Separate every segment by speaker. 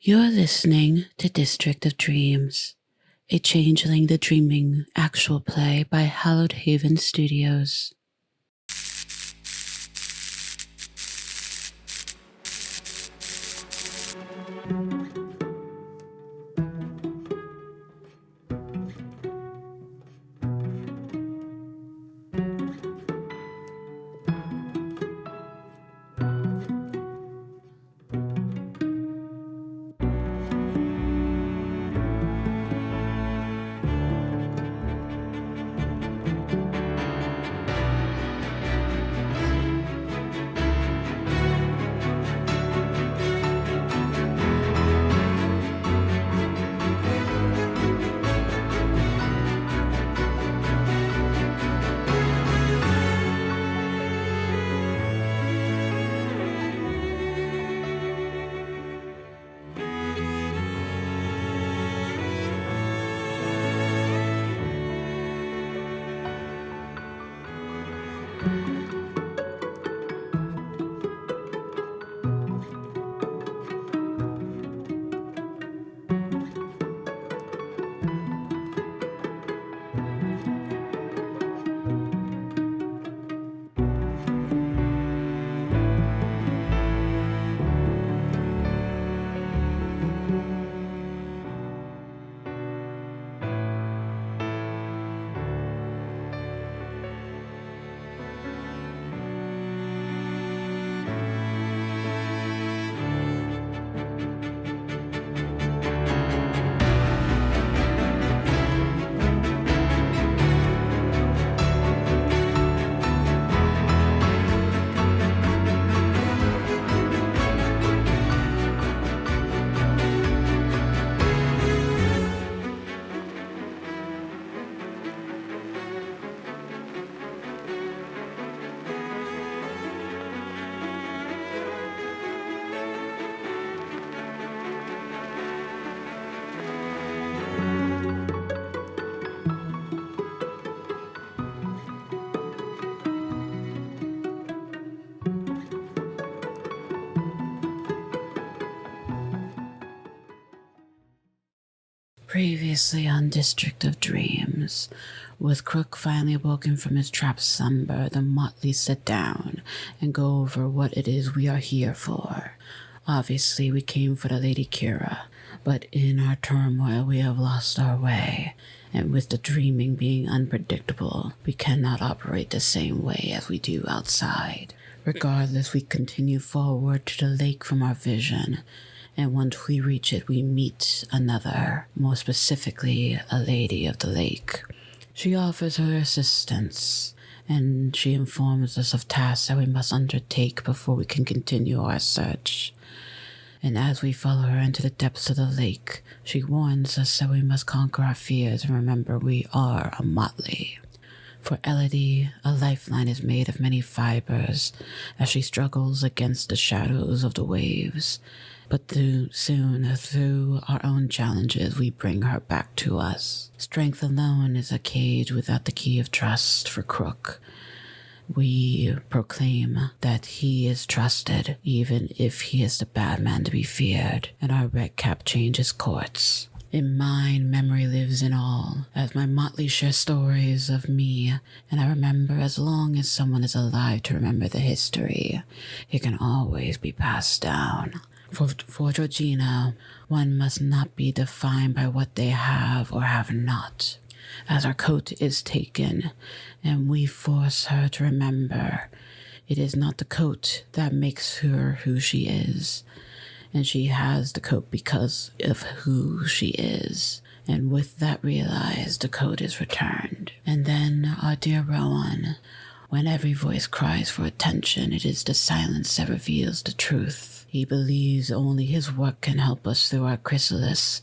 Speaker 1: You're listening to District of Dreams, a Changeling the Dreaming actual play by Hallowed Haven Studios. Previously on District of Dreams, with Crook finally awoken from his trapped slumber, the motley sit down and go over what it is we are here for. Obviously, we came for the Lady Clara, but in our turmoil we have lost our way, and with the dreaming being unpredictable, we cannot operate the same way as we do outside. Regardless, we continue forward to the lake from our vision, and once we reach it, we meet another, more specifically, a lady of the lake. She offers her assistance, and she informs us of tasks that we must undertake before we can continue our search. And as we follow her into the depths of the lake, she warns us that we must conquer our fears and remember we are a motley. For Elodie, a lifeline is made of many fibers as she struggles against the shadows of the waves. But soon, through our own challenges, we bring her back to us. Strength alone is a cage without the key of trust for Crook. We proclaim that he is trusted, even if he is the bad man to be feared, and our red cap changes courts. In mine, memory lives in all, as my motley share stories of me, and I remember as long as someone is alive to remember the history, it can always be passed down. For Georgina, one must not be defined by what they have or have not, as our coat is taken, and we force her to remember it is not the coat that makes her who she is, and she has the coat because of who she is. And with that realized, the coat is returned. And then our dear Rowan, when every voice cries for attention, it is the silence that reveals the truth. He believes only his work can help us through our chrysalis,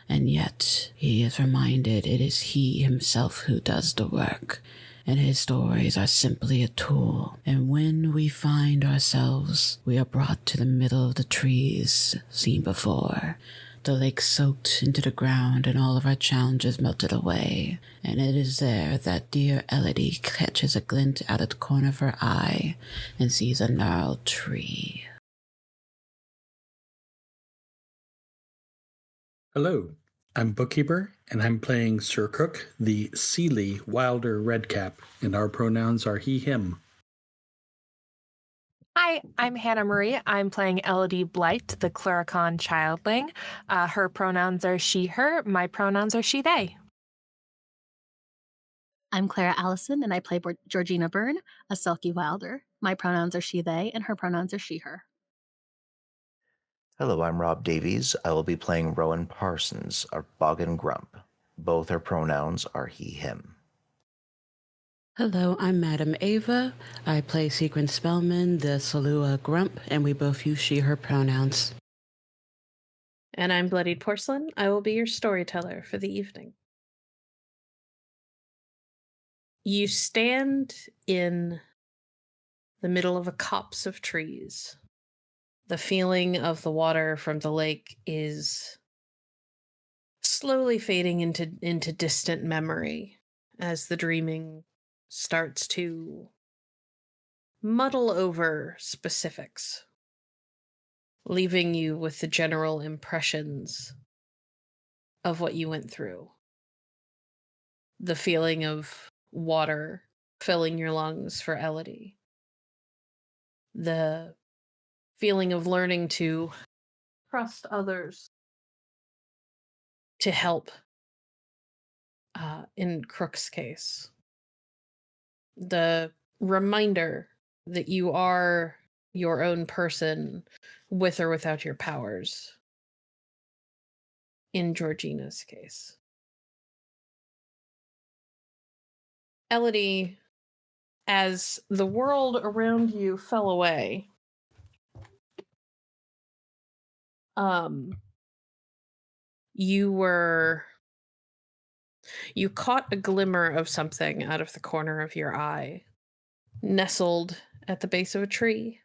Speaker 1: and yet he is reminded it is he himself who does the work, and his stories are simply a tool. And when we find ourselves, we are brought to the middle of the trees seen before. The lake soaked into the ground and all of our challenges melted away, and it is there that dear Elodie catches a glint out of the corner of her eye and sees a gnarled tree.
Speaker 2: Hello, I'm Bookkeeper, and I'm playing Sir Crook, the Sealy Wilder Redcap, and our pronouns are he, him.
Speaker 3: Hi, I'm Hannah Marie. I'm playing Elodie Blight, the Claricon Changeling. Her pronouns are she, her. My pronouns are she, they.
Speaker 4: I'm Allison, and I play Georgina Byrne, a Selkie Wilder. My pronouns are she, they, and her pronouns are she, her.
Speaker 5: Hello, I'm Rob Davies. I will be playing Rowan Parsons, a Boggin Grump. Both her pronouns are he, him.
Speaker 1: Hello, I'm Madam Ava. I play Sigrun Spellman, the Salua Grump, and we both use she, her pronouns.
Speaker 6: And I'm Bloodied Porcelain. I will be your storyteller for the evening. You stand in the middle of a copse of trees. The feeling of the water from the lake is slowly fading into distant memory as the dreaming starts to muddle over specifics, leaving you with the general impressions of what you went through. The feeling of water filling your lungs for Elodie. The feeling of learning to trust others to help in Crook's case. The reminder that you are your own person with or without your powers in Georgina's case. Elodie, as the world around you fell away, you caught a glimmer of something out of the corner of your eye, nestled at the base of a tree.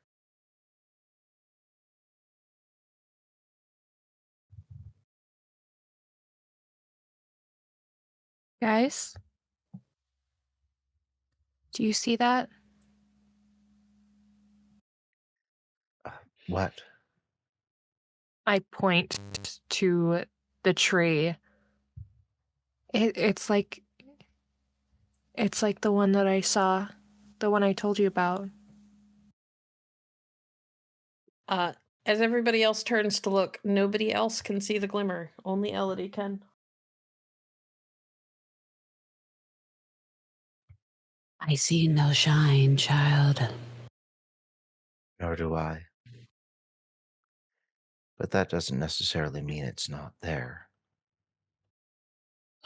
Speaker 3: Guys, do you see that?
Speaker 5: What?
Speaker 3: I point to the tree. It's like the one that I saw, the one I told you about.
Speaker 6: As everybody else turns to look, nobody else can see the glimmer. Only Elodie can.
Speaker 1: I see no shine, child.
Speaker 5: Nor do I. But that doesn't necessarily mean it's not there.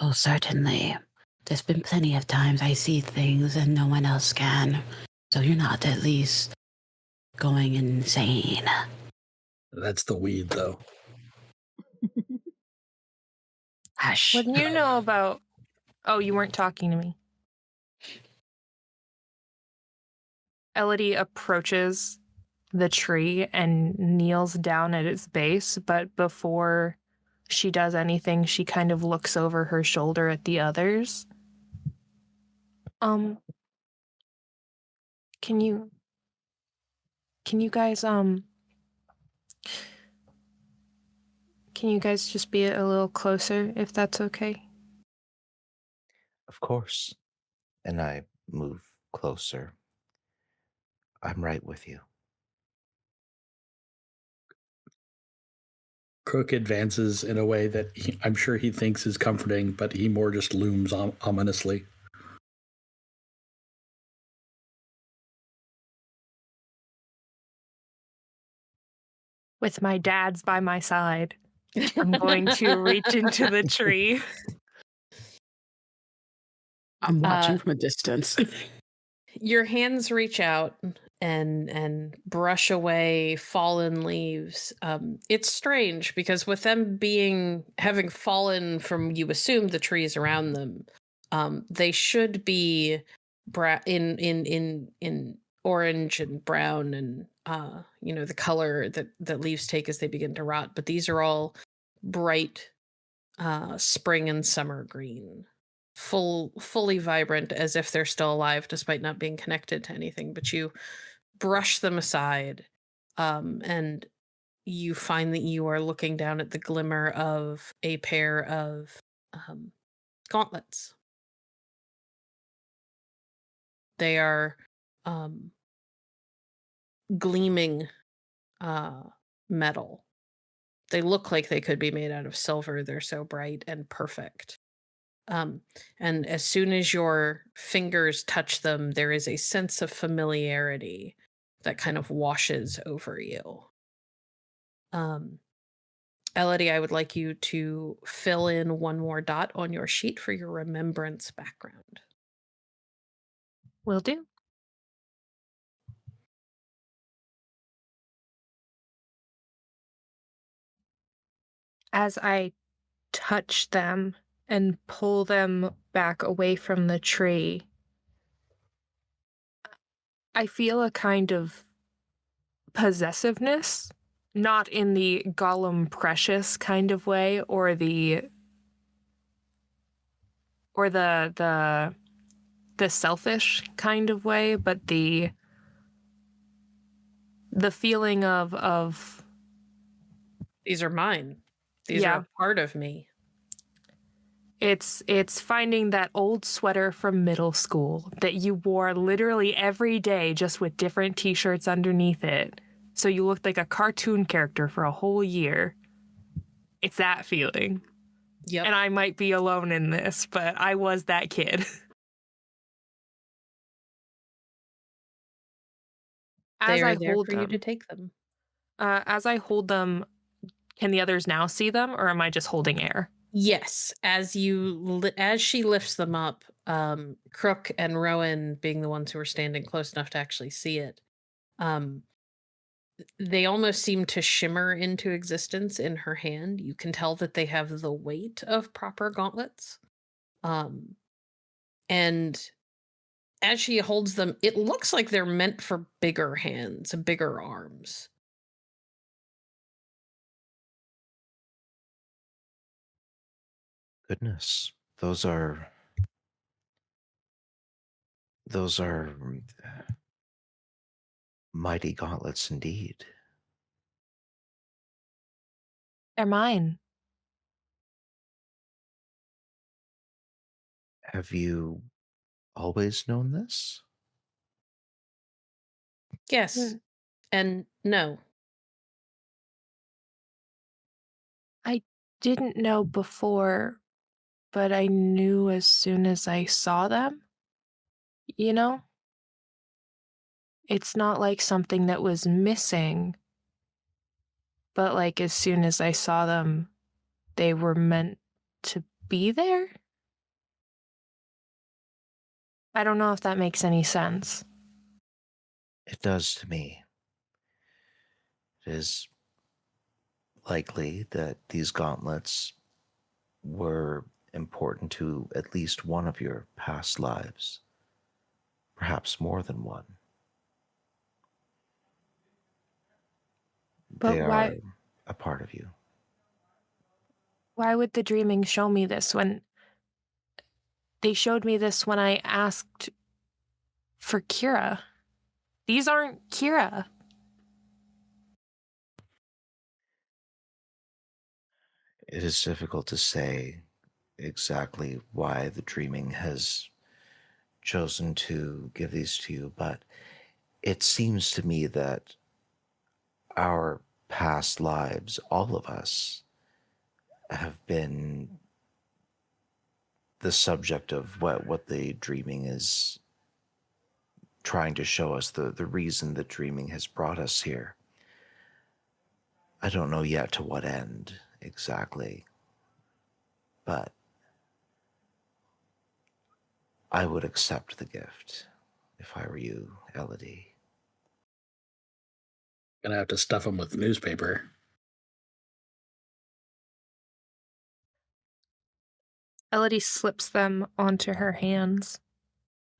Speaker 1: Oh, certainly. There's been plenty of times I see things and no one else can. So you're not at least going insane.
Speaker 2: That's the weed, though.
Speaker 1: Hush.
Speaker 3: What do you know about... Oh, you weren't talking to me. Elodie approaches the tree and kneels down at its base, but before she does anything, she kind of looks over her shoulder at the others. Can you guys just be a little closer, if that's okay?
Speaker 5: Of course. And I move closer. I'm right with you.
Speaker 2: Crook advances in a way that I'm sure he thinks is comforting, but he more just looms ominously.
Speaker 3: With my dad's by my side, I'm going to reach into the tree.
Speaker 1: I'm watching from a distance.
Speaker 6: Your hands reach out and brush away fallen leaves. It's strange because with them having fallen from, you assume, the trees around them, they should be in orange and brown and the color that leaves take as they begin to rot. But these are all bright spring and summer green. Fully vibrant, as if they're still alive despite not being connected to anything. But you brush them aside, and you find that you are looking down at the glimmer of a pair of gauntlets. They are gleaming metal. They look like they could be made out of silver. They're so bright and perfect. And as soon as your fingers touch them, there is a sense of familiarity that kind of washes over you. Elodie, I would like you to fill in one more dot on your sheet for your remembrance background.
Speaker 3: Will do. As I touch them and pull them back away from the tree, I feel a kind of possessiveness, not in the Gollum Precious kind of way, or the selfish kind of way, but the feeling of
Speaker 6: These are mine. These
Speaker 3: Yeah.
Speaker 6: are a part of me.
Speaker 3: It's finding that old sweater from middle school that you wore literally every day, just with different t-shirts underneath it, so you looked like a cartoon character for a whole year. It's that feeling.
Speaker 6: Yep.
Speaker 3: And I might be alone in this, but I was that kid.
Speaker 6: They
Speaker 3: As
Speaker 6: are
Speaker 3: I
Speaker 6: there
Speaker 3: hold
Speaker 6: for you
Speaker 3: them,
Speaker 6: to take them.
Speaker 3: as I hold them, can the others now see them, or am I just holding air?
Speaker 6: Yes, as she lifts them up, Crook and Rowan, being the ones who are standing close enough to actually see it, they almost seem to shimmer into existence in her hand. You can tell that they have the weight of proper gauntlets. And as she holds them, it looks like they're meant for bigger hands, bigger arms.
Speaker 5: Goodness, those are mighty gauntlets indeed.
Speaker 3: They're mine.
Speaker 5: Have you always known this?
Speaker 6: Yes, and no.
Speaker 3: I didn't know before, but I knew as soon as I saw them. You know? It's not like something that was missing, but like as soon as I saw them, they were meant to be there? I don't know if that makes any sense.
Speaker 5: It does to me. It is likely that these gauntlets were important to at least one of your past lives, perhaps more than one.
Speaker 3: But
Speaker 5: They
Speaker 3: why-
Speaker 5: are a part of you.
Speaker 3: Why would the dreaming show me this when they showed me this when I asked for Kira? These aren't Kira.
Speaker 5: It is difficult to say exactly why the dreaming has chosen to give these to you, but it seems to me that our past lives, all of us, have been the subject of what the dreaming is trying to show us, the reason the dreaming has brought us here. I don't know yet to what end exactly, but I would accept the gift if I were you, Elodie.
Speaker 2: Gonna have to stuff them with newspaper.
Speaker 3: Elodie slips them onto her hands.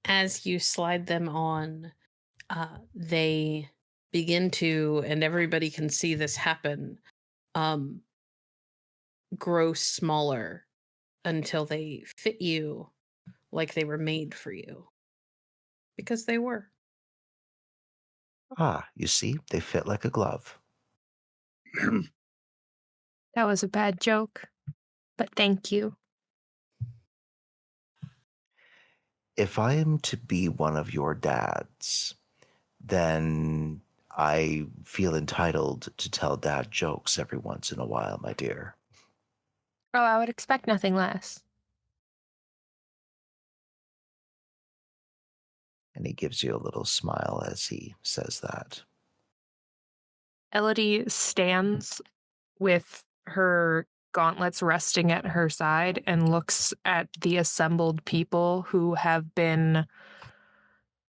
Speaker 6: As you slide them on, they begin to, and everybody can see this happen, grow smaller until they fit you like they were made for you. Because they were.
Speaker 5: Ah, you see, they fit like a glove.
Speaker 3: That was a bad joke, but thank you.
Speaker 5: If I am to be one of your dads, then I feel entitled to tell dad jokes every once in a while, my dear.
Speaker 3: Oh, I would expect nothing less.
Speaker 5: And he gives you a little smile as he says that.
Speaker 3: Elodie stands with her gauntlets resting at her side and looks at the assembled people who have been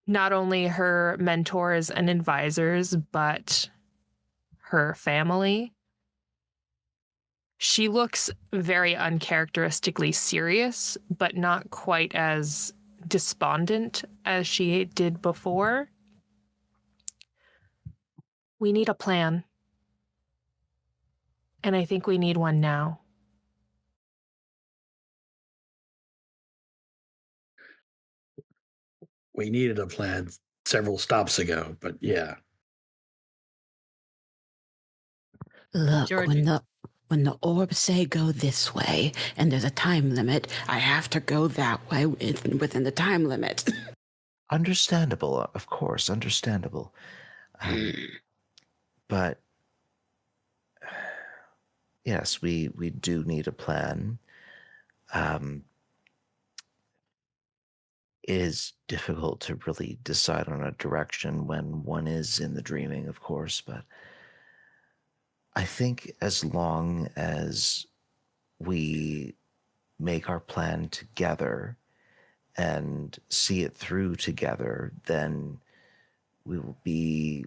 Speaker 3: not only her mentors and advisors, but her family. She looks very uncharacteristically serious, but not quite as despondent as she did before. We need a plan. And I think we need one now.
Speaker 2: We needed a plan several stops ago, but yeah.
Speaker 1: Look,
Speaker 4: Georgie.
Speaker 1: when the orbs say go this way and there's a time limit, I have to go that way within the time limit.
Speaker 5: Understandable, of course, understandable. But yes, we do need a plan. It is difficult to really decide on a direction when one is in the dreaming, of course, but I think as long as we make our plan together and see it through together, then we will be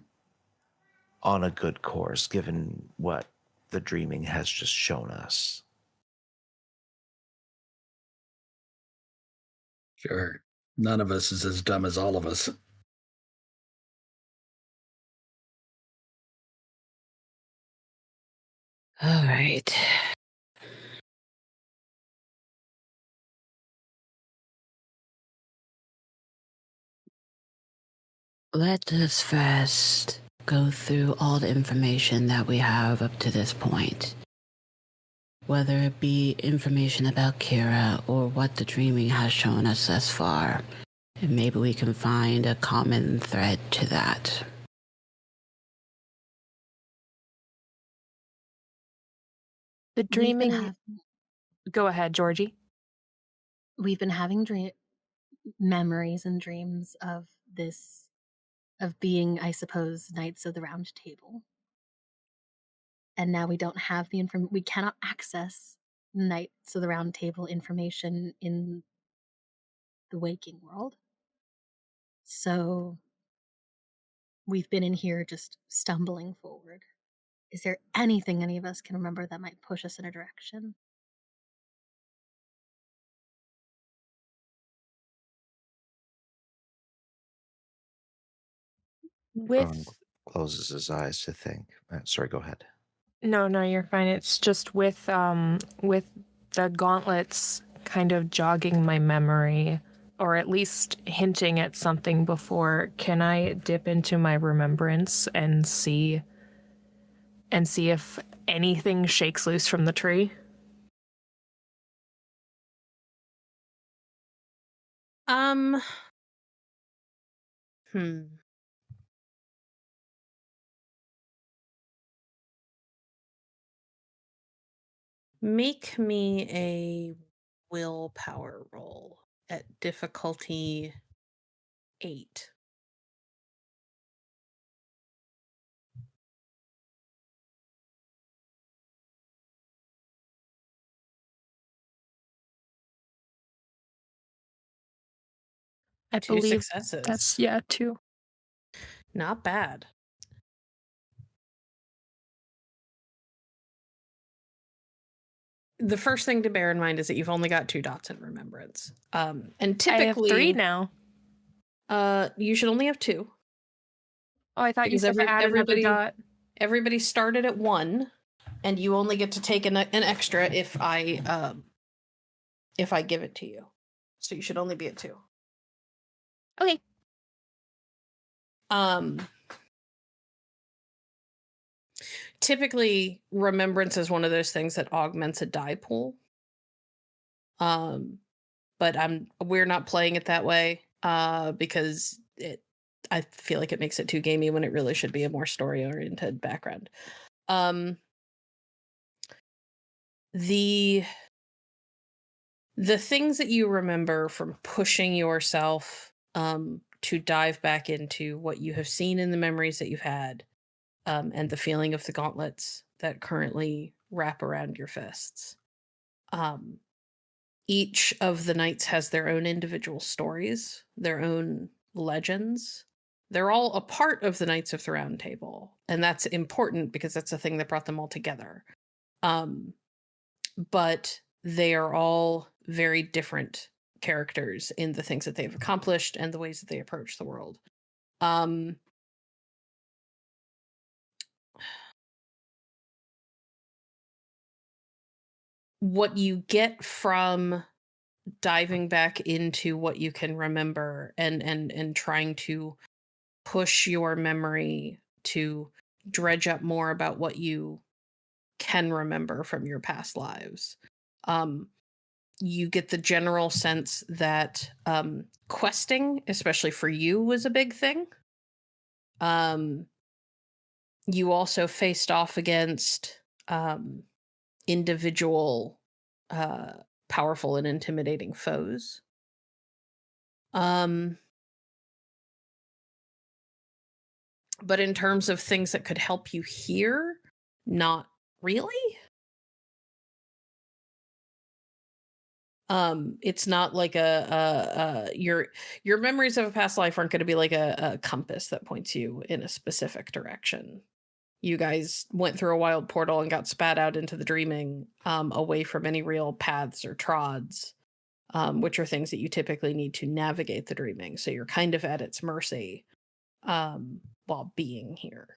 Speaker 5: on a good course, given what the dreaming has just shown us.
Speaker 2: Sure. None of us is as dumb as all of us.
Speaker 1: All right. Let us first go through all the information that we have up to this point. Whether it be information about Kira or what the dreaming has shown us thus far. And maybe we can find a common thread to that.
Speaker 3: The dreaming... Go ahead, Georgie.
Speaker 4: We've been having memories and dreams of this, of being, I suppose, Knights of the Round Table. And now we don't have the information. We cannot access Knights of the Round Table information in the waking world. So we've been in here just stumbling forward. Is there anything any of us can remember that might push us in a direction?
Speaker 5: Rowan closes his eyes to think. Sorry, go ahead.
Speaker 3: No, you're fine. It's just with the gauntlets kind of jogging my memory, or at least hinting at something before. Can I dip into my remembrance and see if anything shakes loose from the tree?
Speaker 6: Make me a willpower roll at difficulty 8.
Speaker 3: I
Speaker 6: 2
Speaker 3: believe
Speaker 6: successes.
Speaker 3: that's 2.
Speaker 6: Not bad. The first thing to bear in mind is that you've only got 2 dots in remembrance. And typically
Speaker 3: I have 3 now.
Speaker 6: You should only have 2.
Speaker 3: Oh, I thought you said add another dot.
Speaker 6: Everybody started at 1, and you only get to take an extra if I give it to you. So you should only be at 2.
Speaker 3: Okay.
Speaker 6: typically remembrance is one of those things that augments a die pool. But we're not playing it that way because I feel like it makes it too gamey when it really should be a more story-oriented background. The things that you remember from pushing yourself to dive back into what you have seen in the memories that you've had, and the feeling of the gauntlets that currently wrap around your fists. Each of the knights has their own individual stories, their own legends. They're all a part of the Knights of the Round Table, and that's important because that's the thing that brought them all together. But they are all very different characters in the things that they've accomplished and the ways that they approach the world. What you get from diving back into what you can remember and trying to push your memory to dredge up more about what you can remember from your past lives. You get the general sense that questing, especially for you, was a big thing. You also faced off against individual powerful and intimidating foes. But in terms of things that could help you here, not really. It's not like your memories of a past life aren't going to be like a compass that points you in a specific direction. You guys went through a wild portal and got spat out into the dreaming, away from any real paths or trods, which are things that you typically need to navigate the dreaming. So you're kind of at its mercy while being here.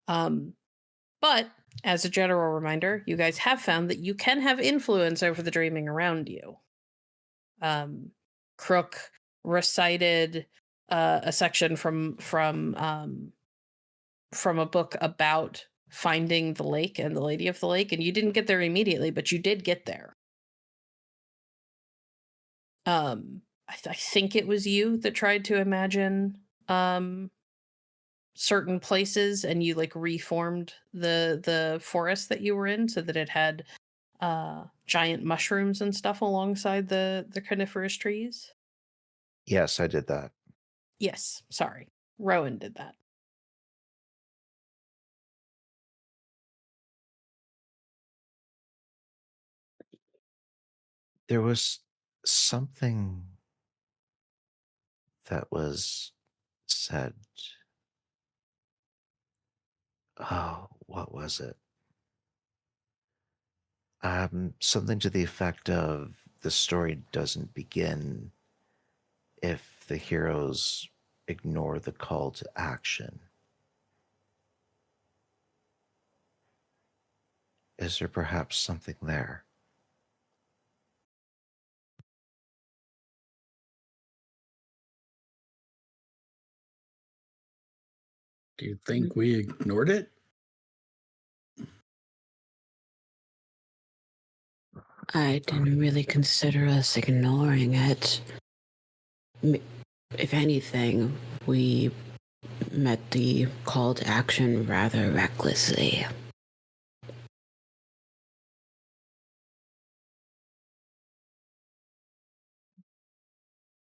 Speaker 6: But as a general reminder, you guys have found that you can have influence over the dreaming around you. Crook recited a section from a book about finding the lake and the Lady of the Lake, and you didn't get there immediately, but you did get there. I think it was you that tried to imagine certain places, and you like reformed the forest that you were in so that it had giant mushrooms and stuff alongside the coniferous trees.
Speaker 5: Yes, I did that.
Speaker 6: Yes, sorry. Rowan did that.
Speaker 5: There was something that was said. Oh, what was it? Something to the effect of the story doesn't begin if the heroes ignore the call to action. Is there perhaps something there?
Speaker 2: Do you think we ignored it?
Speaker 1: I didn't really consider us ignoring it. If anything, we met the call to action rather recklessly.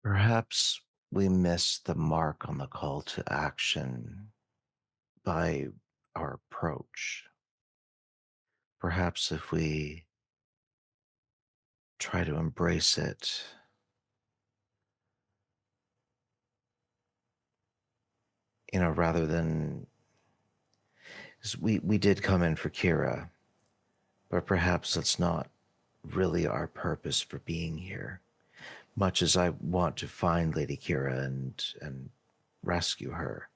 Speaker 5: Perhaps we missed the mark on the call to action by our approach. Perhaps if we try to embrace it, rather than... 'cause we did come in for Kira, but perhaps that's not really our purpose for being here. Much as I want to find Lady Kira and rescue her.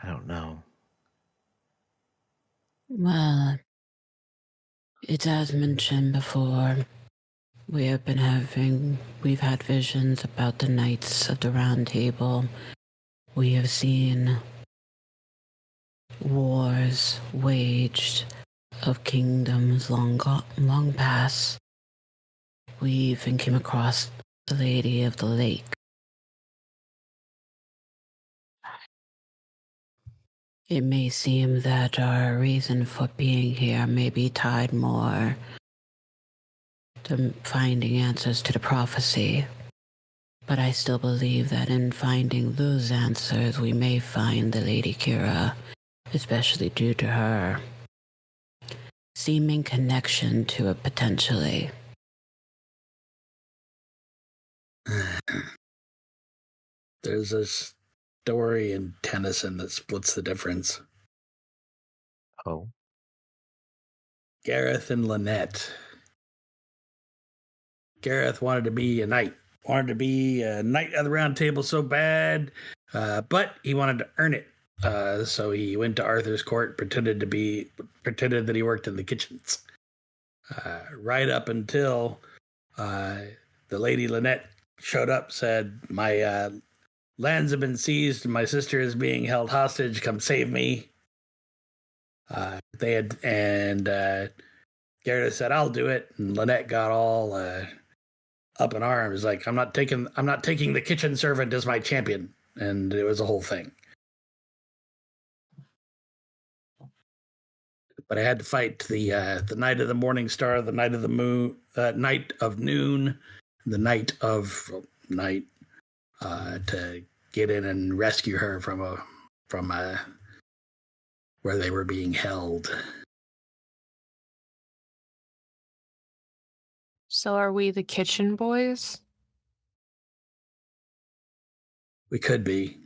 Speaker 5: I don't know.
Speaker 1: Well, it's as mentioned before, we've had visions about the Knights of the Round Table, We have seen wars waged of kingdoms long past. We even came across the Lady of the Lake. It may seem that our reason for being here may be tied more to finding answers to the prophecy, but I still believe that in finding those answers we may find the Lady Kira, especially due to her seeming connection to it potentially.
Speaker 2: There's a story in Tennyson that splits the difference.
Speaker 5: Oh,
Speaker 2: Gareth and Lynette. Gareth wanted to be a knight. Wanted to be a knight of the round table so bad, but he wanted to earn it. So he went to Arthur's court, pretended that he worked in the kitchens. Right up until the Lady Lynette showed up, said, "My lands have been seized, and my sister is being held hostage. Come save me." Gareth said, "I'll do it," and Lynette got all up in arms, like, I'm not taking the kitchen servant as my champion," and it was a whole thing. But I had to fight the night of the morning star, the night of the moon, night of noon, the night of night, to get in and rescue her from where they were being held.
Speaker 3: So are we the kitchen boys?
Speaker 2: We could be.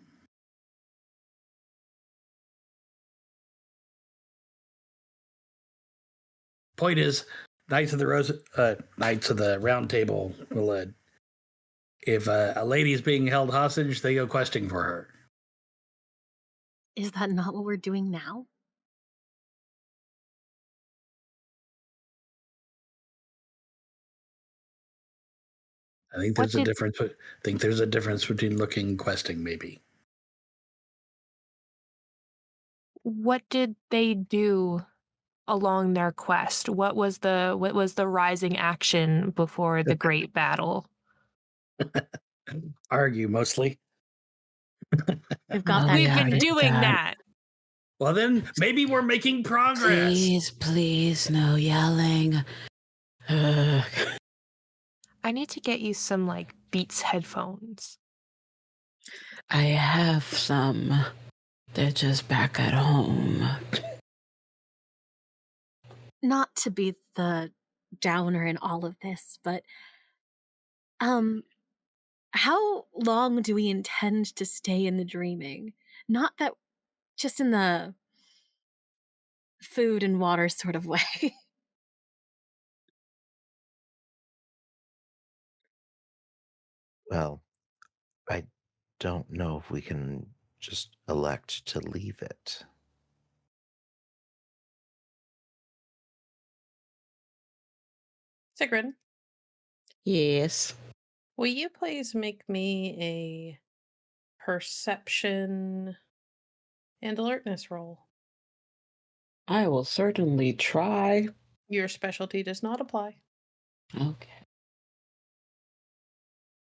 Speaker 2: Point is, Knights of the Round Table will, if a lady's being held hostage, they go questing for her.
Speaker 4: Is that not what we're doing now?
Speaker 2: I think there's a difference. I think there's a difference between looking and questing, maybe.
Speaker 3: What did they do along their quest? What was the rising action before the great battle?
Speaker 2: Argue mostly.
Speaker 4: We've got
Speaker 1: Oh,
Speaker 4: that.
Speaker 3: We've
Speaker 1: yeah,
Speaker 3: been
Speaker 1: did
Speaker 3: doing that.
Speaker 2: Well, then maybe we're making progress.
Speaker 1: Please, no yelling. Ugh.
Speaker 3: I need to get you some Beats headphones.
Speaker 1: I have some. They're just back at home.
Speaker 4: Not to be the downer in all of this, but how long do we intend to stay in the dreaming? Not that just in the food and water sort of way.
Speaker 5: well, I don't know if we can just elect to leave it.
Speaker 6: Sigrun,
Speaker 1: Yes.
Speaker 6: will you please make me a perception and alertness roll?
Speaker 1: I will certainly try.
Speaker 6: Your specialty does not apply.
Speaker 1: Okay.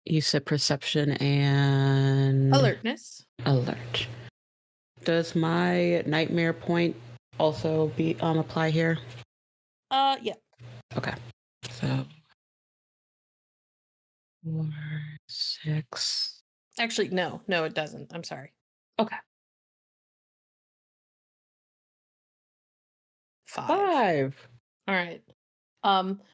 Speaker 1: You said perception and
Speaker 6: Alertness.
Speaker 1: alert. Does my nightmare point also be apply here?
Speaker 6: Yeah.
Speaker 1: Okay. So 4, 6.
Speaker 6: Actually, no, it doesn't. I'm sorry.
Speaker 1: Okay.
Speaker 6: 5. All right.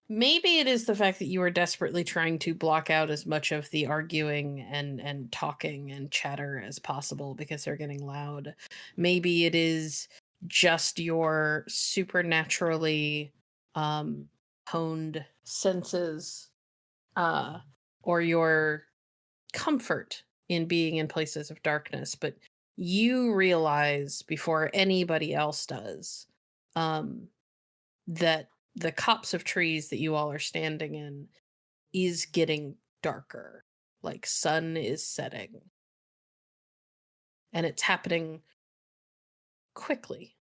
Speaker 6: Maybe it is the fact that you are desperately trying to block out as much of the arguing and talking and chatter as possible because they're getting loud. Maybe it is just your supernaturally honed senses or your comfort in being in places of darkness, but you realize before anybody else does that the copse of trees that you all are standing in is getting darker, like sun is setting. and it's happening quickly.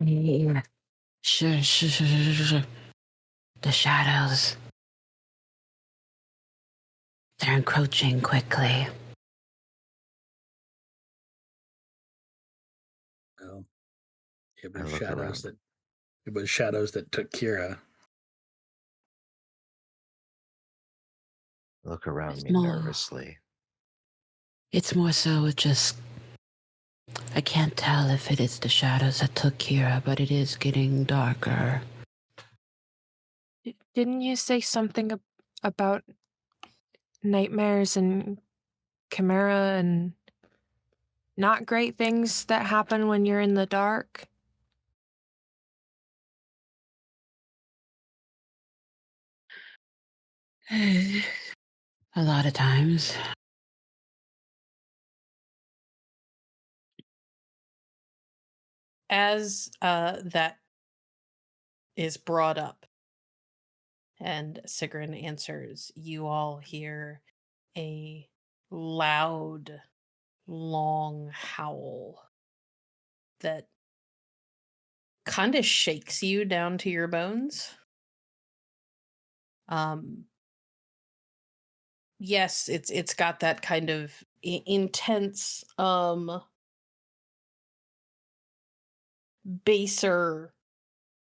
Speaker 1: Yeah. Sure. The shadows. They're encroaching quickly.
Speaker 2: Well, it
Speaker 5: I
Speaker 2: was
Speaker 5: look
Speaker 2: shadows
Speaker 5: around.
Speaker 2: that took Kira.
Speaker 5: Look around
Speaker 1: It's
Speaker 5: me
Speaker 1: more.
Speaker 5: nervously.
Speaker 1: It's more so just, I can't tell if it is the shadows that took Kira, but it is getting darker.
Speaker 3: Didn't you say something about nightmares and chimera and not great things that happen when you're in the dark?
Speaker 1: A lot of times.
Speaker 6: As that is brought up and Sigrun answers, you all hear a loud, long howl that kind of shakes you down to your bones. Yes, it's got that kind of intense, baser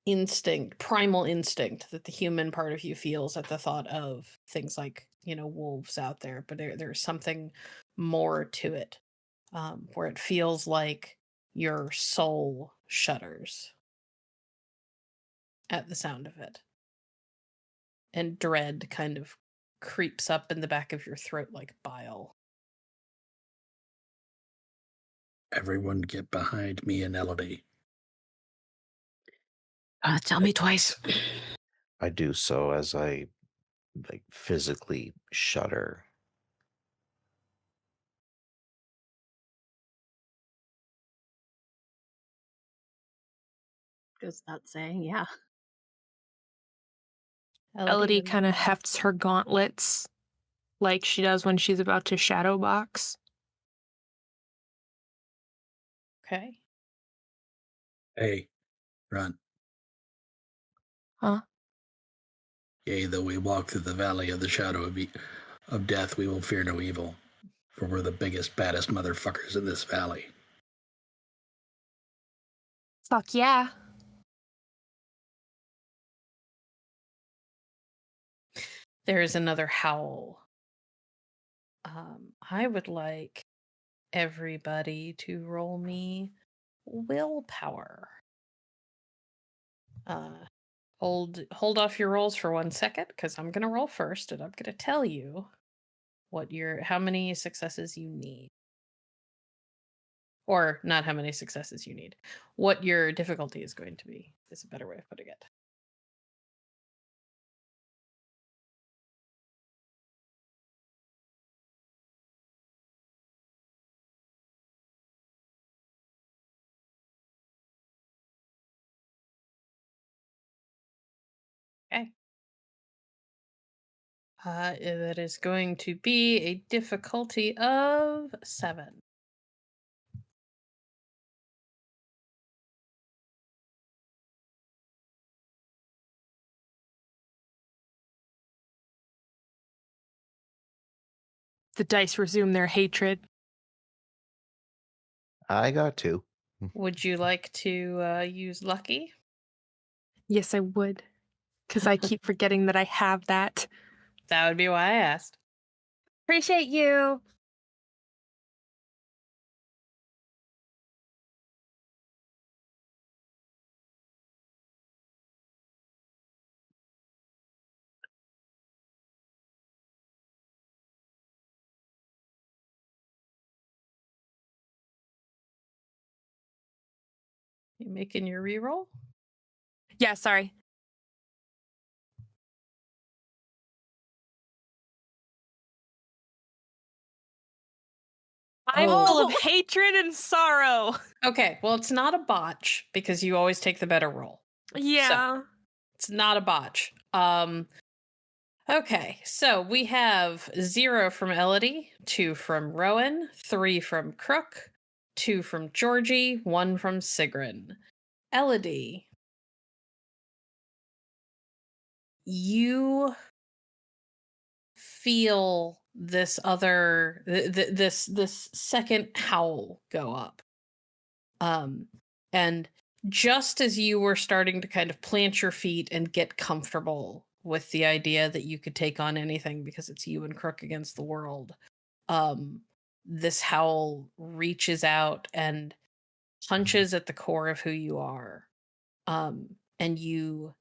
Speaker 6: instinct, primal instinct that the human part of you feels at the thought of things like, wolves out there. But there's something more to it, where it feels like your soul shudders at the sound of it. And dread kind of creeps up in the back of your throat like bile.
Speaker 2: Everyone get behind me and Elodie.
Speaker 1: Tell me twice.
Speaker 5: I do so as I physically shudder.
Speaker 4: Goes without saying, yeah.
Speaker 3: Elodie kind of hefts her gauntlets like she does when she's about to shadow box.
Speaker 6: Okay.
Speaker 2: Hey, run.
Speaker 3: Huh?
Speaker 2: Yea, though we walk through the valley of the shadow of death, we will fear no evil, for we're the biggest, baddest motherfuckers in this valley.
Speaker 3: Fuck yeah.
Speaker 6: There is another howl. I would like everybody to roll me willpower. Hold off your rolls for 1 second, because I'm gonna roll first, and I'm gonna tell you how many successes you need. Or not how many successes you need. What your difficulty is going to be is a better way of putting it. Okay. That is going to be a difficulty of 7.
Speaker 3: The dice resume their hatred.
Speaker 5: I got 2.
Speaker 6: Would you like to use lucky?
Speaker 3: Yes, I would. Because I keep forgetting that I have that.
Speaker 6: That would be why I asked.
Speaker 3: Appreciate you.
Speaker 6: You making your reroll?
Speaker 3: Yeah, sorry. I'm full of hatred and sorrow.
Speaker 6: Okay, well, it's not a botch because you always take the better roll.
Speaker 3: Yeah.
Speaker 6: So, it's not a botch. Okay, so we have 0 from Elodie, 2 from Rowan, 3 from Crook, 2 from Georgie, 1 from Sigrun. Elodie, you feel this other this second howl go up, and just as you were starting to kind of plant your feet and get comfortable with the idea that you could take on anything because it's you and Crook against the world, this howl reaches out and punches at the core of who you are, and you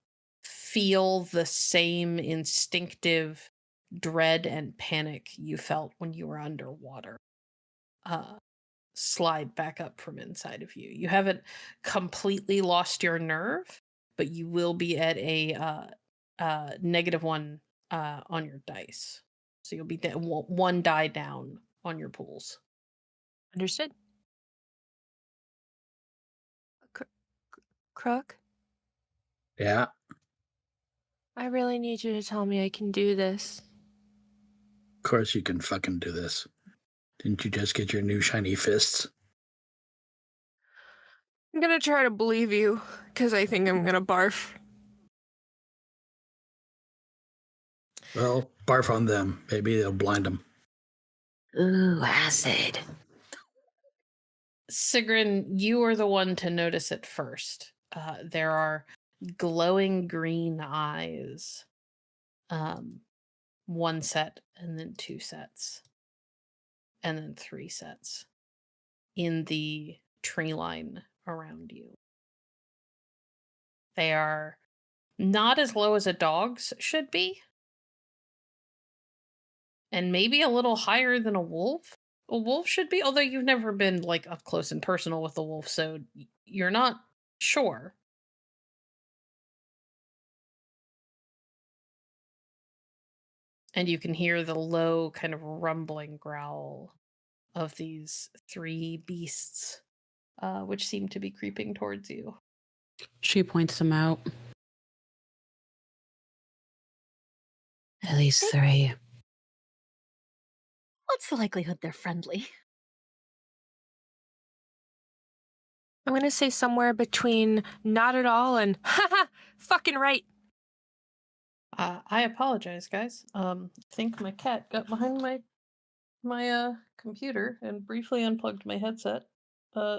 Speaker 6: feel the same instinctive dread and panic you felt when you were underwater slide back up from inside of you. You haven't completely lost your nerve, but you will be at a -1 on your dice. So you'll be 1 die down on your pools.
Speaker 3: Understood. Crook,
Speaker 2: Yeah.
Speaker 3: I really need you to tell me I can do this.
Speaker 2: Of course you can fucking do this. Didn't you just get your new shiny fists?
Speaker 3: I'm gonna try to believe you, because I think I'm gonna barf.
Speaker 2: Well, barf on them. Maybe they'll blind them.
Speaker 1: Ooh, acid.
Speaker 6: Sigrun, you are the one to notice it first. There are glowing green eyes. 1 set, and then 2 sets, and then 3 sets in the tree line around you. They are not as low as a dog's should be, and maybe a little higher than a wolf. A wolf should be, although you've never been like up close and personal with a wolf, so you're not sure. And you can hear the low kind of rumbling growl of these 3 beasts, which seem to be creeping towards you.
Speaker 1: She points them out. At least 3.
Speaker 4: What's the likelihood they're friendly?
Speaker 3: I'm gonna say somewhere between not at all and haha, fucking right.
Speaker 6: I apologize, guys. I think my cat got behind my computer and briefly unplugged my headset.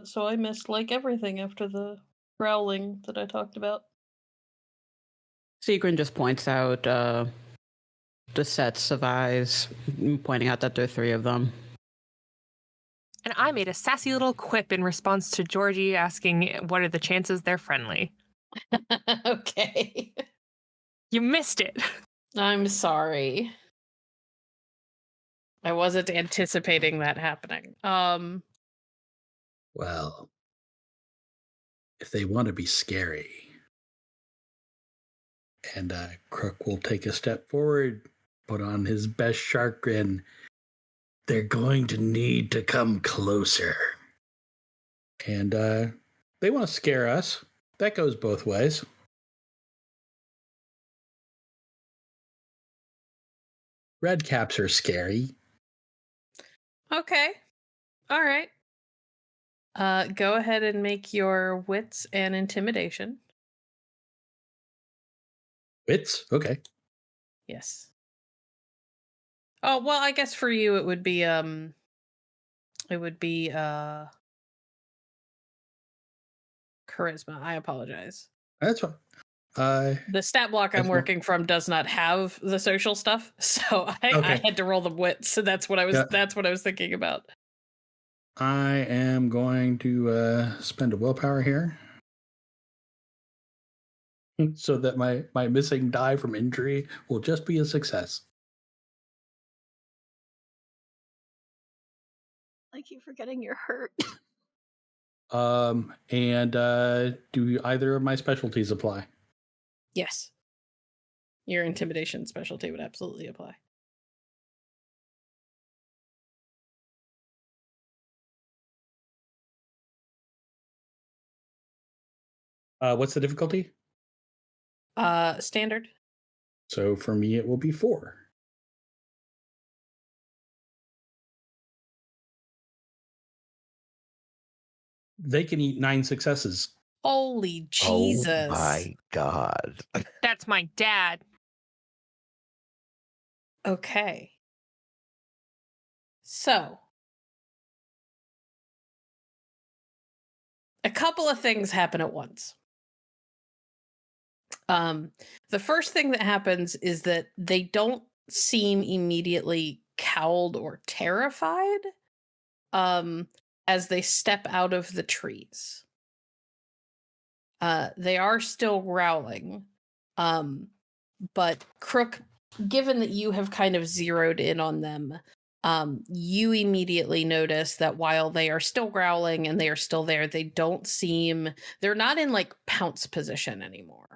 Speaker 6: So I missed like everything after the growling that I talked about.
Speaker 1: Sigrun just points out the sets of eyes, pointing out that there are 3 of them.
Speaker 3: And I made a sassy little quip in response to Georgie asking what are the chances they're friendly.
Speaker 6: Okay.
Speaker 3: You missed it.
Speaker 6: I'm sorry. I wasn't anticipating that happening.
Speaker 2: Well, if they want to be scary. And Crook will take a step forward, put on his best shark grin. They're going to need to come closer. And they want to scare us. That goes both ways. Red caps are scary.
Speaker 6: Okay. All right. Go ahead and make your wits and intimidation.
Speaker 2: Wits? Okay.
Speaker 6: Yes. Oh, well, I guess for you it would be charisma. I apologize.
Speaker 2: That's fine.
Speaker 6: The stat block I'm working from does not have the social stuff, so I had to roll the wits. So that's what I was thinking about.
Speaker 2: I am going to spend a willpower here, so that my missing die from injury will just be a success.
Speaker 4: I keep forgetting you're hurt.
Speaker 2: And do either of my specialties apply?
Speaker 6: Yes. Your intimidation specialty would absolutely apply.
Speaker 2: What's the difficulty?
Speaker 6: Standard.
Speaker 2: So for me, it will be 4. They can eat 9 successes.
Speaker 6: Holy Jesus.
Speaker 5: Oh my God.
Speaker 3: That's my dad.
Speaker 6: Okay. So, a couple of things happen at once. The first thing that happens is that they don't seem immediately cowed or terrified as they step out of the trees. They are still growling, but Crook, given that you have kind of zeroed in on them, you immediately notice that while they are still growling and they are still there, they're not in like pounce position anymore.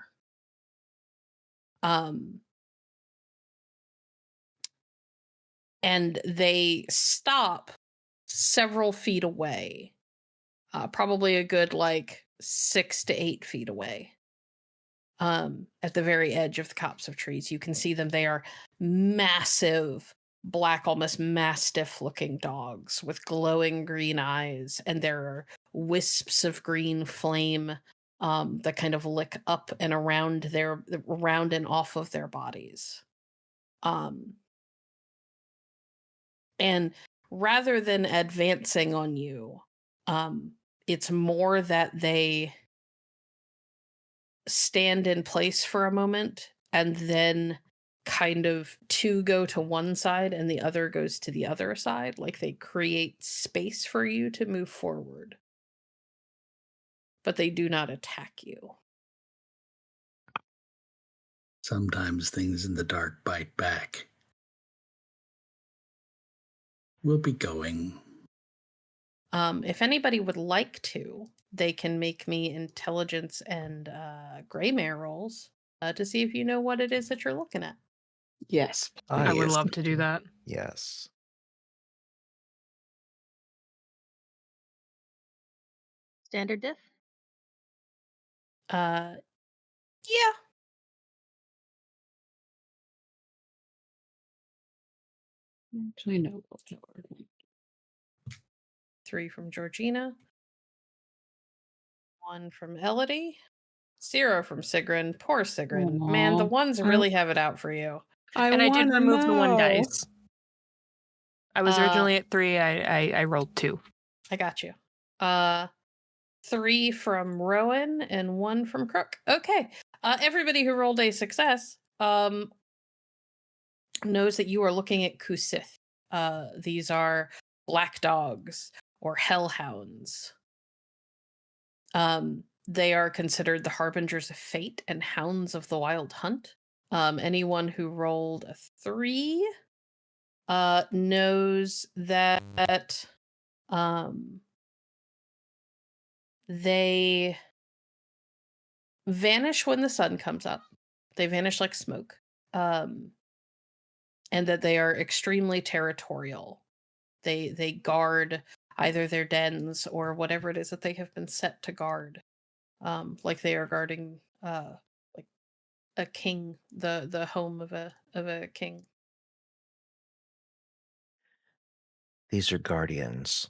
Speaker 6: And they stop several feet away, probably a good like 6 to 8 feet away. At the very edge of the copse of trees, you can see them. They are massive, black, almost mastiff-looking dogs with glowing green eyes, and there are wisps of green flame that kind of lick up and around and off of their bodies. And rather than advancing on you, it's more that they stand in place for a moment and then kind of two go to one side and the other goes to the other side, like they create space for you to move forward. But they do not attack you.
Speaker 2: Sometimes things in the dark bite back. We'll be going.
Speaker 6: If anybody would like to, they can make me intelligence and Greymare rolls to see if you know what it is that you're looking at.
Speaker 1: Yes.
Speaker 3: I would
Speaker 5: yes.
Speaker 3: love to do that.
Speaker 5: Yes.
Speaker 4: Standard diff?
Speaker 6: Yeah.
Speaker 1: Actually, no.
Speaker 6: 3 from Georgina. 1 from Elodie. 0 from Sigrun. Poor Sigrun.
Speaker 1: Aw.
Speaker 6: Man, the ones really have it out for you.
Speaker 3: And I did remove the 1 dice. I was originally at 3. I rolled 2.
Speaker 6: I got you. 3 from Rowan and 1 from Crook. Okay. Everybody who rolled a success knows that you are looking at Kusith. These are black dogs or hellhounds. They are considered the harbingers of fate and hounds of the wild hunt. Anyone who rolled a 3 knows that they vanish when the sun comes up. They vanish like smoke. And that they are extremely territorial. They guard either their dens or whatever it is that they have been set to guard. Like they are guarding like a king, the home of a king.
Speaker 5: These are guardians.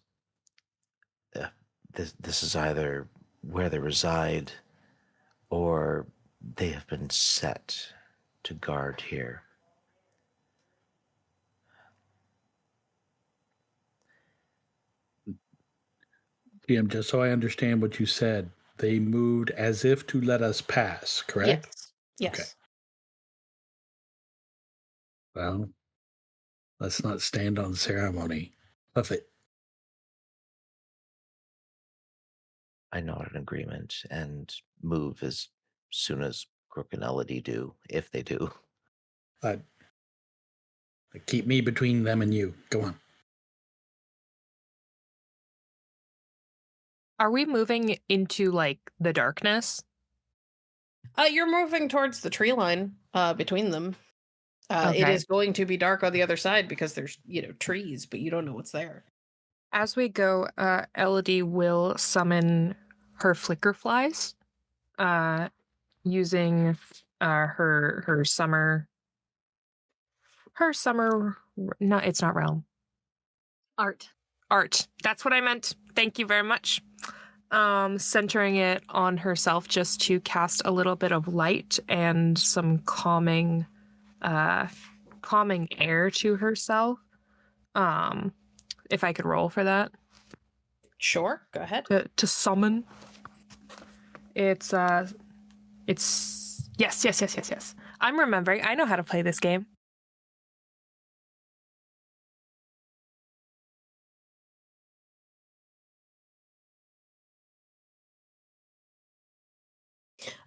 Speaker 5: This is either where they reside or they have been set to guard here.
Speaker 2: GM, just so I understand what you said, they moved as if to let us pass, correct?
Speaker 6: Yes.
Speaker 2: Okay. Well, let's not stand on ceremony. Huff it.
Speaker 5: I nod in agreement and move as soon as Crook and Elodie do, if they do.
Speaker 2: Keep me between them and you. Go on.
Speaker 3: Are we moving into like the darkness?
Speaker 6: You're moving towards the tree line between them. It
Speaker 3: Okay.
Speaker 6: is going to be dark on the other side because there's, trees, but you don't know what's there.
Speaker 3: As we go, Elodie will summon her flicker flies, using her summer her summer. No, it's not realm.
Speaker 4: Art.
Speaker 3: Art. That's what I meant. Thank you very much. Centering it on herself just to cast a little bit of light and some calming air to herself. If I could roll for that.
Speaker 6: Sure, go ahead.
Speaker 3: To summon. It's yes. I'm remembering. I know how to play this game.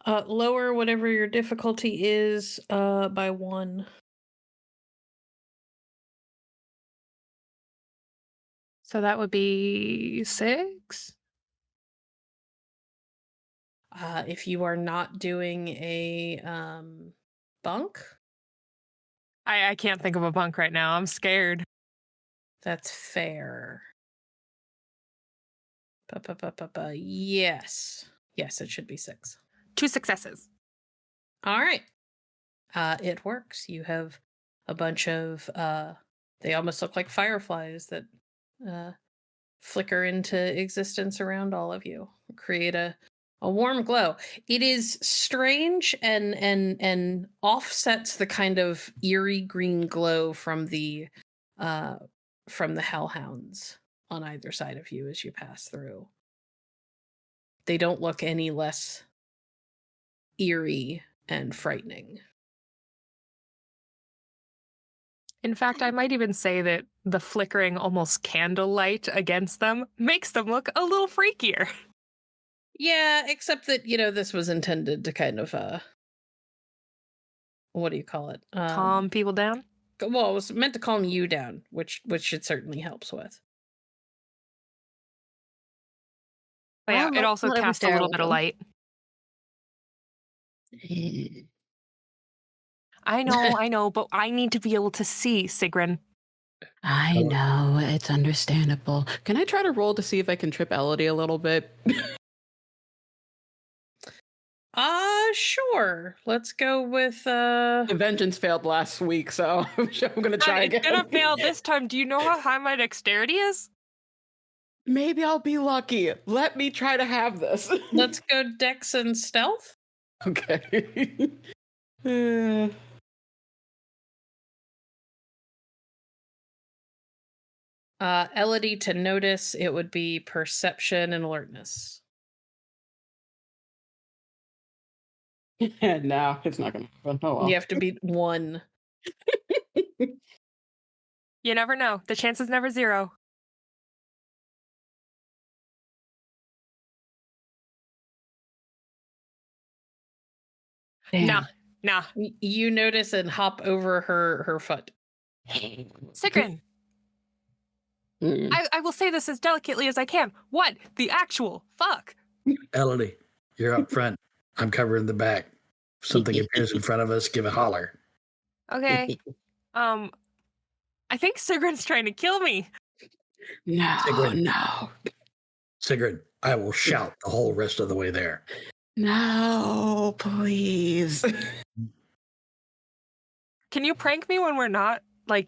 Speaker 6: Lower whatever your difficulty is by 1.
Speaker 3: So that would be 6.
Speaker 6: If you are not doing a bunk,
Speaker 3: I can't think of a bunk right now. I'm scared.
Speaker 6: that's fair. Yes. Yes, it should be 6.
Speaker 3: 2 successes.
Speaker 6: All right. It works. You have a bunch of they almost look like fireflies that flicker into existence around all of you. Create a warm glow. It is strange and offsets the kind of eerie green glow from the hellhounds on either side of you as you pass through. They don't look any less eerie and frightening.
Speaker 3: In fact, I might even say that the flickering, almost candlelight against them makes them look a little freakier.
Speaker 6: Yeah, except that, this was intended to kind of, what do you call it?
Speaker 3: Calm people down?
Speaker 6: Well, it was meant to calm you down, which it certainly helps with.
Speaker 3: But yeah,
Speaker 4: Well,
Speaker 3: it also
Speaker 4: not every
Speaker 3: casts a little
Speaker 4: feral
Speaker 3: bit of
Speaker 4: will.
Speaker 3: light. I know, but I need to be able to see, Sigrun.
Speaker 1: I know, it's understandable. Can I try to roll to see if I can trip Elodie a little bit?
Speaker 6: Sure. Let's go with
Speaker 1: The vengeance failed last week, so I'm gonna try again.
Speaker 3: It's gonna fail this time. Do you know how high my dexterity is?
Speaker 1: Maybe I'll be lucky. Let me try to have this.
Speaker 6: Let's go dex and stealth.
Speaker 1: Okay.
Speaker 6: Elodie to notice, it would be perception and alertness.
Speaker 1: No, it's not gonna happen. Oh well.
Speaker 6: You have to beat 1.
Speaker 3: You never know. The chance is never 0.
Speaker 1: Damn.
Speaker 3: Nah.
Speaker 6: You notice and hop over her foot.
Speaker 3: Sigrun,
Speaker 1: Mm.
Speaker 3: I will say this as delicately as I can. What the actual fuck?
Speaker 2: Elodie, you're up front. I'm covering the back. If something appears in front of us, give a holler.
Speaker 3: Okay. I think Sigrun's trying to kill me.
Speaker 1: No,
Speaker 2: Sigrun.
Speaker 1: no,
Speaker 2: Sigrun, I will shout the whole rest of the way there.
Speaker 1: no, please.
Speaker 3: Can you prank me when we're not,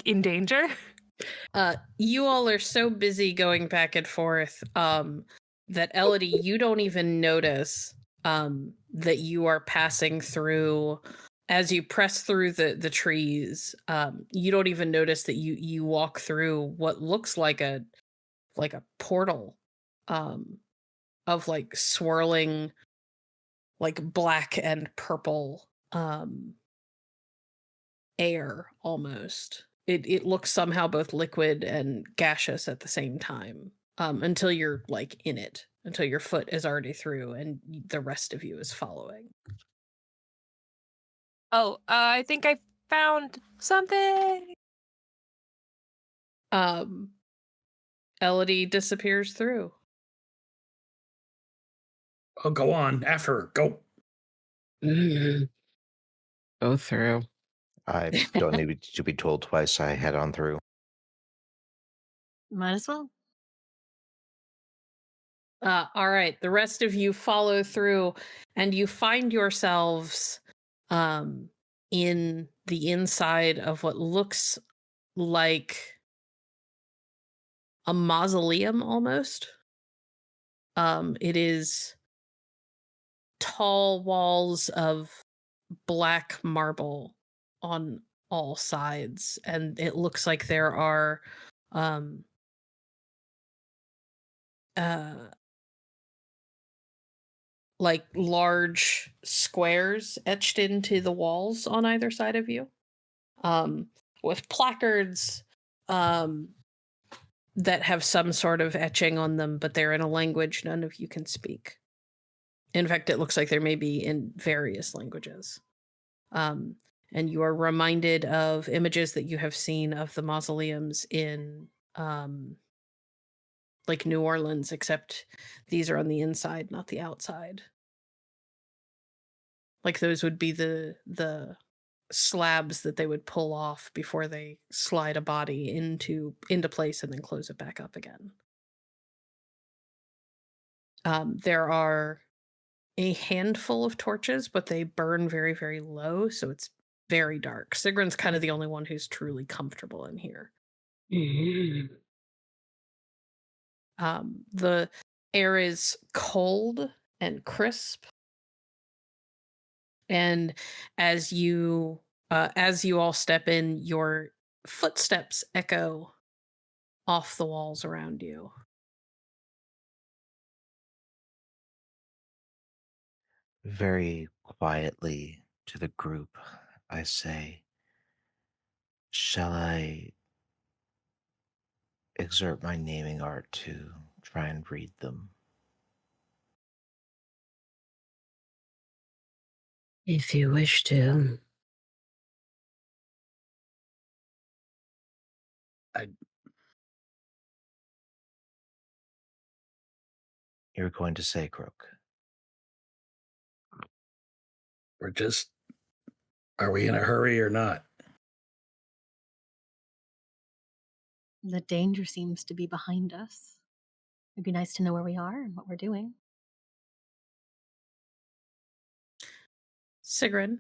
Speaker 3: in danger?
Speaker 6: You all are so busy going back and forth that Elodie, you don't even notice that you are passing through. As you press through the trees, you don't even notice that you walk through what looks like a portal of swirling black and purple air almost. It looks somehow both liquid and gaseous at the same time, until you're in it, until your foot is already through and the rest of you is following.
Speaker 3: Oh, I think I found something.
Speaker 6: Elodie disappears through.
Speaker 2: Oh, go on. After her. Go.
Speaker 1: Go through.
Speaker 5: I don't need to be told twice. I head on through.
Speaker 4: Might as well.
Speaker 6: All right, the rest of you follow through, and you find yourselves in the inside of what looks like a mausoleum almost. It is tall walls of black marble on all sides, and it looks like there are like large squares etched into the walls on either side of you, with placards that have some sort of etching on them, but they're in a language none of you can speak. In fact, it looks like there may be in various languages. And you are reminded of images that you have seen of the mausoleums in like New Orleans, except these are on the inside, not the outside. Like those would be the slabs that they would pull off before they slide a body into place and then close it back up again. There are a handful of torches, but they burn very, very low, so it's very dark. Sigrun's kind of the only one who's truly comfortable in here.
Speaker 1: Mm-hmm.
Speaker 6: The air is cold and crisp, and as you all step in, your footsteps echo off the walls around you.
Speaker 5: Very quietly to the group, I say, shall I exert my naming art to try and read them?
Speaker 1: If you wish to.
Speaker 5: You're going to say, Crook?
Speaker 2: Are we in a hurry or not?
Speaker 4: The danger seems to be behind us. It'd be nice to know where we are and what we're doing.
Speaker 6: Sigrun.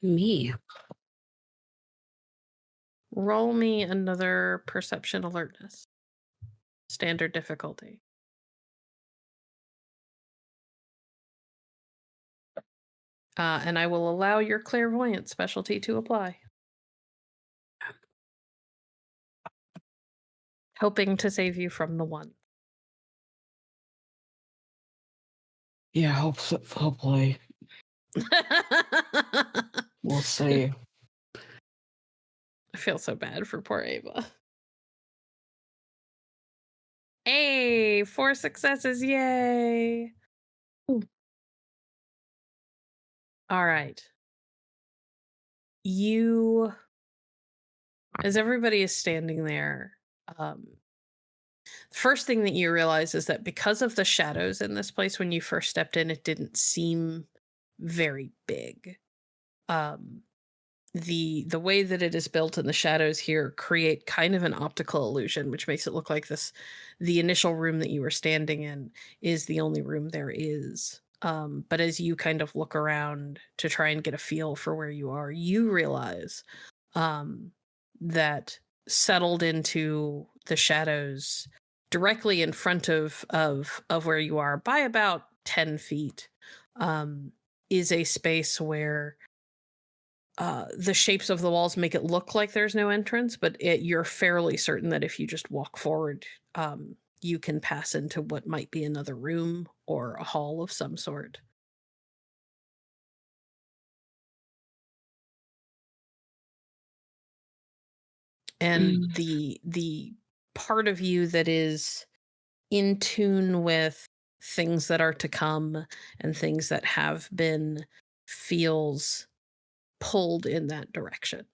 Speaker 1: Me.
Speaker 6: Roll me another perception alertness. Standard difficulty. And I will allow your clairvoyant specialty to apply. Hoping to save you from the one.
Speaker 1: Yeah, hopefully. We'll see.
Speaker 6: I feel so bad for poor Ava. Hey, 4 successes, yay! Ooh. All right. You, as everybody is standing there, the first thing that you realize is that because of the shadows in this place, when you first stepped in, it didn't seem very big. The way that it is built and the shadows here create kind of an optical illusion, which makes it look like the initial room that you were standing in is the only room there is. But as you kind of look around to try and get a feel for where you are, you realize that settled into the shadows directly in front of where you are by about 10 feet is a space where the shapes of the walls make it look like there's no entrance, but you're fairly certain that if you just walk forward, you can pass into what might be another room or a hall of some sort. And the part of you that is in tune with things that are to come and things that have been feels pulled in that direction.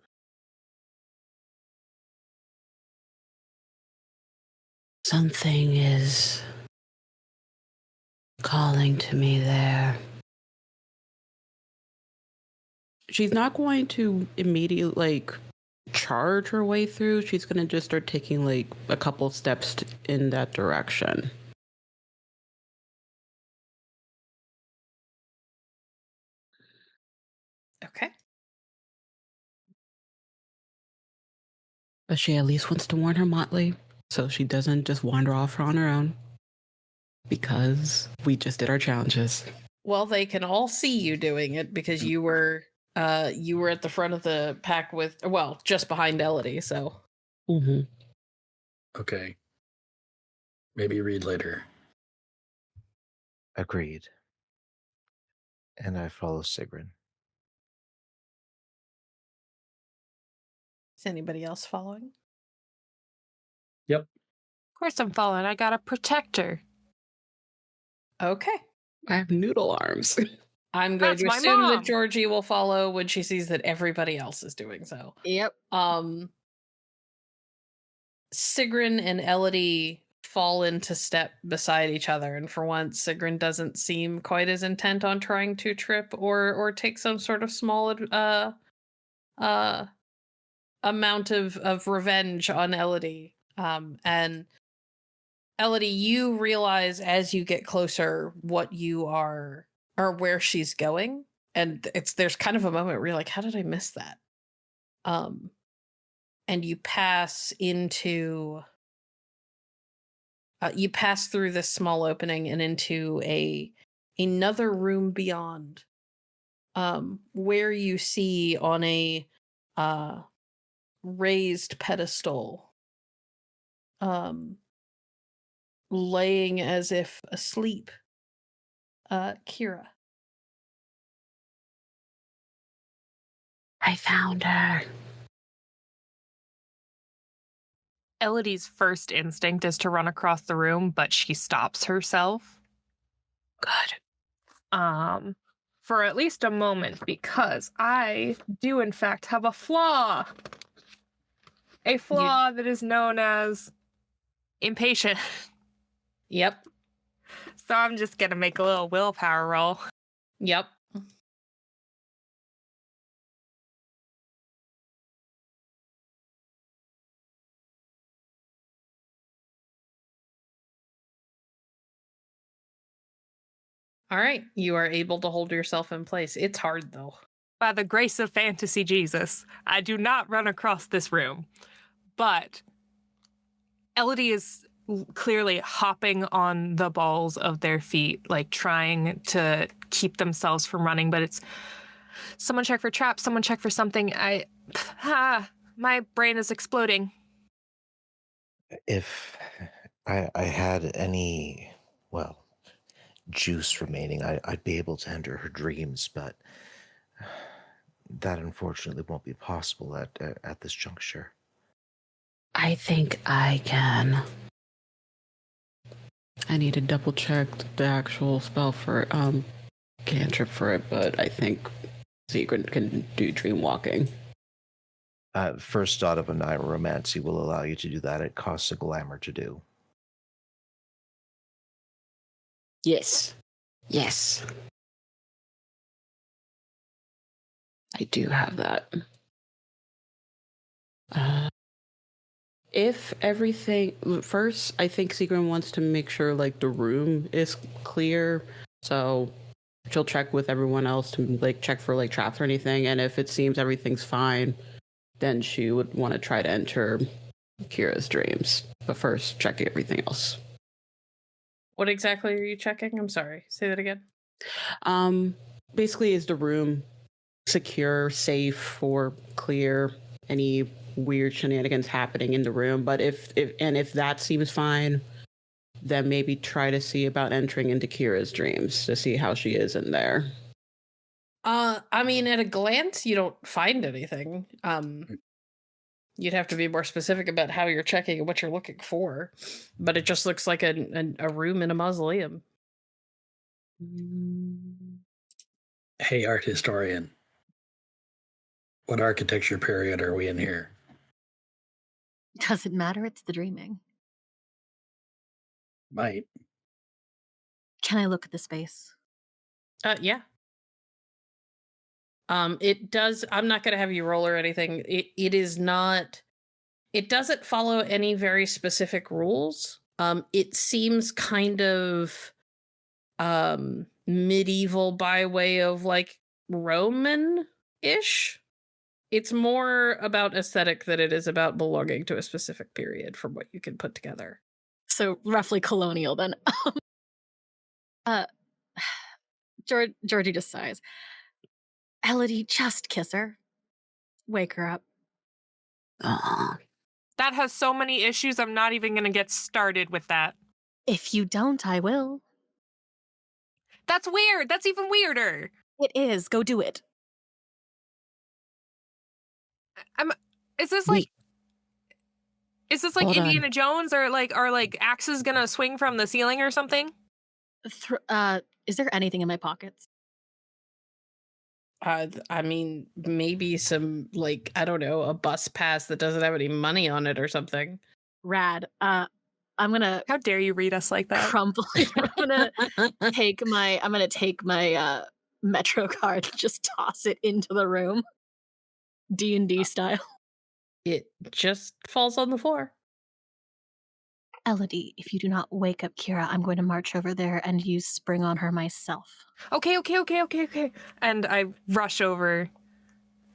Speaker 1: Something is calling to me there. She's not going to immediately, charge her way through. She's going to just start taking, a couple steps in that direction.
Speaker 6: Okay.
Speaker 1: But she at least wants to warn her motley so she doesn't just wander off on her own. Because we just did our challenges.
Speaker 6: Well, they can all see you doing it because you were at the front of the pack just behind Elodie, so.
Speaker 1: Mm-hmm.
Speaker 2: Okay. Maybe read later.
Speaker 5: Agreed. And I follow Sigrun.
Speaker 6: Is anybody else following?
Speaker 2: Yep.
Speaker 3: Of course I'm following. I got a protector.
Speaker 6: Okay.
Speaker 1: I have noodle arms.
Speaker 6: I'm going
Speaker 3: That's
Speaker 6: to
Speaker 3: my
Speaker 6: assume that
Speaker 3: mom.
Speaker 6: Georgie will follow when she sees that everybody else is doing so.
Speaker 4: Yep.
Speaker 6: Sigrun and Elodie fall into step beside each other, and for once, Sigrun doesn't seem quite as intent on trying to trip or take some sort of small amount of revenge on Elodie. And Elodie, you realize as you get closer what you are or where she's going, and there's kind of a moment where you're like, how did I miss that? And you pass through this small opening and into another room beyond, where you see on a raised pedestal, laying as if asleep, Kira.
Speaker 1: I found her.
Speaker 3: Elodie's first instinct is to run across the room, but she stops herself.
Speaker 1: Good.
Speaker 3: For at least a moment, because I do in fact have a flaw. A flaw that is known as impatient.
Speaker 6: Yep.
Speaker 3: So I'm just gonna make a little willpower roll.
Speaker 6: Yep. All right. You are able to hold yourself in place. It's hard, though.
Speaker 3: By the grace of fantasy Jesus, I do not run across this room. But Elodie is clearly hopping on the balls of their feet, like trying to keep themselves from running. But it's someone check for traps, someone check for something. My brain is exploding.
Speaker 5: If I had any, juice remaining, I'd be able to enter her dreams, but that unfortunately won't be possible at this juncture.
Speaker 1: I think I can. I need to double check the actual spell for cantrip for it, but I think Sigrun can do dream walking.
Speaker 5: First dot of a Nyromancy will allow you to do that. It costs a glamour to do.
Speaker 1: Yes. Yes. I do have that. If everything... First, I think Sigrun wants to make sure, the room is clear. So she'll check with everyone else to, check for, traps or anything. And if it seems everything's fine, then she would want to try to enter Kira's dreams. But first, check everything else.
Speaker 6: What exactly are you checking? I'm sorry. Say that again.
Speaker 1: Basically, is the room secure, safe, or clear? Any weird shenanigans happening in the room? But if that seems fine, then maybe try to see about entering into Kira's dreams to see how she is in there.
Speaker 6: I mean, at a glance, you don't find anything. You'd have to be more specific about how you're checking and what you're looking for. But it just looks like a room in a mausoleum.
Speaker 2: Hey, art historian. What architecture period are we in here?
Speaker 4: Doesn't matter, it's the dreaming.
Speaker 2: Might.
Speaker 4: Can I look at the space?
Speaker 6: Yeah. It does. I'm not going to have you roll or anything. It is not. It doesn't follow any very specific rules. It seems kind of medieval by way of Roman. Ish. It's more about aesthetic than it is about belonging to a specific period from what you can put together.
Speaker 4: So roughly colonial then. Georgie just sighs. Elodie, just kiss her. Wake her up.
Speaker 3: That has so many issues, I'm not even going to get started with that.
Speaker 4: If you don't, I will.
Speaker 3: That's weird. That's even weirder.
Speaker 4: It is. Go do it.
Speaker 3: Is this like
Speaker 1: Hold
Speaker 3: Indiana
Speaker 1: on.
Speaker 3: Jones, or are axes gonna swing from the ceiling or something?
Speaker 4: Is there anything in my pockets?
Speaker 6: I mean, maybe some, like, I don't know, a bus pass that doesn't have any money on it or something.
Speaker 4: Rad. I'm gonna
Speaker 3: How dare you read us like that?
Speaker 4: crumple. I'm gonna take my Metro card and just toss it into the room. D&D style.
Speaker 6: It just falls on the floor.
Speaker 4: Elodie, if you do not wake up Kira, I'm going to march over there and use spring on her myself.
Speaker 3: Okay. And I rush over,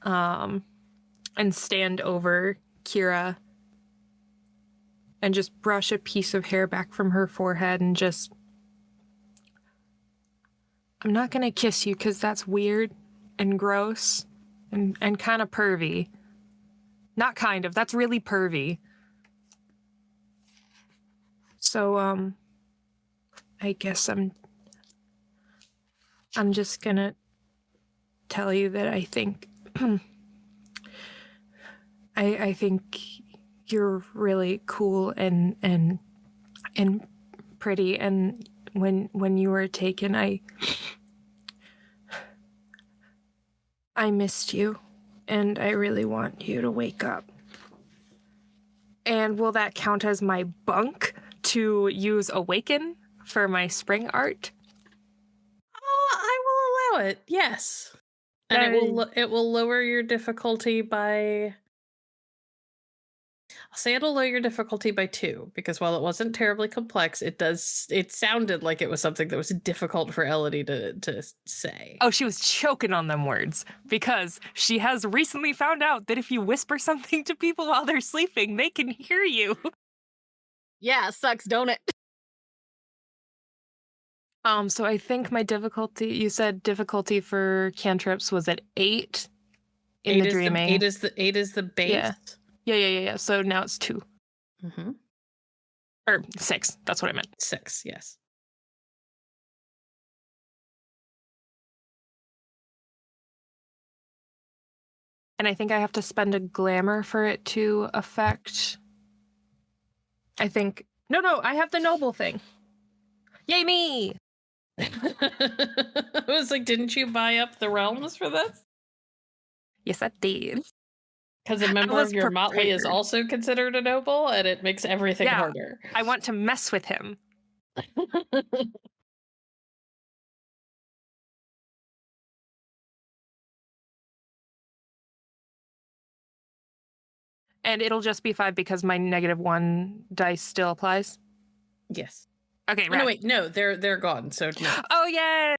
Speaker 3: and stand over Kira and just brush a piece of hair back from her forehead and just... I'm not gonna kiss you because that's weird and gross and kind of pervy. Not kind of, that's really pervy. So, I guess I'm just gonna tell you that I think I think you're really cool and pretty, and when you were taken, I missed you, and I really want you to wake up. And will that count as my bunk to use Awaken for my spring art?
Speaker 6: I will allow it. Yes, and it will lower your difficulty by... I'll say it'll lower your difficulty by 2, because while it wasn't terribly complex, it sounded like it was something that was difficult for Elodie to say.
Speaker 3: Oh, she was choking on them words, because she has recently found out that if you whisper something to people while they're sleeping, they can hear you.
Speaker 4: Yeah, sucks, don't it?
Speaker 3: So I think my difficulty, you said difficulty for cantrips was at 8 in the dreaming.
Speaker 6: 8 is the base.
Speaker 3: Yeah. So now it's 2.
Speaker 6: Mm-hmm.
Speaker 3: Or 6. That's what I meant.
Speaker 6: 6, yes.
Speaker 3: And I think I have to spend a glamour for it to affect. I think... No, I have the noble thing. Yay me!
Speaker 6: I was like, didn't you buy up the realms for this?
Speaker 3: Yes, I did.
Speaker 6: Because a member of your motley is
Speaker 3: prepared.
Speaker 6: also considered a noble, and it makes everything harder.
Speaker 3: I want to mess with him. And it'll just be 5 because my -1 dice still applies?
Speaker 6: Yes.
Speaker 3: Okay,
Speaker 6: right. No, wait, no, they're gone, so no.
Speaker 3: Oh, yeah!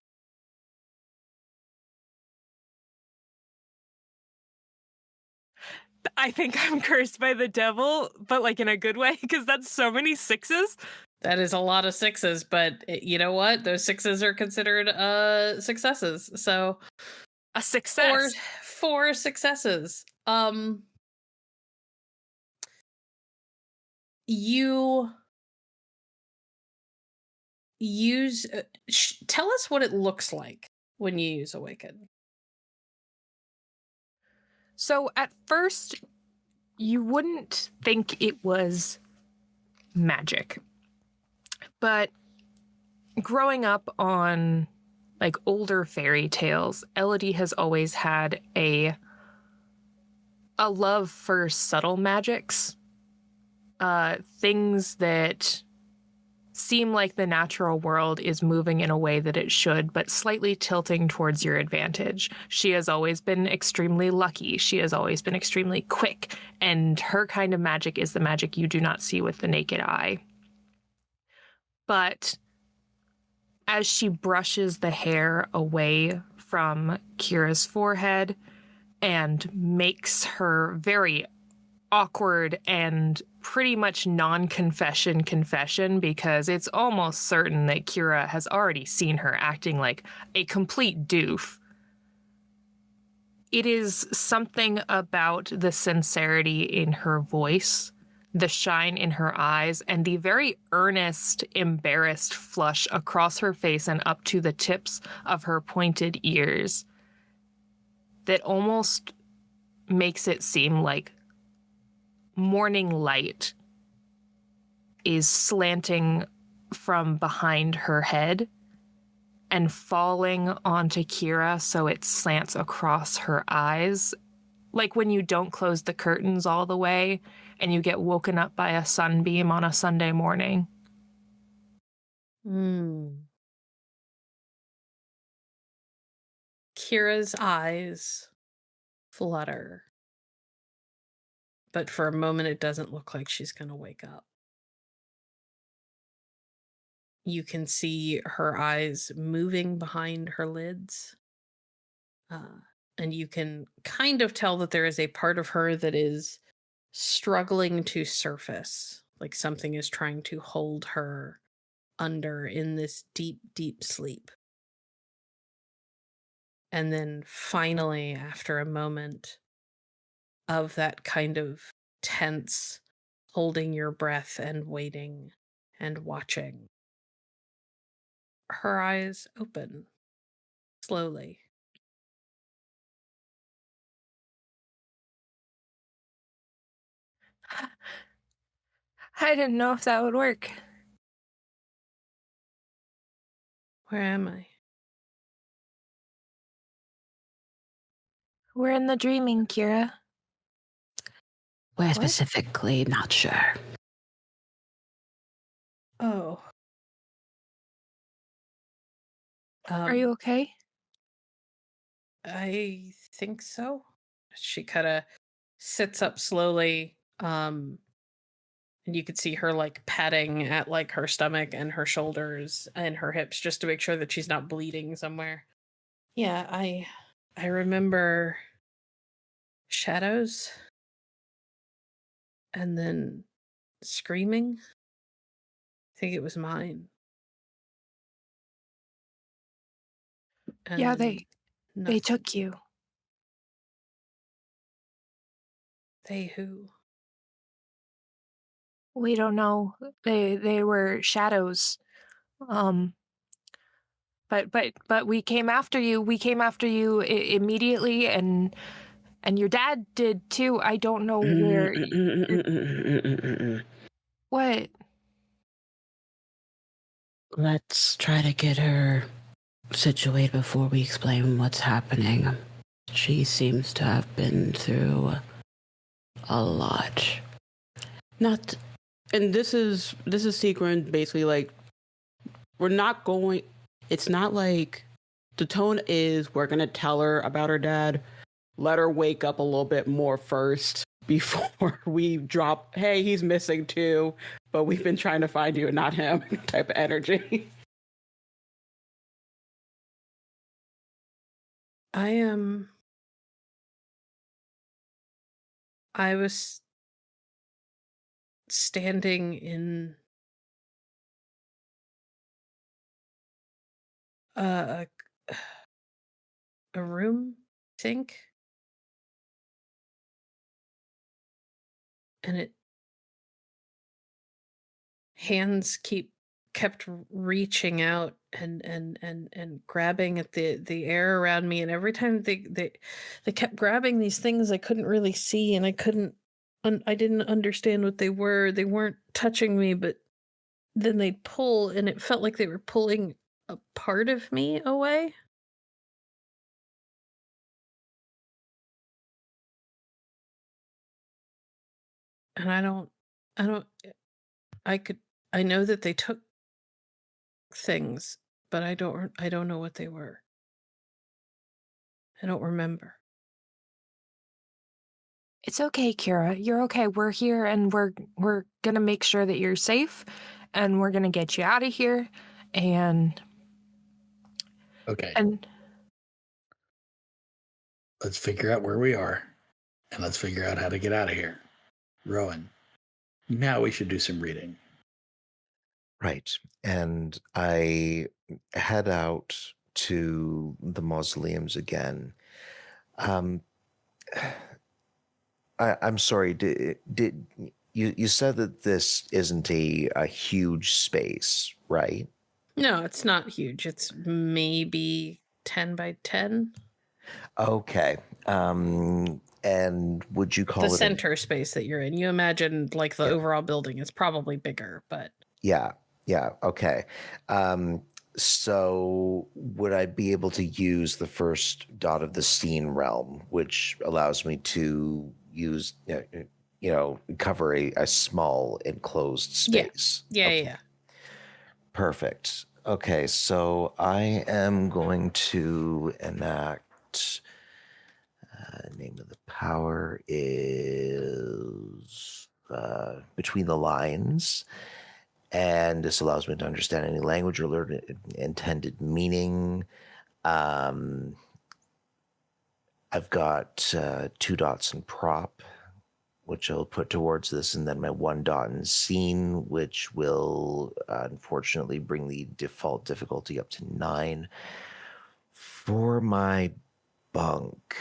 Speaker 3: I think I'm cursed by the devil, but like in a good way, because that's so many 6s.
Speaker 6: That is a lot of 6s, but you know what? Those 6s are considered successes. So
Speaker 3: a success.
Speaker 6: 4 successes. You use tell us what it looks like when you use Awaken.
Speaker 3: So at first, you wouldn't think it was magic. But growing up on like older fairy tales, Elodie has always had a love for subtle magics. Things that seem like the natural world is moving in a way that it should, but slightly tilting towards your advantage. She has always been extremely lucky. She has always been extremely quick. And her kind of magic is the magic you do not see with the naked eye. But as she brushes the hair away from Kira's forehead, and makes her very awkward and pretty much confession because it's almost certain that Kira has already seen her acting like a complete doof. It is something about the sincerity in her voice, the shine in her eyes, and the very earnest, embarrassed flush across her face and up to the tips of her pointed ears that almost makes it seem like morning light is slanting from behind her head and falling onto Kira so it slants across her eyes. Like when you don't close the curtains all the way and you get woken up by a sunbeam on a Sunday morning.
Speaker 6: Kira's eyes flutter. But for a moment, it doesn't look like she's going to wake up. You can see her eyes moving behind her lids. And you can kind of tell that there is a part of her that is struggling to surface. Like something is trying to hold her under in this deep, deep sleep. And then finally, after a moment of that kind of tense, holding your breath and waiting and watching, her eyes open slowly.
Speaker 3: I didn't know if that would work.
Speaker 6: Where am I?
Speaker 3: We're in the dreaming, Kira.
Speaker 1: Where specifically, not sure.
Speaker 6: Oh.
Speaker 3: Are you okay?
Speaker 6: I think so. She kind of sits up slowly, and you could see her like patting at like her stomach and her shoulders and her hips just to make sure that she's not bleeding somewhere. Yeah, I remember shadows and then screaming. I think it was mine. And
Speaker 3: Yeah,
Speaker 6: then
Speaker 3: they
Speaker 6: nothing.
Speaker 3: took you.
Speaker 6: They who?
Speaker 3: We don't know. They were shadows. But we came after you. We came after you immediately, and your dad did too. I don't know where. What?
Speaker 1: Let's try to get her situated before we explain what's happening. She seems to have been through a lot. And this is Sigrun basically like, we're not going, it's not like, the tone is we're going to tell her about her dad, let her wake up a little bit more first before we drop, hey, he's missing too, but we've been trying to find you and not him type of energy.
Speaker 6: I was standing in a room, I think. And hands kept reaching out and grabbing at the air around me, and every time they kept grabbing these things I couldn't really see, and I didn't understand what they were. They weren't touching me, but then they'd pull, and it felt like they were pulling a part of me away. And I know that they took things, but I don't know what they were. I don't remember.
Speaker 3: It's okay, Kira. You're okay. We're here, and we're gonna make sure that you're safe, and we're gonna get you out of here. And
Speaker 2: okay.
Speaker 3: And
Speaker 2: Let's figure out where we are, and let's figure out how to get out of here. Rowan, now we should do some reading.
Speaker 5: Right. And I head out to the mausoleums again. I'm sorry. Did you said that this isn't a huge space, right?
Speaker 6: No, it's not huge. It's maybe 10 by 10.
Speaker 5: Okay. And would you call
Speaker 6: The
Speaker 5: it
Speaker 6: center space that you're in. You imagine like the overall building is probably bigger, but
Speaker 5: Yeah. Okay. So would I be able to use the first dot of the scene realm, which allows me to use, cover a small enclosed space?
Speaker 6: yeah,
Speaker 5: Okay.
Speaker 6: yeah.
Speaker 5: Perfect. Okay, so I am going to enact. Name of the power is Between the Lines. And this allows me to understand any language or learn intended meaning. I've got 2 dots in prop, which I'll put towards this, and then my 1 dot in scene, which will unfortunately bring the default difficulty up to 9. For my bunk,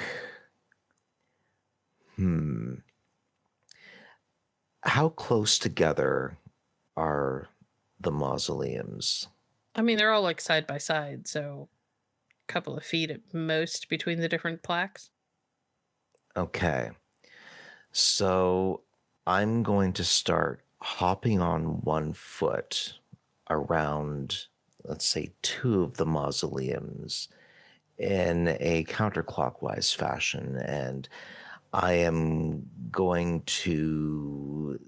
Speaker 5: how close together are the mausoleums?
Speaker 6: I mean, they're all like side by side, so a couple of feet at most between the different plaques.
Speaker 5: Okay. So I'm going to start hopping on 1 foot around, let's say, 2 of the mausoleums in a counterclockwise fashion. And I am going to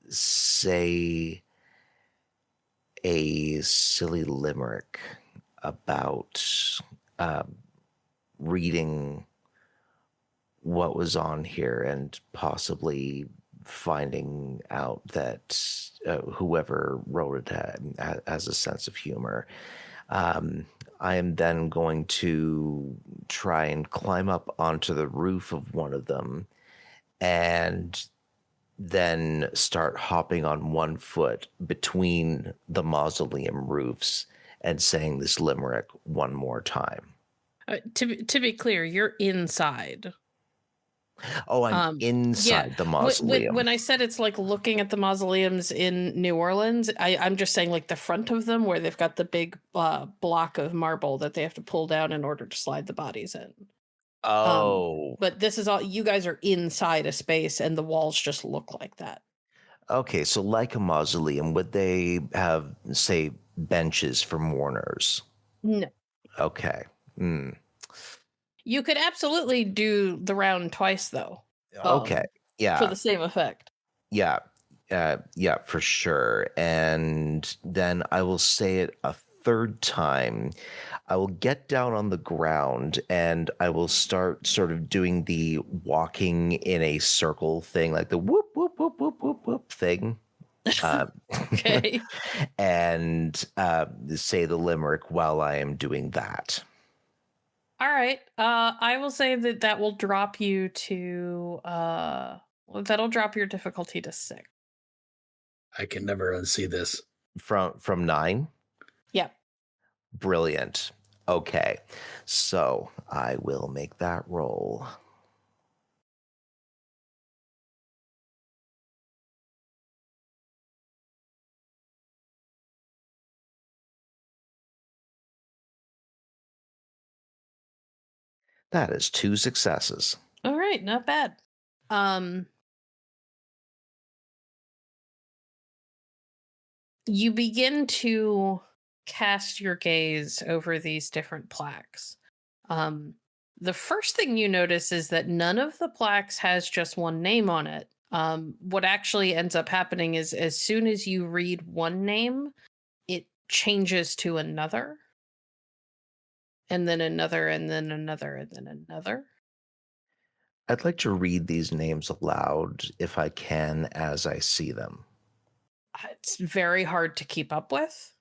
Speaker 5: say a silly limerick about reading what was on here and possibly finding out that whoever wrote it has a sense of humor. I am then going to try and climb up onto the roof of one of them and then start hopping on 1 foot between the mausoleum roofs and saying this limerick one more time.
Speaker 6: To be clear, you're inside.
Speaker 5: Oh, I'm inside the mausoleum.
Speaker 6: When I said it's like looking at the mausoleums in New Orleans, I'm just saying like the front of them where they've got the big block of marble that they have to pull down in order to slide the bodies in. But this is all, you guys are inside a space and the walls just look like that.
Speaker 5: Okay, so like a mausoleum, would they have, say, benches for mourners?
Speaker 6: No.
Speaker 5: Okay.
Speaker 6: You could absolutely do the round twice, though.
Speaker 5: Okay. Yeah.
Speaker 6: For the same effect.
Speaker 5: Yeah. Yeah, for sure. And then I will say it a 3rd time. I will get down on the ground and I will start sort of doing the walking in a circle thing, like the whoop, whoop, whoop, whoop, whoop, whoop thing.
Speaker 6: Okay.
Speaker 5: And say the limerick while I am doing that.
Speaker 6: All right. I will say that will drop you to that'll drop your difficulty to 6.
Speaker 2: I can never unsee this.
Speaker 5: From 9?
Speaker 6: Yeah.
Speaker 5: Brilliant. Okay. So I will make that roll. That is 2 successes.
Speaker 6: All right, not bad. You begin to cast your gaze over these different plaques. The first thing you notice is that none of the plaques has just one name on it. What actually ends up happening is as soon as you read one name, it changes to another. And then another, and then another, and then another.
Speaker 5: I'd like to read these names aloud if I can as I see them.
Speaker 6: It's very hard to keep up with.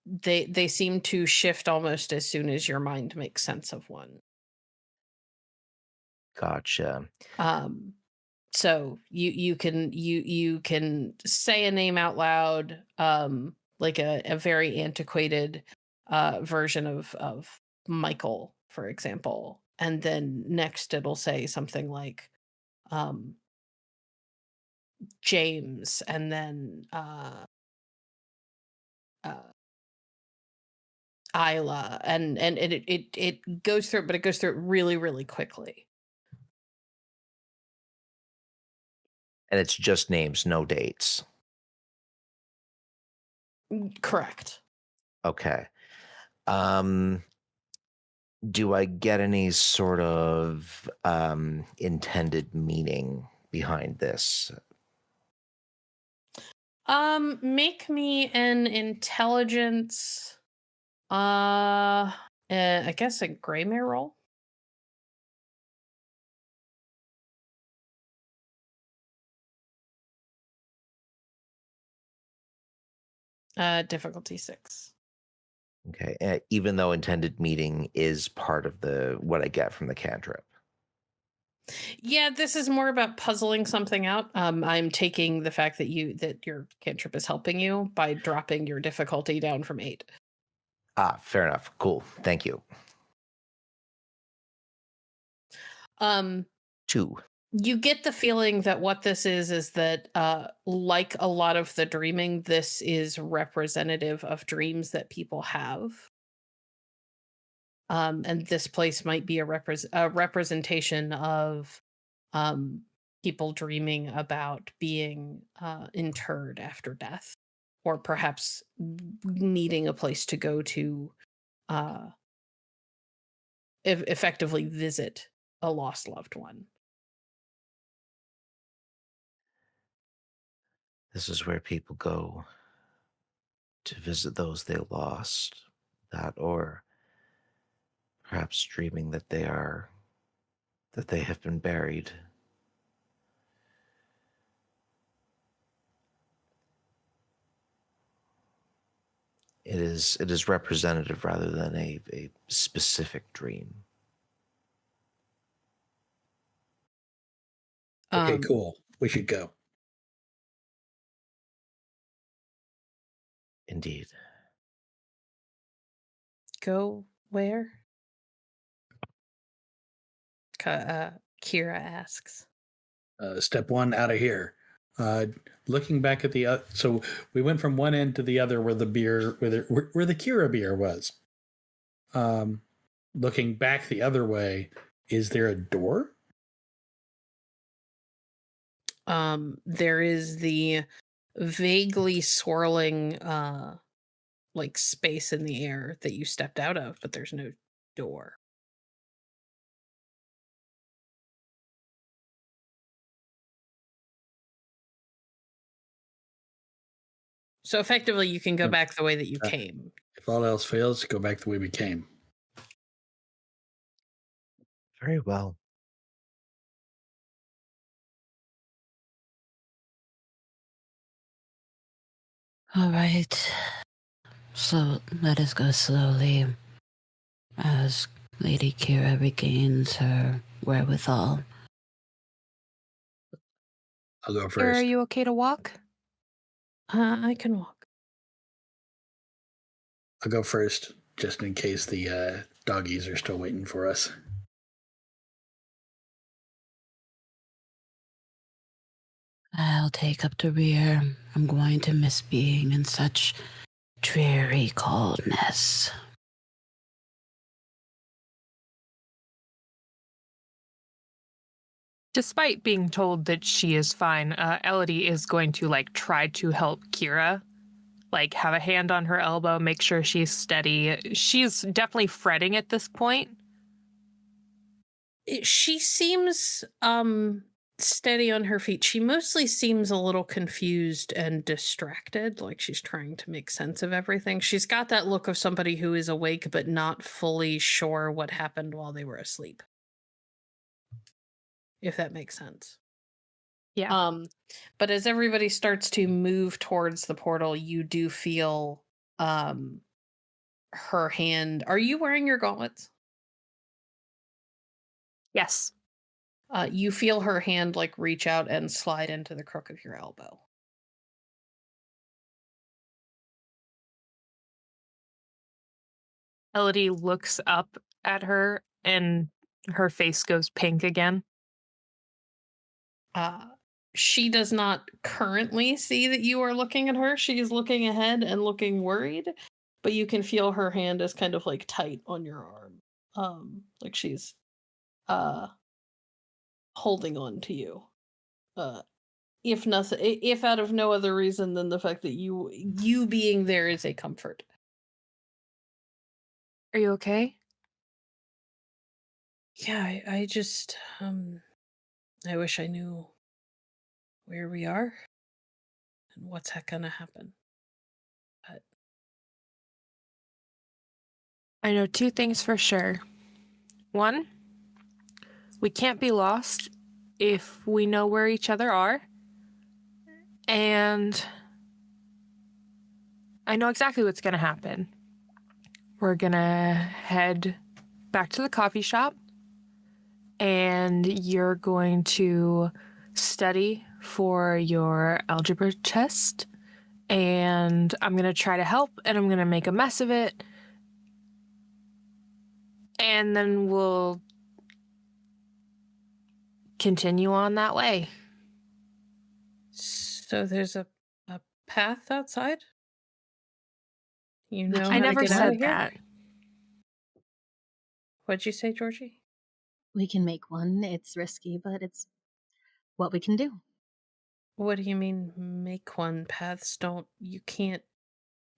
Speaker 6: They seem to shift almost as soon as your mind makes sense of one.
Speaker 5: Gotcha.
Speaker 6: So you can say a name out loud, like a very antiquated version of Michael, for example, and then next it'll say something like James, and then Isla, and it goes through it, but it goes through it really, really quickly.
Speaker 5: And it's just names, no dates.
Speaker 6: Correct.
Speaker 5: Okay. Do I get any sort of intended meaning behind this?
Speaker 6: Make me an intelligence. I guess a Greymare roll. Difficulty 6.
Speaker 5: Okay. Even though intended meaning is part of what I get from the cantrip.
Speaker 6: Yeah, this is more about puzzling something out. I'm taking the fact that your cantrip is helping you by dropping your difficulty down from 8.
Speaker 5: Fair enough. Cool. Thank you. 2.
Speaker 6: You get the feeling that what this is that like a lot of the dreaming, this is representative of dreams that people have. And this place might be a representation of people dreaming about being interred after death, or perhaps needing a place to go to effectively visit a lost loved one.
Speaker 5: This is where people go to visit those they lost, that or perhaps dreaming that they have been buried. It is representative rather than a specific dream.
Speaker 2: Okay, cool. We should go.
Speaker 5: Indeed.
Speaker 6: Go where? Kira asks.
Speaker 2: Step 1, out of here. Looking back at the so we went from one end to the other where the beer, where the Kira beer was. Looking back the other way, is there a door?
Speaker 6: There is the vaguely swirling like space in the air that you stepped out of, but there's no door. So effectively you can go back the way that you came.
Speaker 2: If all else fails, go back the way we came.
Speaker 5: Very well.
Speaker 1: All right. So let us go slowly as Lady Kira regains her wherewithal.
Speaker 2: I'll go
Speaker 3: Are
Speaker 2: first.
Speaker 3: you okay to walk?
Speaker 6: I can walk.
Speaker 2: I'll go first, just in case the doggies are still waiting for us.
Speaker 1: I'll take up the rear. I'm going to miss being in such dreary coldness.
Speaker 3: Despite being told that she is fine, Elodie is going to try to help Kira. Have a hand on her elbow, make sure she's steady. She's definitely fretting at this point.
Speaker 6: She seems steady on her feet. She mostly seems a little confused and distracted, like she's trying to make sense of everything. She's got that look of somebody who is awake but not fully sure what happened while they were asleep. If that makes sense.
Speaker 3: Yeah.
Speaker 6: But as everybody starts to move towards the portal, you do feel her hand. Are you wearing your gauntlets?
Speaker 3: Yes.
Speaker 6: You feel her hand like reach out and slide into the crook of your elbow.
Speaker 3: Elodie looks up at her and her face goes pink again.
Speaker 6: She does not currently see that you are looking at her. She is looking ahead and looking worried, but you can feel her hand is kind of like tight on your arm. Like she's holding on to you. If out of no other reason than the fact that you being there is a comfort.
Speaker 3: Are you okay?
Speaker 6: Yeah, I just I wish I knew where we are and what's gonna happen. But
Speaker 3: I know two things for sure. One, we can't be lost if we know where each other are. And I know exactly what's going to happen. We're going to head back to the coffee shop, and you're going to study for your algebra test, and I'm going to try to help, and I'm going to make a mess of it, and then we'll continue on that way.
Speaker 6: so there's a path outside? You know
Speaker 3: I
Speaker 6: how
Speaker 3: never
Speaker 6: to get out
Speaker 3: said
Speaker 6: of here?
Speaker 3: that.
Speaker 6: What'd you say, Georgie?
Speaker 4: We can make one. It's risky, but it's what we can do.
Speaker 6: What do you mean make one? Paths don't you can't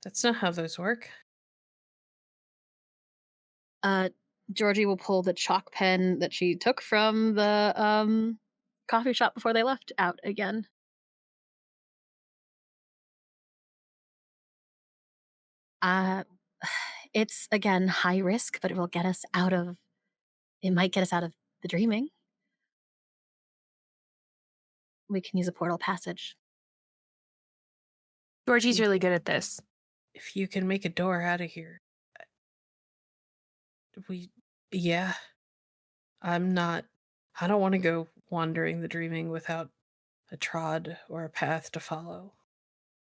Speaker 6: that's not how those work.
Speaker 4: Georgie will pull the chalk pen that she took from the coffee shop before they left out again. It's again high risk, but it will get us out of. It might get us out of the dreaming. We can use a portal passage.
Speaker 3: Georgie's really good at this.
Speaker 6: If you can make a door out of here. Yeah. I don't want to go wandering the dreaming without a trod or a path to follow.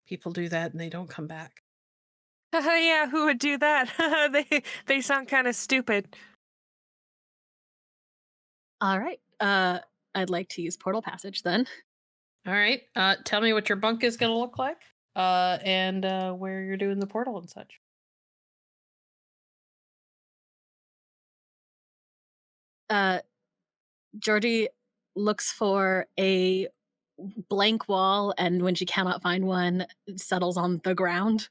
Speaker 6: People do that and they don't come back.
Speaker 3: Yeah, who would do that? They sound kind of stupid.
Speaker 4: All right. I'd like to use portal passage then.
Speaker 6: All right. Tell me what your bunk is going to look like, and where you're doing the portal and such.
Speaker 4: Georgie looks for a blank wall, and when she cannot find one, settles on the ground.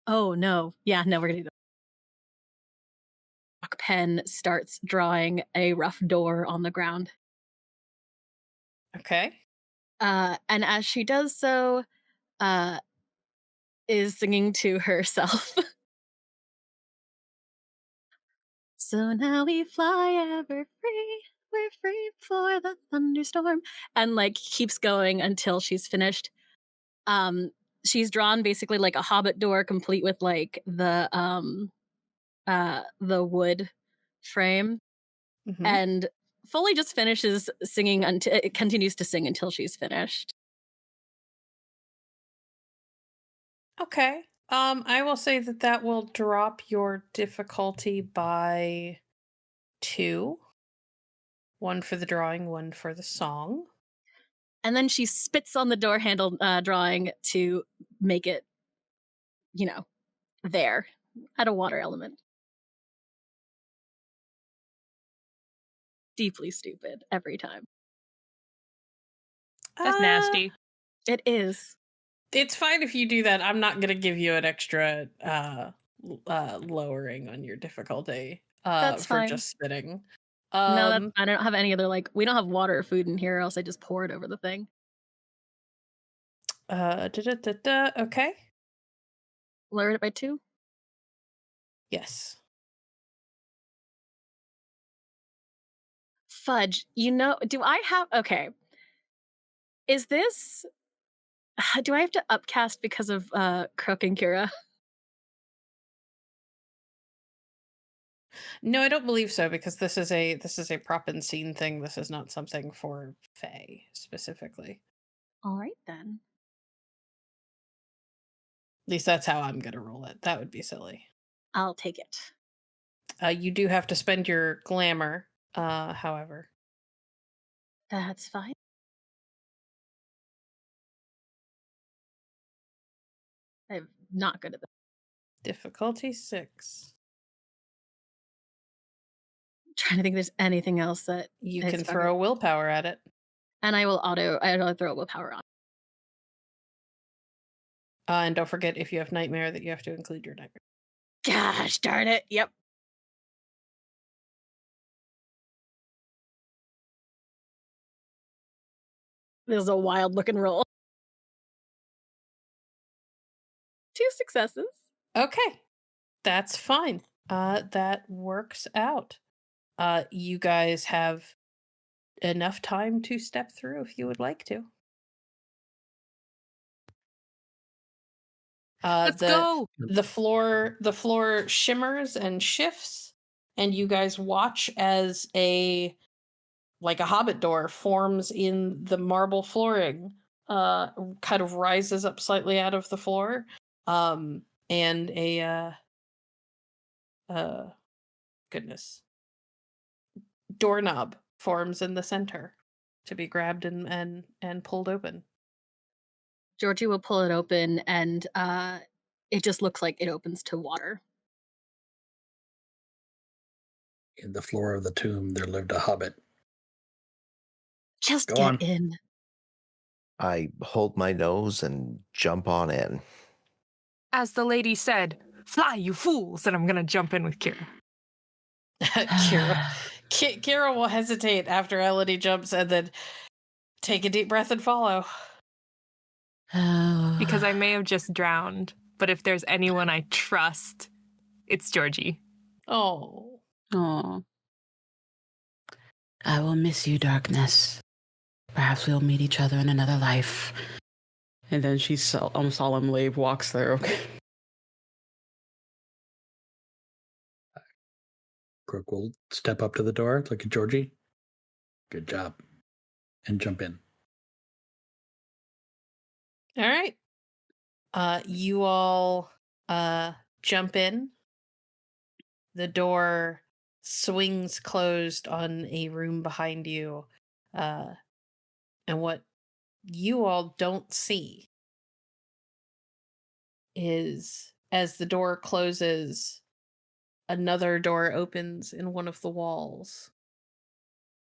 Speaker 4: Oh no! Yeah, no, we're gonna do that. Rock pen starts drawing a rough door on the ground.
Speaker 6: Okay.
Speaker 4: And as she does so, is singing to herself. So now we fly ever free. We're free for the thunderstorm. And like keeps going until she's finished. She's drawn basically like a hobbit door complete with like the wood frame.
Speaker 6: Mm-hmm.
Speaker 4: And fully just finishes singing until it continues to sing until she's finished.
Speaker 6: Okay. I will say that will drop your difficulty by 2. 1 for the drawing, 1 for the song.
Speaker 4: And then she spits on the door handle drawing to make it, there. Add a water element. Deeply stupid every time.
Speaker 3: That's nasty.
Speaker 4: It is.
Speaker 6: It's fine if you do that. I'm not going to give you an extra lowering on your difficulty
Speaker 4: That's
Speaker 6: for
Speaker 4: fine.
Speaker 6: just spitting.
Speaker 4: No, that's fine. I don't have any other, we don't have water or food in here, or else I just pour it over the thing.
Speaker 6: Okay.
Speaker 4: Lowered it by 2?
Speaker 6: Yes.
Speaker 4: Fudge. Do I have... Okay. Is this... Do I have to upcast because of Crook and Kira?
Speaker 6: No, I don't believe so, because this is a prop and scene thing. This is not something for Fae specifically.
Speaker 4: All right, then.
Speaker 6: At least that's how I'm gonna roll it. That would be silly.
Speaker 4: I'll take it.
Speaker 6: You do have to spend your glamour, however.
Speaker 4: That's fine. I'm not good at this.
Speaker 6: Difficulty 6.
Speaker 4: I'm trying to think if there's anything else that
Speaker 6: You
Speaker 4: is
Speaker 6: can
Speaker 4: fun.
Speaker 6: throw willpower at it.
Speaker 4: And I'll throw willpower on.
Speaker 6: And don't forget, if you have nightmare, that you have to include your nightmare.
Speaker 4: Gosh darn it. Yep. This is a wild looking roll. 2 successes.
Speaker 6: Okay, that's fine. That works out. You guys have enough time to step through if you would like to.
Speaker 3: Let's go.
Speaker 6: The floor shimmers and shifts, and you guys watch as a hobbit door forms in the marble flooring, kind of rises up slightly out of the floor, and a doorknob forms in the center to be grabbed and pulled open.
Speaker 4: Georgie will pull it open, and it just looks like it opens to water.
Speaker 2: In the floor of the tomb, there lived a hobbit.
Speaker 4: Just
Speaker 2: Go
Speaker 4: get
Speaker 2: on.
Speaker 4: in.
Speaker 5: I hold my nose and jump on in.
Speaker 3: As the lady said, fly, you fools, and I'm going to jump in with Kira.
Speaker 6: Kira will hesitate after Elodie jumps and then take a deep breath and follow.
Speaker 3: Because I may have just drowned, but if there's anyone I trust, it's Georgie.
Speaker 6: Oh.
Speaker 1: Aw. I will miss you, darkness. Perhaps we'll meet each other in another life. And then she solemnly walks through.
Speaker 2: Crook will step up to the door, look at Georgie. Good job. And jump in.
Speaker 6: All right. You all jump in. The door swings closed on a room behind you. And what you all don't see is, as the door closes, another door opens in one of the walls,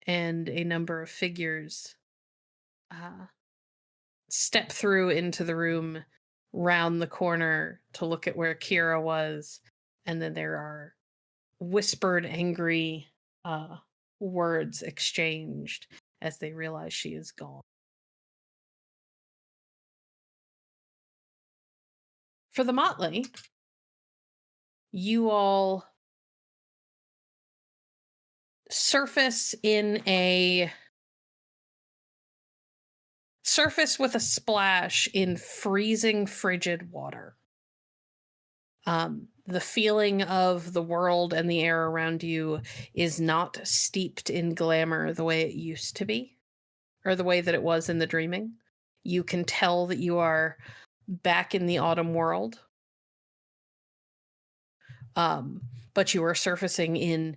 Speaker 6: and a number of figures step through into the room, round the corner to look at where Kira was, and then there are whispered, angry words exchanged as they realize she is gone. For the motley, you all surface with a splash in freezing, frigid water. The feeling of the world and the air around you is not steeped in glamour the way it used to be, or the way that it was in the dreaming. You can tell that you are back in the autumn world. But you are surfacing in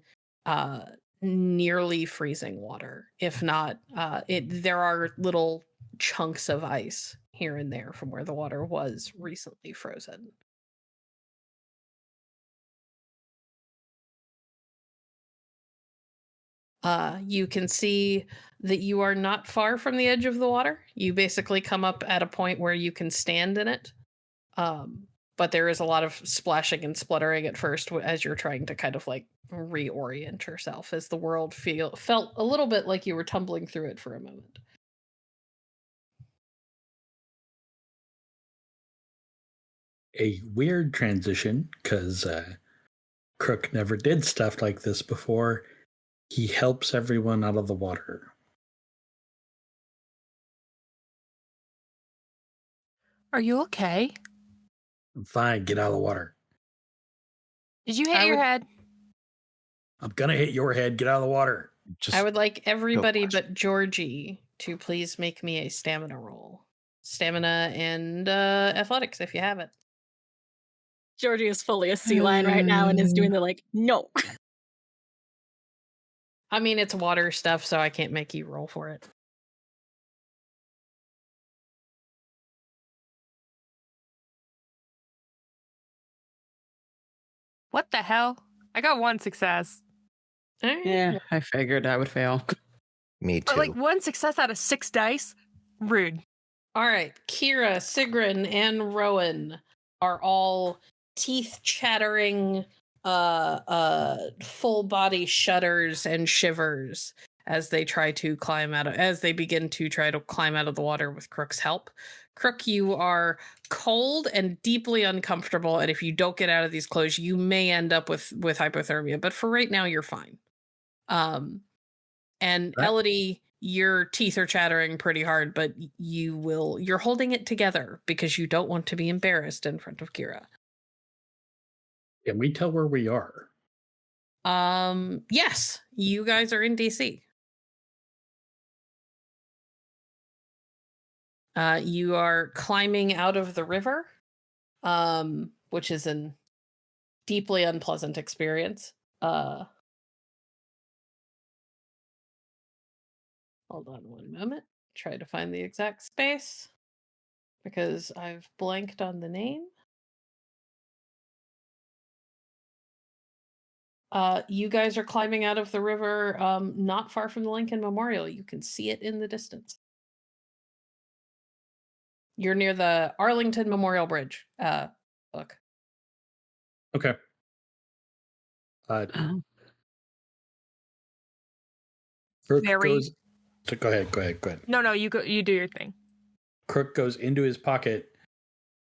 Speaker 6: nearly freezing water. If not, there are little chunks of ice here and there from where the water was recently frozen. You can see that you are not far from the edge of the water. You basically come up at a point where you can stand in it. But there is a lot of splashing and spluttering at first as you're trying to kind of reorient yourself, as the world felt a little bit like you were tumbling through it for a moment.
Speaker 2: A weird transition, because Crook never did stuff like this before. He helps everyone out of the water.
Speaker 3: Are you okay?
Speaker 2: I'm fine, get out of the water.
Speaker 3: Did you hit your head?
Speaker 2: I'm gonna hit your head. Get out of the water.
Speaker 5: Just
Speaker 6: I would like everybody
Speaker 5: fast.
Speaker 6: but Georgie to please make me a stamina roll. Stamina and athletics if you have it.
Speaker 4: Georgie is fully a sea lion right now and is doing the no.
Speaker 6: I mean, it's water stuff, so I can't make you roll for it.
Speaker 3: What the hell? I got 1 success.
Speaker 6: All right.
Speaker 1: Yeah, I figured I would fail.
Speaker 5: Me too.
Speaker 3: But like 1 success out of 6 dice? Rude.
Speaker 6: All right. Kira, Sigrun, and Rowan are all teeth chattering, full body shudders and shivers as they begin to try to climb out of the water with Crook's help. Crook, you are cold and deeply uncomfortable, and if you don't get out of these clothes, you may end up with hypothermia. But for right now, you're fine. And
Speaker 2: Right.
Speaker 6: Elodie, your teeth are chattering pretty hard, but you're holding it together because you don't want to be embarrassed in front of Kira.
Speaker 2: Can we tell where we are?
Speaker 6: Yes, you guys are in DC. You are climbing out of the river, which is a deeply unpleasant experience. Hold on one moment. Try to find the exact space because I've blanked on the name. You guys are climbing out of the river, not far from the Lincoln Memorial. You can see it in the distance. You're near the Arlington Memorial Bridge. Look.
Speaker 2: Okay.
Speaker 1: Oh.
Speaker 2: Crook
Speaker 3: Very-
Speaker 2: goes. Go ahead.
Speaker 3: No, you go. You do your thing.
Speaker 2: Crook goes into his pocket,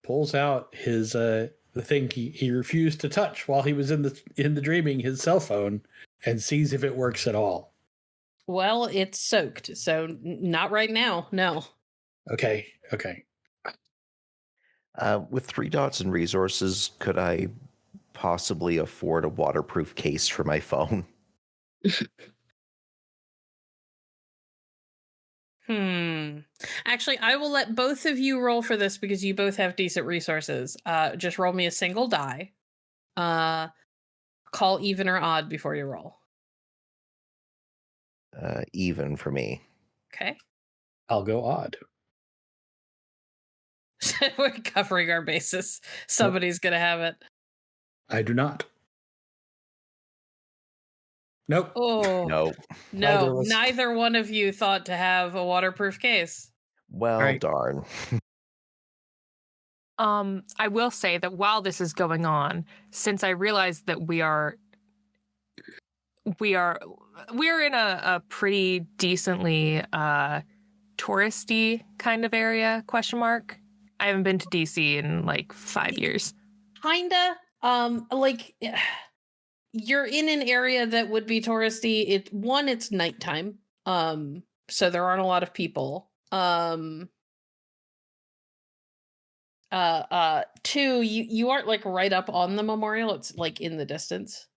Speaker 2: pulls out his the thing he refused to touch while he was in the dreaming, his cell phone, and sees if it works at all.
Speaker 6: Well, it's soaked, so not right now. No.
Speaker 2: Okay.
Speaker 5: With 3 dots and resources, could I possibly afford a waterproof case for my phone?
Speaker 6: Actually, I will let both of you roll for this because you both have decent resources. Just roll me a single die. Call even or odd before you roll.
Speaker 5: Even for me.
Speaker 6: Okay.
Speaker 2: I'll go odd.
Speaker 6: We're covering our bases. Somebody's gonna have it.
Speaker 2: I do not. Nope.
Speaker 6: Oh
Speaker 5: No.
Speaker 6: no!
Speaker 2: Neither
Speaker 6: Neither,
Speaker 2: was-
Speaker 6: one of you thought to have a waterproof case.
Speaker 5: Well,
Speaker 2: Right.
Speaker 5: darn.
Speaker 3: I will say that while this is going on, since I realized that we're in a pretty decently touristy kind of area, ? I haven't been to DC in like 5 years.
Speaker 6: Kinda. You're in an area that would be touristy. It's nighttime. So there aren't a lot of people. 2, you aren't like right up on the memorial. It's like in the distance.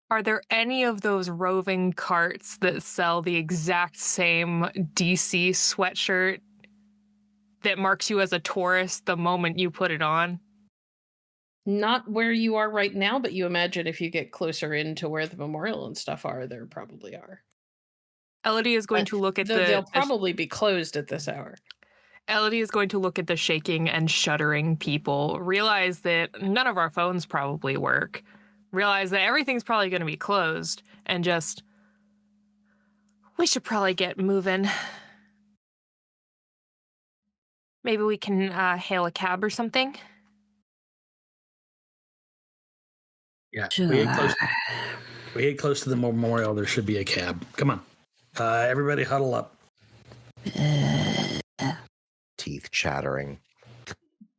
Speaker 3: Are there any of those roving carts that sell the exact same DC sweatshirt that marks you as a tourist the moment you put it on?
Speaker 6: Not where you are right now, but you imagine if you get closer into where the memorial and stuff are, there probably are.
Speaker 3: Elodie is going to look at
Speaker 6: They'll probably be closed at this hour.
Speaker 3: Elodie is going to look at the shaking and shuddering people, realize that none of our phones probably work, realize that everything's probably going to be closed, and just, we should probably get moving. Maybe we can hail a cab or something.
Speaker 2: Yeah.
Speaker 1: Sure.
Speaker 2: We get close to the memorial. There should be a cab. Come on. Everybody huddle up.
Speaker 5: Teeth chattering.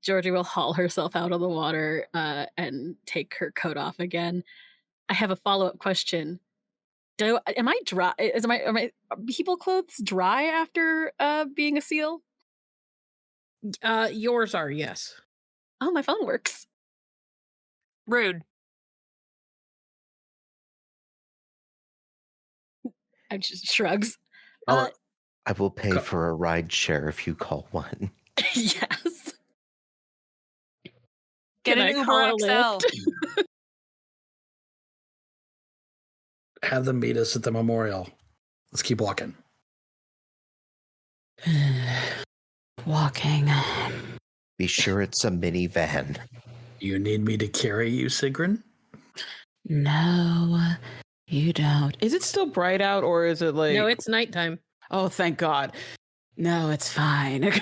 Speaker 4: Georgie will haul herself out of the water and take her coat off again. I have a follow-up question. Am I dry? Are my people clothes dry after being a seal?
Speaker 6: Yours are, yes.
Speaker 4: Oh, my phone works.
Speaker 3: Rude.
Speaker 4: I just shrugs.
Speaker 2: I'll-
Speaker 5: I will pay
Speaker 2: Co-
Speaker 5: for a ride share if you call one.
Speaker 4: Yes.
Speaker 3: Get
Speaker 4: Can
Speaker 3: an
Speaker 4: I
Speaker 3: Uber
Speaker 4: call a
Speaker 3: XL.
Speaker 4: Lyft?
Speaker 2: have them meet us at the memorial. Let's keep walking.
Speaker 1: Walking.
Speaker 5: Be sure it's a minivan.
Speaker 2: You need me to carry you, Sigrun?
Speaker 1: No, you don't. Is it still bright out or is it like.
Speaker 6: No, it's nighttime.
Speaker 1: Oh, thank God. No, it's fine.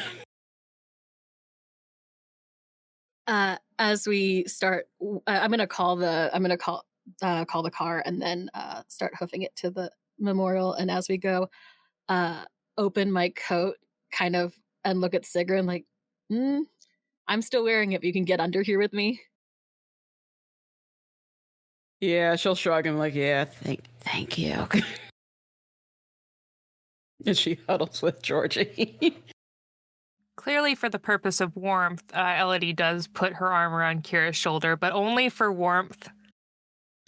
Speaker 4: As we start, I'm gonna call the car and then start hoofing it to the memorial. And as we go, open my coat, kind of, and look at Sigrun like, I'm still wearing it. But you can get under here with me.
Speaker 1: Yeah, she'll shrug and like, yeah, thank you. And she huddles with Georgie.
Speaker 3: Clearly, for the purpose of warmth, Elodie does put her arm around Kira's shoulder, but only for warmth.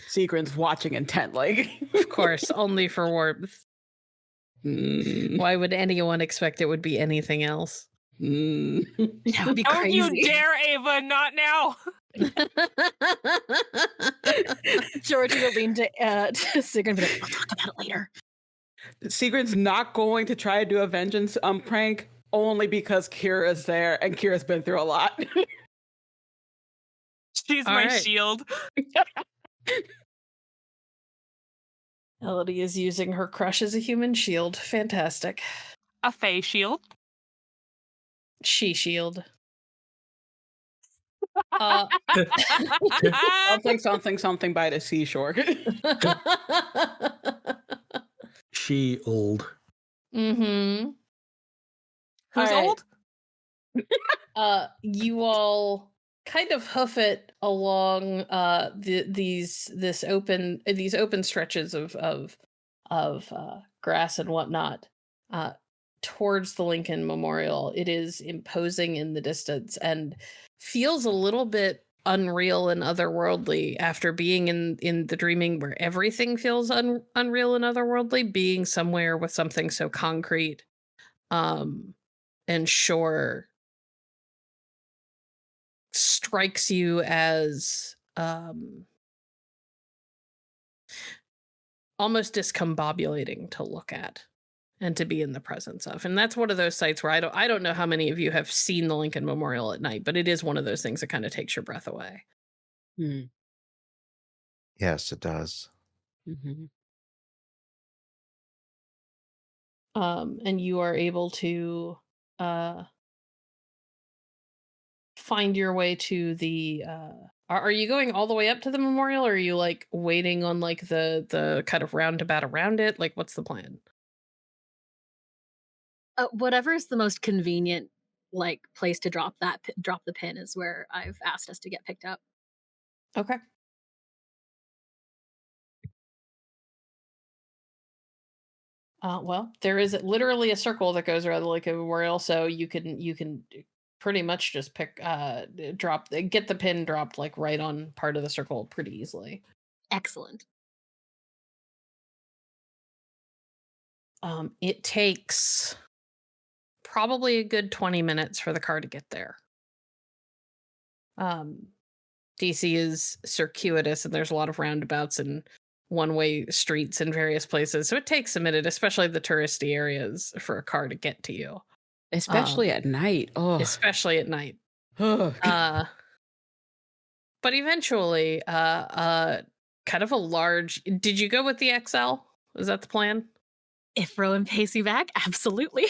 Speaker 1: Sigrun's watching intently.
Speaker 6: Of course, only for warmth. Why would anyone expect it would be anything else?
Speaker 4: That would be
Speaker 3: Don't
Speaker 4: crazy.
Speaker 3: you dare, Ava! Not now.
Speaker 4: Georgie will lean to Sigrun and be like, "We'll talk about it later."
Speaker 1: Sigrun's not going to try to do a vengeance prank only because Kira's there and Kira's been through a lot.
Speaker 3: She's
Speaker 6: All
Speaker 3: my
Speaker 6: right.
Speaker 3: shield.
Speaker 6: Elodie is using her crush as a human shield. Fantastic.
Speaker 3: A face shield.
Speaker 6: She shield.
Speaker 1: something by the seashore.
Speaker 2: She old.
Speaker 6: Mm-hmm.
Speaker 3: Who's
Speaker 1: All right.
Speaker 3: old?
Speaker 6: You all kind of hoof it along these open stretches of grass and whatnot towards the Lincoln Memorial. It is imposing in the distance and feels a little bit unreal and otherworldly after being in the dreaming where everything feels unreal and otherworldly. Being somewhere with something so concrete and sure strikes you as almost discombobulating to look at and to be in the presence of. And that's one of those sites where I don't know how many of you have seen the Lincoln Memorial at night, but it is one of those things that kind of takes your breath away.
Speaker 5: Yes, it does.
Speaker 1: Mm-hmm.
Speaker 6: And you are able to find your way to the are you going all the way up to the memorial, or are you like waiting on like the kind of roundabout around it? Like, what's the plan?
Speaker 4: Whatever is the most convenient like place to drop the pin is where I've asked us to get picked up.
Speaker 6: Okay. Well, there is literally a circle that goes around the Lake of Memorial, so you can pretty much just get the pin dropped like right on part of the circle pretty easily.
Speaker 4: Excellent.
Speaker 6: It takes probably a good 20 minutes for the car to get there. DC is circuitous and there's a lot of roundabouts and one-way streets in various places, so it takes a minute, especially the touristy areas, for a car to get to you,
Speaker 1: Especially at night. Oh,
Speaker 6: especially at night.
Speaker 1: Ugh.
Speaker 6: But eventually kind of a large, did you go with the XL? Is that the plan?
Speaker 4: If Rowan pays me back, absolutely.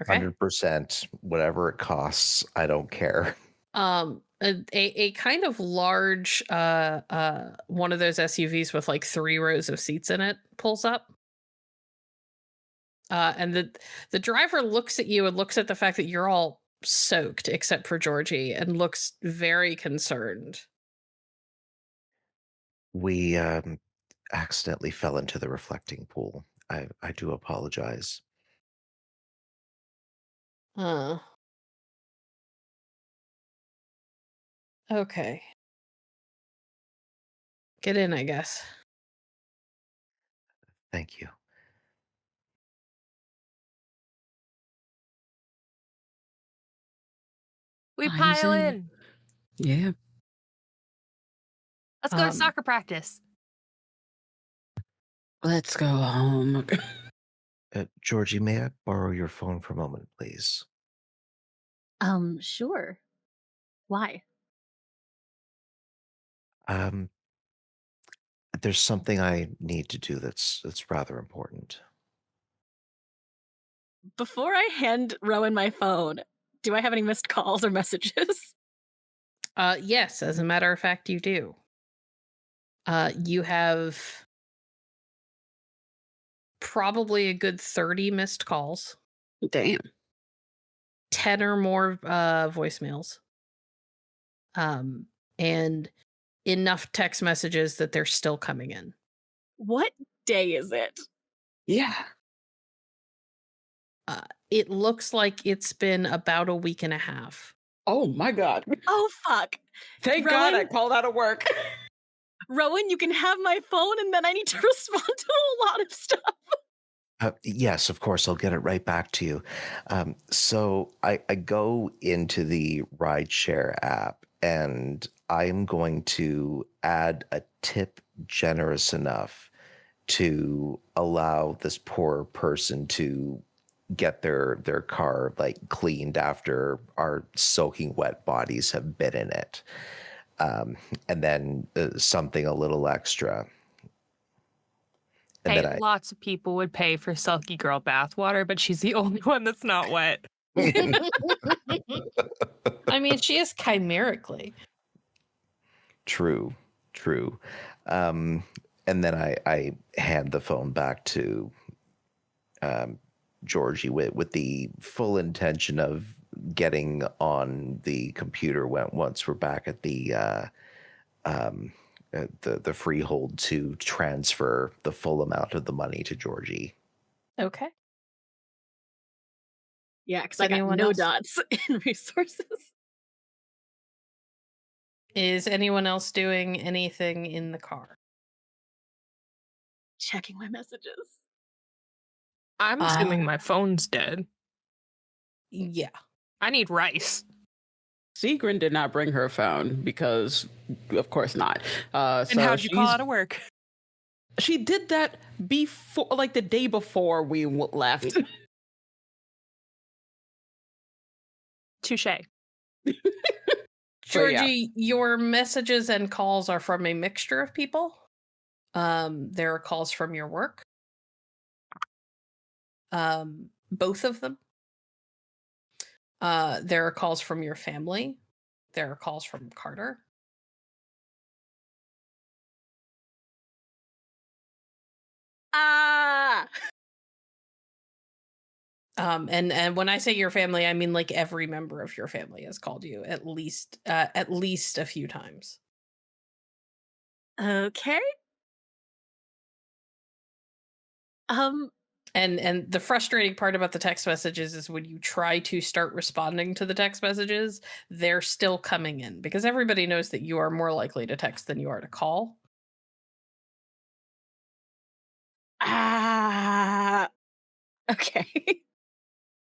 Speaker 6: Okay.
Speaker 5: 100%, whatever it costs, I don't care.
Speaker 6: A kind of large one of those SUVs with like 3 rows of seats in it pulls up. And the driver looks at you and looks at the fact that you're all soaked except for Georgie and looks very concerned.
Speaker 5: We accidentally fell into the reflecting pool. I do apologize.
Speaker 6: Okay. Get in, I guess.
Speaker 5: Thank you.
Speaker 3: We
Speaker 1: I'm
Speaker 3: pile
Speaker 1: saying-
Speaker 3: in.
Speaker 1: Yeah.
Speaker 3: Let's go to
Speaker 6: Um,
Speaker 3: soccer practice.
Speaker 1: Let's go home.
Speaker 5: Georgie, may I borrow your phone for a moment, please?
Speaker 4: Sure. Why?
Speaker 5: There's something I need to do that's rather important.
Speaker 4: Before I hand Rowan my phone, do I have any missed calls or messages?
Speaker 6: Yes, as a matter of fact, you do. You have probably a good 30 missed calls,
Speaker 1: Damn.
Speaker 6: 10 or more voicemails, and enough text messages that they're still coming in.
Speaker 4: What day is it?
Speaker 1: Yeah.
Speaker 6: It looks like it's been about a week and a half.
Speaker 1: Oh my God.
Speaker 4: Oh, fuck.
Speaker 1: Thank God I
Speaker 4: Rowan?
Speaker 1: called out of work.
Speaker 4: Rowan, you can have my phone and then I need to respond to a lot of stuff.
Speaker 5: Yes, of course, I'll get it right back to you. So I go into the rideshare app and I'm going to add a tip generous enough to allow this poor person to get their car like cleaned after our soaking wet bodies have been in it. And then something a little extra. And
Speaker 3: Hey,
Speaker 5: then
Speaker 3: lots of people would pay for Sulky Girl bathwater, but she's the only one that's not wet.
Speaker 6: I mean, she is chimerically.
Speaker 5: True. And then I hand the phone back to Georgie with the full intention of getting on the computer once we're back at the freehold to transfer the full amount of the money to Georgie.
Speaker 6: Okay.
Speaker 4: Yeah, because I got
Speaker 6: Anyone
Speaker 4: no
Speaker 6: else?
Speaker 4: dots in resources.
Speaker 6: Is anyone else doing anything in the car?
Speaker 4: Checking my messages.
Speaker 3: I'm assuming my phone's dead.
Speaker 6: Yeah.
Speaker 3: I need rice.
Speaker 1: Sigrun did not bring her phone because, of course not.
Speaker 3: And how'd you call out of work?
Speaker 1: She did that before, like the day before we left.
Speaker 3: Touche.
Speaker 6: Georgie, your messages and calls are from a mixture of people. There are calls from your work. Both of them. There are calls from your family. There are calls from Carter.
Speaker 4: Ah!
Speaker 6: And when I say your family, I mean like every member of your family has called you at least a few times.
Speaker 4: Okay.
Speaker 6: And the frustrating part about the text messages is when you try to start responding to the text messages, they're still coming in because everybody knows that you are more likely to text than you are to call.
Speaker 4: Okay.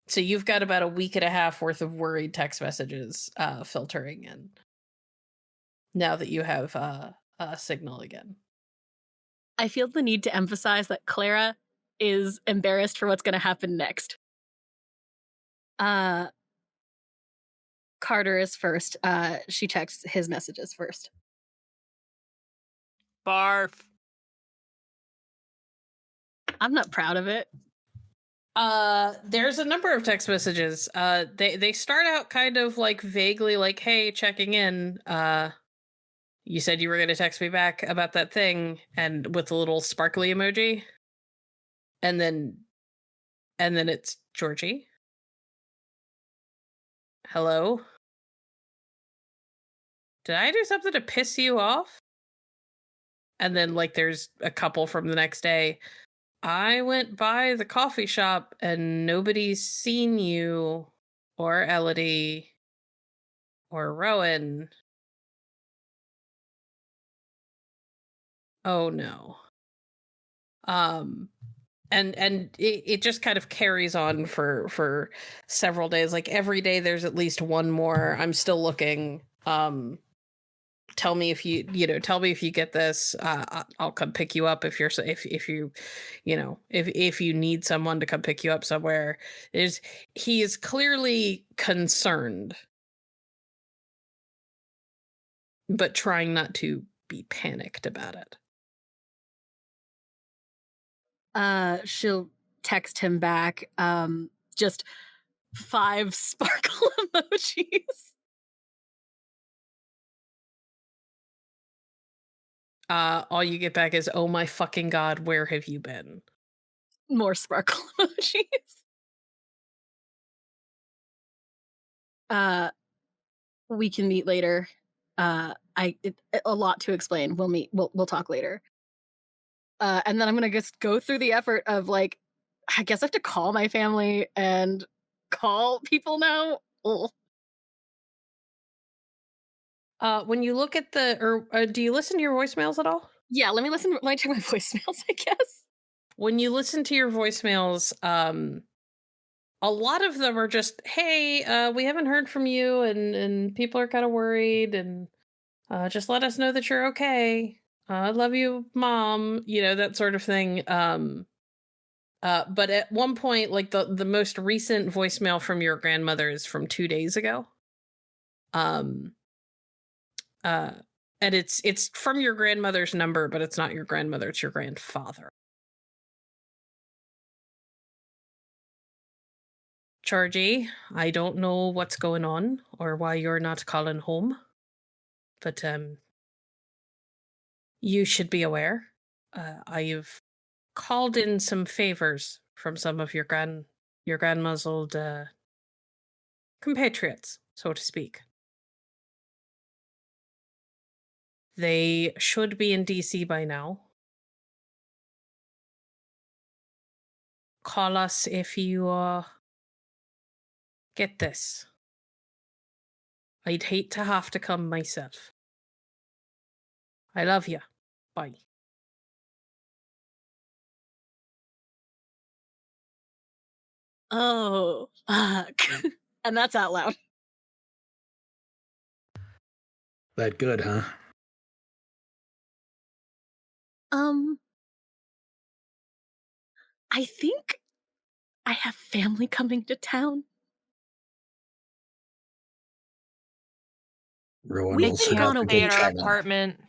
Speaker 6: So you've got about a week and a half worth of worried text messages filtering in now that you have a signal again.
Speaker 4: I feel the need to emphasize that Clara is embarrassed for what's going to happen next. Carter is first. She checks his messages first.
Speaker 3: Barf.
Speaker 4: I'm not proud of it.
Speaker 6: There's a number of text messages. They start out kind of like vaguely like, hey, checking in. You said you were going to text me back about that thing, and with a little sparkly emoji. And then it's Georgie. Hello? Did I do something to piss you off? And then like there's a couple from the next day. I went by the coffee shop and nobody's seen you or Elodie or Rowan. Oh no. And it just kind of carries on for several days. Like every day there's at least one more. I'm still looking. Tell me if you get this. I'll come pick you up if you need someone to come pick you up somewhere. He is clearly concerned, but trying not to be panicked about it.
Speaker 4: She'll text him back, just 5 sparkle emojis.
Speaker 6: All you get back is, oh my fucking god, where have you been?
Speaker 4: More sparkle emojis. We can meet later. A lot to explain. We'll meet. We'll talk later. And then I'm gonna just go through the effort of I guess I have to call my family and call people now. Ugh.
Speaker 6: When you look at do you listen to your voicemails at all?
Speaker 4: Yeah, let me check my voicemails, I guess.
Speaker 6: When you listen to your voicemails, a lot of them are just, hey, we haven't heard from you, and people are kind of worried, and just let us know that you're okay. I love you, Mom. That sort of thing. But at one point, the most recent voicemail from your grandmother is from 2 days ago. And it's from your grandmother's number, but it's not your grandmother, it's your grandfather. Georgie, I don't know what's going on or why you're not calling home, but you should be aware. I've called in some favors from some of your grandma's old compatriots, so to speak. They should be in DC by now. Call us if you get this. I'd hate to have to come myself. I love you. Bye.
Speaker 4: Oh, fuck. And that's out loud.
Speaker 2: That good, huh?
Speaker 4: I think I have family coming to town.
Speaker 2: Rowan
Speaker 4: We've
Speaker 2: will
Speaker 4: been
Speaker 2: snap
Speaker 4: gone a
Speaker 2: and
Speaker 3: Stay
Speaker 2: go
Speaker 3: at our
Speaker 2: check on.
Speaker 3: apartment.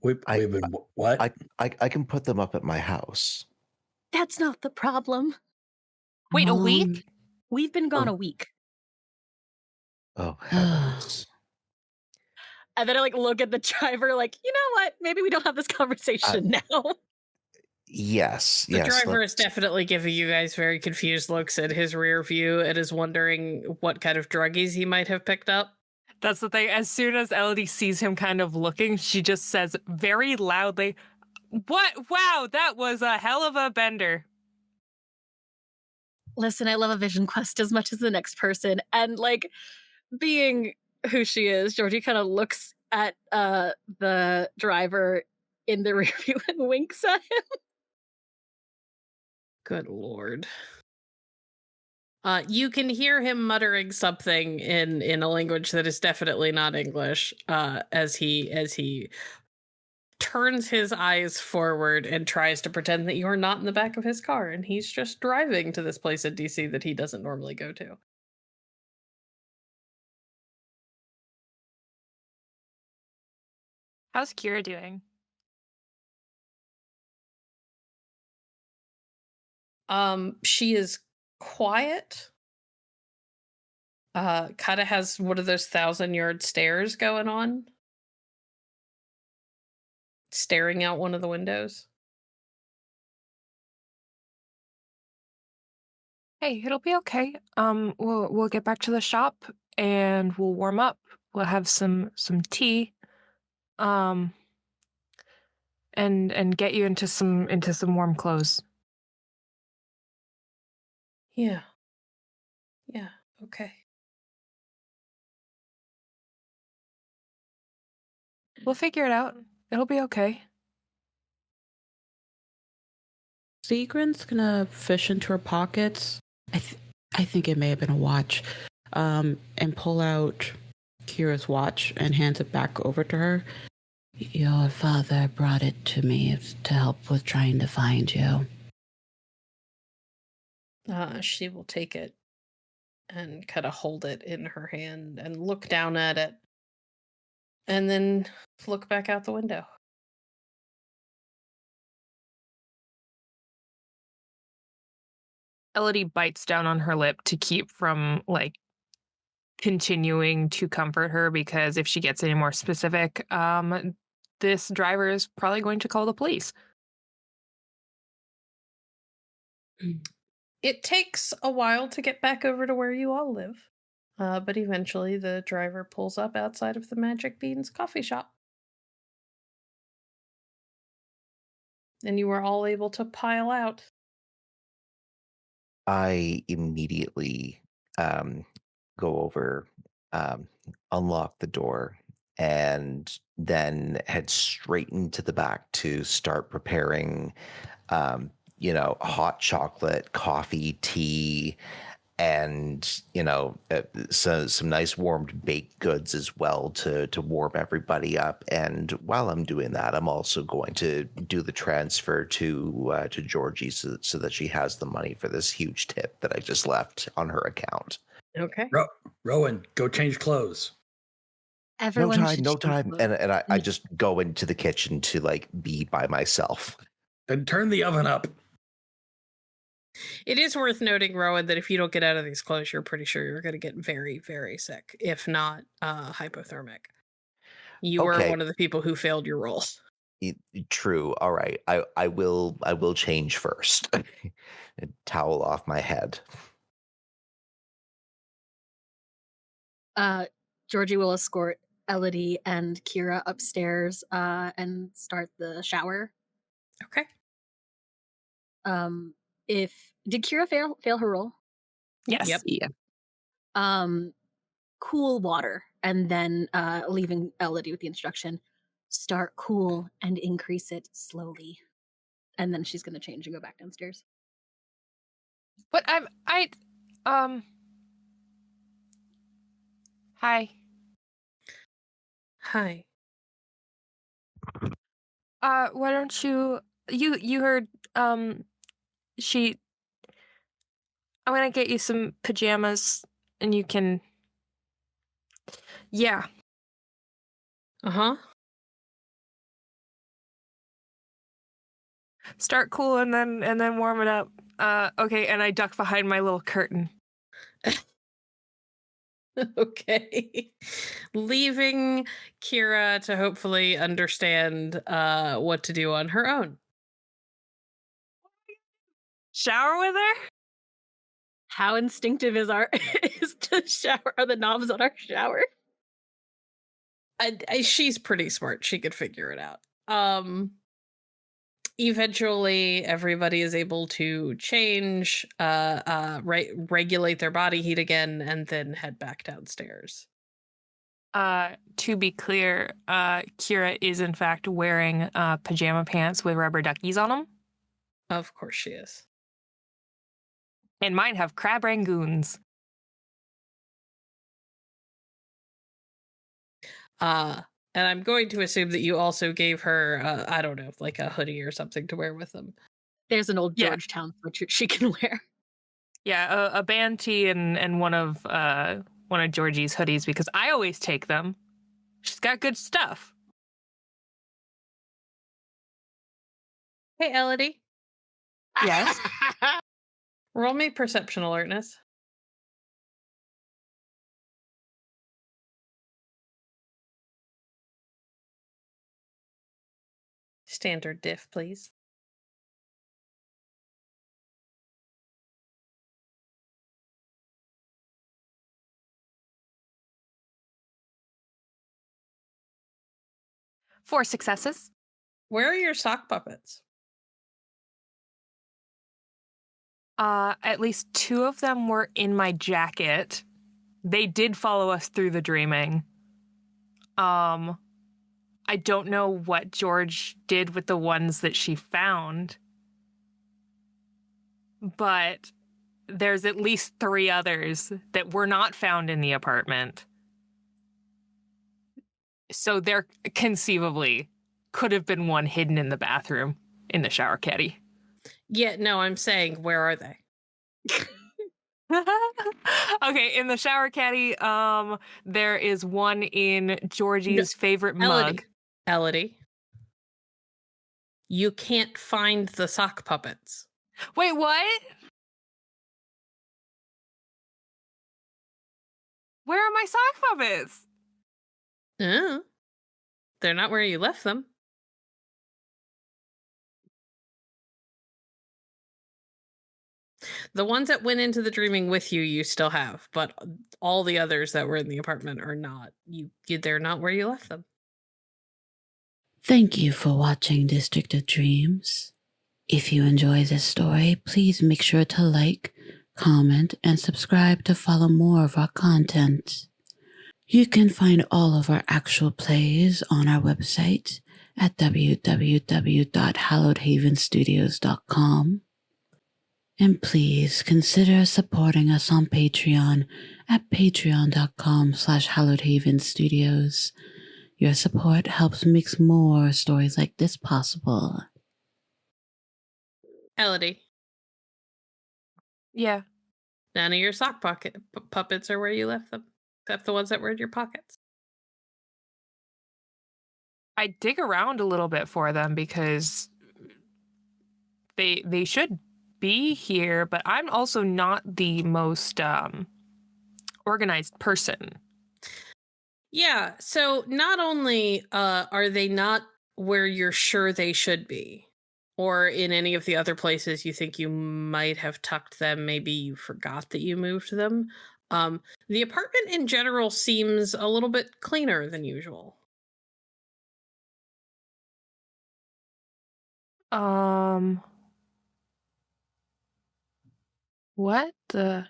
Speaker 2: We've been what?
Speaker 5: I can put them up at my house.
Speaker 4: That's not the problem.
Speaker 3: Wait, a week?
Speaker 4: We've been gone a week.
Speaker 5: Oh heavens!
Speaker 4: And then I look at the driver you know what? Maybe we don't have this conversation now.
Speaker 5: Yes,
Speaker 6: The
Speaker 5: yes.
Speaker 6: driver is definitely giving you guys very confused looks at his rear view and is wondering what kind of druggies he might have picked up.
Speaker 3: That's the thing. As soon as Elodie sees him kind of looking, she just says very loudly, "What? Wow, that was a hell of a bender."
Speaker 4: Listen, I love a vision quest as much as the next person. And being who she is, Georgie kind of looks at the driver in the rear view and winks at him.
Speaker 6: Good lord. You can hear him muttering something in a language that is definitely not English, as he turns his eyes forward and tries to pretend that you're not in the back of his car, and he's just driving to this place in DC that he doesn't normally go to.
Speaker 3: How's Kira doing?
Speaker 6: She is quiet. Kind of has one of those 1,000-yard stares going on. Staring out one of the windows.
Speaker 3: Hey, it'll be okay. We'll get back to the shop and we'll warm up. We'll have some tea. And get you into some warm clothes.
Speaker 6: Yeah, okay.
Speaker 3: We'll figure it out. It'll be okay.
Speaker 1: Sigrun's gonna fish into her pockets. I think it may have been a watch. And pull out Kira's watch and hands it back over to her. Your father brought it to me to help with trying to find you.
Speaker 6: She will take it and kind of hold it in her hand and look down at it. And then look back out the window.
Speaker 3: Elodie bites down on her lip to keep from, like, continuing to comfort her, because if she gets any more specific, this driver is probably going to call the police.
Speaker 6: It takes a while to get back over to where you all live. But eventually the driver pulls up outside of the Magic Beans coffee shop. And you are all able to pile out.
Speaker 5: I immediately go over, unlock the door, and then head straight into the back to start preparing, hot chocolate, coffee, tea, and some nice warmed baked goods as well to warm everybody up. And while I'm doing that, I'm also going to do the transfer to Georgie so that she has the money for this huge tip that I just left on her account.
Speaker 6: Okay.
Speaker 2: Rowan, go change clothes.
Speaker 4: Everyone
Speaker 5: No
Speaker 4: should
Speaker 5: time.
Speaker 4: change clothes.
Speaker 5: And I just go into the kitchen to like be by myself.
Speaker 2: Then turn the oven up.
Speaker 6: It is worth noting, Rowan, that if you don't get out of these clothes, you're pretty sure you're going to get very, very sick, if not hypothermic. You were one of the people who failed your roll.
Speaker 5: True. All right. I will change first. And towel off my head.
Speaker 4: Georgie will escort Elodie and Kira upstairs and start the shower.
Speaker 6: Okay.
Speaker 4: Did Kira fail her roll?
Speaker 3: Yes.
Speaker 6: Yep.
Speaker 3: Yeah.
Speaker 4: Cool water, and then leaving Elodie with the instruction: start cool and increase it slowly. And then she's gonna change and go back downstairs.
Speaker 3: But Hi.
Speaker 6: Hi.
Speaker 3: Why don't you heard, I'm gonna get you some pajamas and you can, yeah.
Speaker 6: Uh-huh.
Speaker 3: Start cool and then warm it up. Okay, and I duck behind my little curtain.
Speaker 6: Okay. Leaving Kira to hopefully understand what to do on her own.
Speaker 3: Shower with her?
Speaker 4: How instinctive is the shower? Are the knobs on our shower?
Speaker 6: She's pretty smart. She could figure it out. Eventually, everybody is able to change, regulate their body heat again, and then head back downstairs.
Speaker 3: To be clear, Kira is in fact wearing pajama pants with rubber duckies on them.
Speaker 6: Of course she is.
Speaker 3: And mine have crab rangoons.
Speaker 6: And I'm going to assume that you also gave her, I don't know, like a hoodie or something to wear with them.
Speaker 4: There's an old Georgetown sweatshirt she can wear.
Speaker 3: Yeah, a band tee and one of Georgie's hoodies, because I always take them. She's got good stuff.
Speaker 6: Hey, Elodie.
Speaker 3: Yes.
Speaker 6: Roll me perception alertness. Standard diff, please.
Speaker 3: Four successes.
Speaker 6: Where are your sock puppets?
Speaker 3: At least two of them were in my jacket. They did follow us through the dreaming. I don't know what George did with the ones that she found. but there's at least 3 others that were not found in the apartment. So there conceivably could have been one hidden in the bathroom in the shower caddy.
Speaker 6: Yeah, no, I'm saying, where are they?
Speaker 3: Okay, in the shower caddy, there is one in Georgie's favorite mug.
Speaker 6: Elodie, you can't find the sock puppets.
Speaker 3: Wait, what? Where are my sock puppets?
Speaker 6: They're not where you left them. The ones that went into the dreaming with you, you still have, but all the others that were in the apartment are not. They're not where you left them.
Speaker 1: Thank you for watching District of Dreams. If you enjoy this story, please make sure to like, comment, and subscribe to follow more of our content. You can find all of our actual plays on our website at www.hallowedhavenstudios.com. And please consider supporting us on Patreon at patreon.com/hallowedhavenstudios. Your support helps make more stories like this possible.
Speaker 6: Elodie,
Speaker 3: Yeah.
Speaker 6: none of your sock puppets are where you left them, except the ones that were in your pockets.
Speaker 3: I dig around a little bit for them because they should be here, but I'm also not the most organized person.
Speaker 6: Yeah, so not only are they not where you're sure they should be, or in any of the other places you think you might have tucked them, maybe you forgot that you moved them. The apartment in general seems a little bit cleaner than usual.
Speaker 3: What the?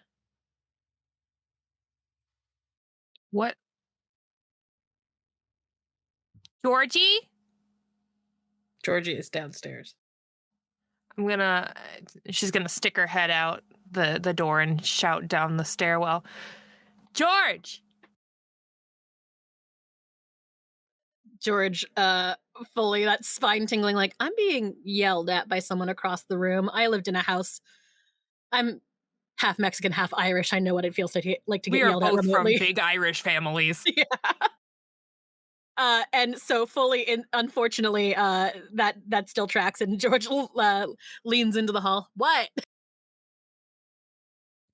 Speaker 3: What? Georgie?
Speaker 6: Georgie is downstairs.
Speaker 3: She's gonna stick her head out the door and shout down the stairwell. George!
Speaker 4: George, fully that spine tingling, like, I'm being yelled at by someone across the room. I lived in a house. I'm half Mexican, half Irish. I know what it feels like to get yelled at remotely.
Speaker 3: We are both from big Irish families.
Speaker 4: Yeah. And so fully, unfortunately, that still tracks, and George leans into the hall. What?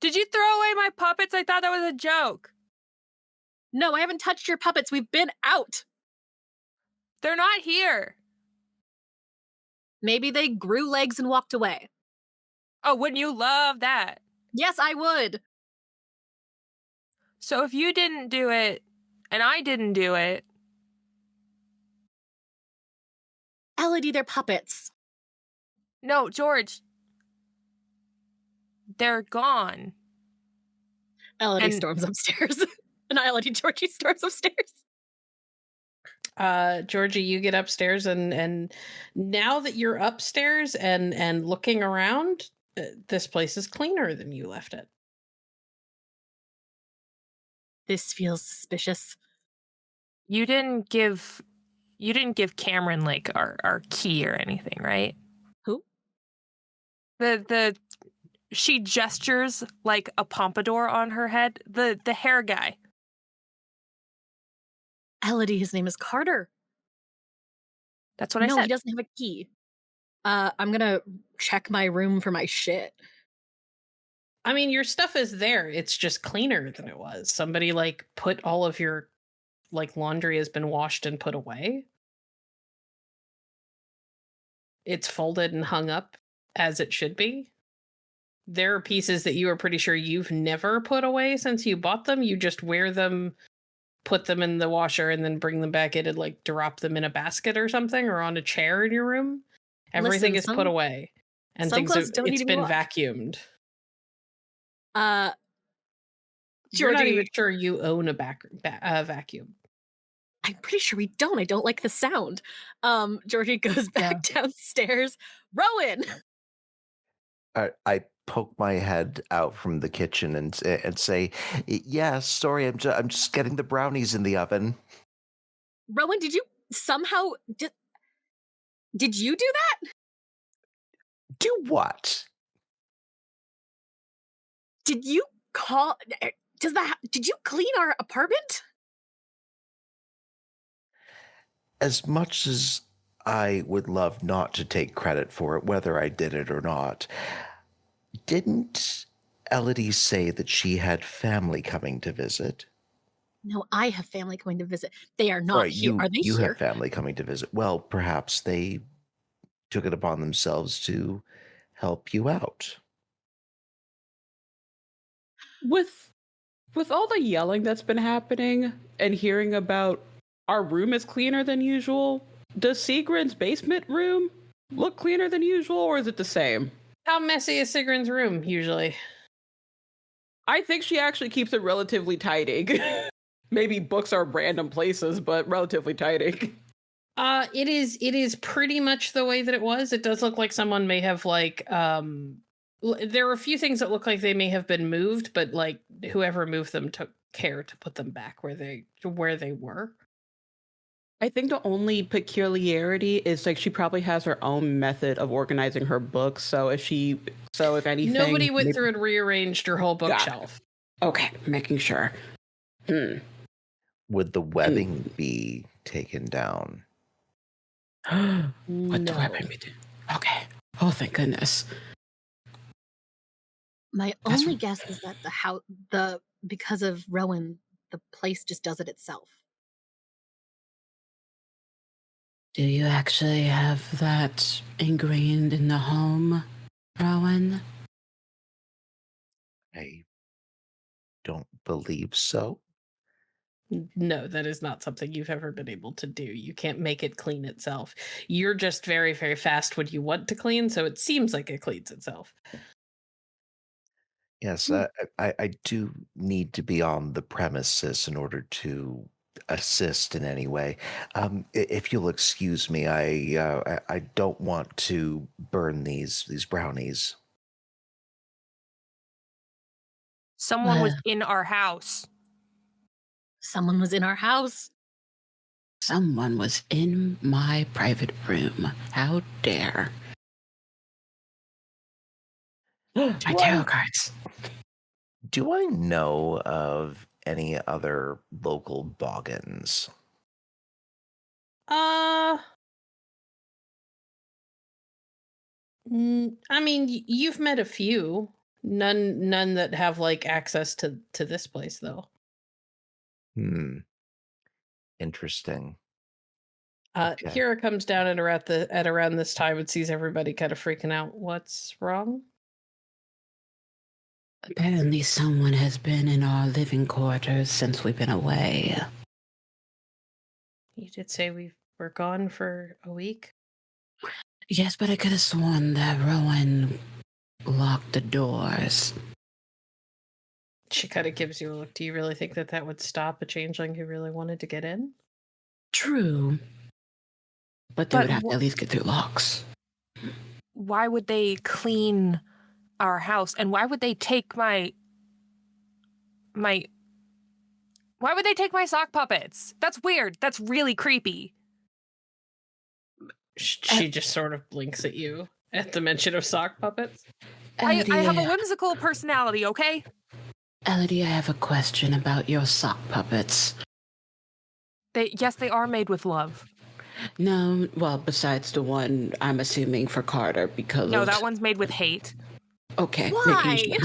Speaker 3: Did you throw away my puppets? I thought that was a joke.
Speaker 4: No, I haven't touched your puppets. We've been out.
Speaker 3: They're not here.
Speaker 4: Maybe they grew legs and walked away.
Speaker 3: Oh, wouldn't you love that?
Speaker 4: Yes, I would.
Speaker 3: So if you didn't do it, and I didn't do it...
Speaker 4: Elodie, they're puppets.
Speaker 3: No, George. They're gone.
Speaker 4: Elodie storms upstairs. And Elodie, Georgie storms upstairs.
Speaker 6: Georgie, you get upstairs, and now that you're upstairs and looking around, this place is cleaner than you left it.
Speaker 4: This feels suspicious.
Speaker 3: You didn't give Cameron like our key or anything, right?
Speaker 4: Who?
Speaker 3: She gestures like a pompadour on her head. The hair guy.
Speaker 4: Elodie, his name is Carter.
Speaker 3: That's what I said.
Speaker 4: No, he doesn't have a key. I'm gonna check my room for my shit.
Speaker 6: I mean, your stuff is there. It's just cleaner than it was. Somebody like put all of your like laundry has been washed and put away. It's folded and hung up as it should be. There are pieces that you are pretty sure you've never put away since you bought them. You just wear them, put them in the washer, and then bring them back in and like drop them in a basket or something, or on a chair in your room. Everything is put away, and things it's been vacuumed. You're not even sure you own a vacuum.
Speaker 4: I'm pretty sure we don't. I don't like the sound. Georgie goes back downstairs. Rowan!
Speaker 5: I poke my head out from the kitchen and say, "Yes, sorry, I'm just getting the brownies in the oven."
Speaker 4: Rowan, did you somehow did you do that?
Speaker 5: Do what?
Speaker 4: Did you call? Did you clean our apartment?
Speaker 5: As much as I would love not to take credit for it, whether I did it or not, didn't Elodie say that she had family coming to visit?
Speaker 4: No, I have family coming to visit. They are not
Speaker 5: Sorry,
Speaker 4: here. Are they
Speaker 5: you
Speaker 4: here?
Speaker 5: have family coming to visit. Well, perhaps they took it upon themselves to help you out.
Speaker 7: With all the yelling that's been happening and hearing about our room is cleaner than usual, does Sigrun's basement room look cleaner than usual, or is it the same?
Speaker 6: How messy is Sigrun's room usually?
Speaker 7: I think she actually keeps it relatively tidy. Maybe books are random places, but relatively tidy.
Speaker 6: It is pretty much the way that it was. It does look like someone may have there are a few things that look like they may have been moved, but like whoever moved them took care to put them back where they were.
Speaker 7: I think the only peculiarity is like she probably has her own method of organizing her books. So if anything,
Speaker 6: nobody went through and rearranged her whole bookshelf.
Speaker 7: Okay, making sure.
Speaker 5: Would the webbing be taken down?
Speaker 7: What the weapon be doing? Okay. Oh, thank goodness.
Speaker 4: My only guess is that because of Rowan, the place just does it itself.
Speaker 1: Do you actually have that ingrained in the home, Rowan?
Speaker 5: I don't believe so.
Speaker 6: No, that is not something you've ever been able to do. You can't make it clean itself. You're just very, very fast when you want to clean, so it seems like it cleans itself.
Speaker 5: Yes, I do need to be on the premises in order to assist in any way. If you'll excuse me, I don't want to burn these brownies.
Speaker 3: Someone was in our house.
Speaker 4: Someone was in our house.
Speaker 1: Someone was in my private room. How dare. My tarot cards.
Speaker 5: Do I know of any other local boggins?
Speaker 6: I mean, you've met a few. None that have like access to this place though.
Speaker 5: Interesting.
Speaker 6: Okay. Kira comes down at around this time and sees everybody kind of freaking out. What's wrong?
Speaker 1: Apparently someone has been in our living quarters since we've been away.
Speaker 6: You did say we were gone for a week?
Speaker 1: Yes, but I could have sworn that Rowan locked the doors.
Speaker 6: She kind of gives you a look. Do you really think that would stop a changeling who really wanted to get in?
Speaker 1: True. But they would have to at least get through locks.
Speaker 3: Why would they clean our house? And why would they take my why would they take my sock puppets? That's weird. That's really creepy.
Speaker 6: She just sort of blinks at you at the mention of sock puppets.
Speaker 3: I have a whimsical personality, okay?
Speaker 1: Elodie, I have a question about your sock puppets.
Speaker 3: Yes, they are made with love.
Speaker 1: No, well, besides the one I'm assuming for Carter, because
Speaker 3: no, that one's made with hate.
Speaker 1: Okay.
Speaker 4: Why?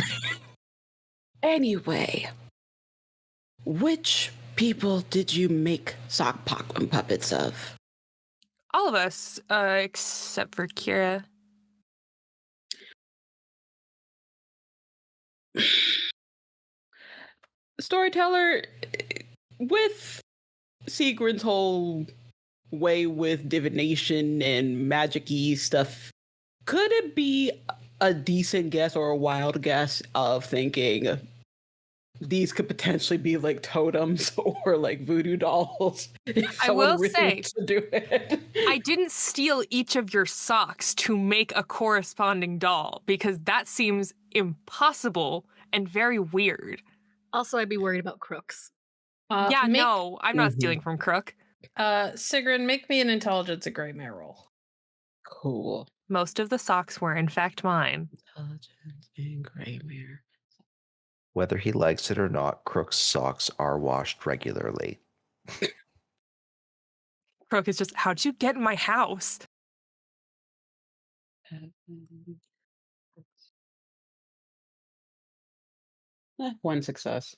Speaker 1: Anyway, which people did you make sock puppets of?
Speaker 3: All of us, except for Kira.
Speaker 7: Storyteller, with Sigrun's whole way with divination and magic-y stuff, could it be a decent guess or a wild guess of thinking these could potentially be like totems or like voodoo dolls. If
Speaker 3: I
Speaker 7: someone
Speaker 3: will
Speaker 7: really
Speaker 3: say,
Speaker 7: wants to do it.
Speaker 3: I didn't steal each of your socks to make a corresponding doll because that seems impossible and very weird.
Speaker 4: Also, I'd be worried about crooks.
Speaker 3: No, I'm not stealing from Crook.
Speaker 6: Sigrun, make me an intelligence and Greymare roll.
Speaker 7: Cool.
Speaker 3: Most of the socks were in fact mine.
Speaker 1: Intelligence and Greymere.
Speaker 5: Whether he likes it or not, Crook's socks are washed regularly.
Speaker 3: Crook is just, how'd you get in my house?
Speaker 7: One success.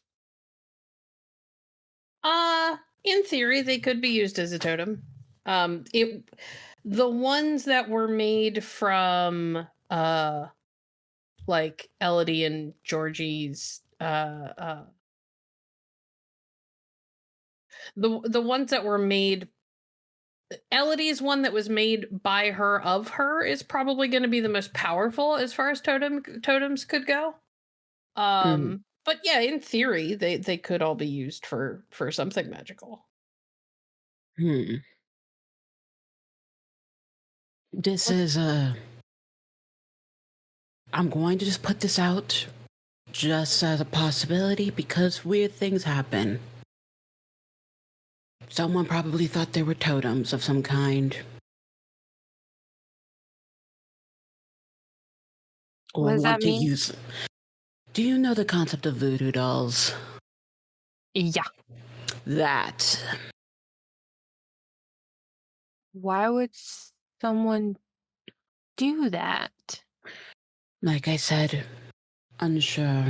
Speaker 6: In theory, they could be used as a totem. The ones that were made from like Elodie and Georgie's the ones that were made, Elodie's one that was made by her of her is probably going to be the most powerful as far as totems could go. But yeah, in theory, they could all be used for something magical.
Speaker 1: This is I'm going to just put this out just as a possibility because weird things happen. Someone probably thought they were totems of some kind. Or
Speaker 3: What does that
Speaker 1: want to
Speaker 3: mean?
Speaker 1: use. Do you know the concept of voodoo dolls?
Speaker 3: Yeah.
Speaker 1: That.
Speaker 3: Why would someone do that?
Speaker 1: Like I said, unsure.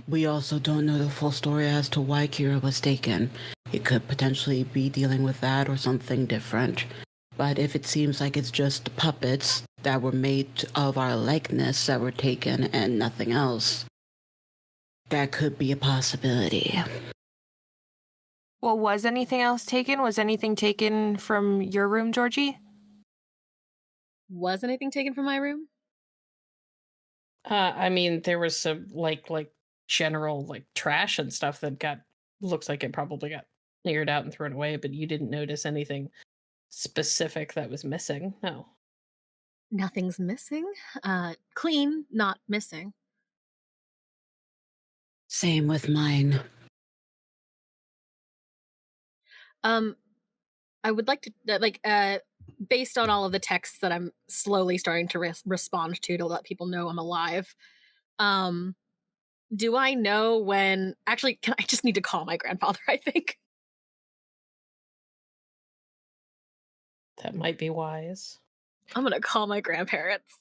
Speaker 1: We also don't know the full story as to why Kira was taken. It could potentially be dealing with that or something different. But if it seems like it's just puppets that were made of our likeness that were taken and nothing else, that could be a possibility.
Speaker 3: Well, was anything else taken? Was anything taken from your room, Georgie?
Speaker 4: Was anything taken from my room?
Speaker 6: I mean, there was some like general like trash and stuff that looks like it probably got cleared out and thrown away, but you didn't notice anything specific that was missing. No.
Speaker 4: Nothing's missing. Clean, not missing.
Speaker 1: Same with mine.
Speaker 4: I would like to based on all of the texts that I'm slowly starting to respond to let people know I'm alive. Do I know when? Actually, I just need to call my grandfather, I think.
Speaker 6: That might be wise.
Speaker 4: I'm gonna call my grandparents.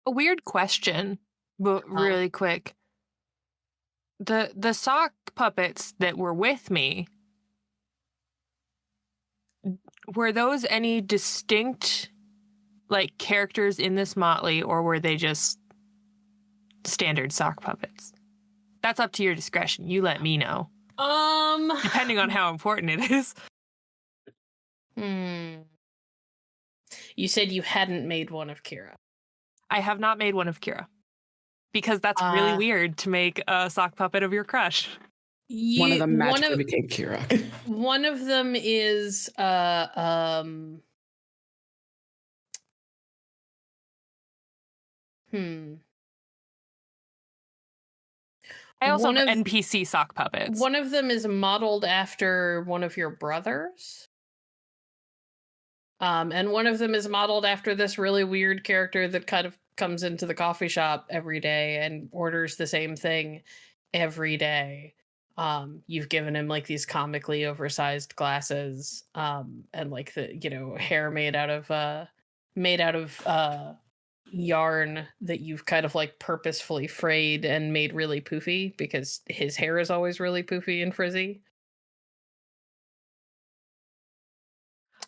Speaker 3: A weird question, but really quick. The sock puppets that were with me, were those any distinct like characters in this motley, or were they just standard sock puppets? That's up to your discretion. You let me know. Depending on how important it is.
Speaker 6: You said you hadn't made one of Kira.
Speaker 3: I have not made one of Kira. Because that's really weird to make a sock puppet of your crush.
Speaker 7: One of them magically became Kira.
Speaker 6: One of them is I
Speaker 3: also have NPC sock puppets.
Speaker 6: One of them is modeled after one of your brothers. And one of them is modeled after this really weird character that kind of comes into the coffee shop every day and orders the same thing every day. You've given him like these comically oversized glasses, and like the hair made out of yarn that you've kind of like purposefully frayed and made really poofy because his hair is always really poofy and frizzy.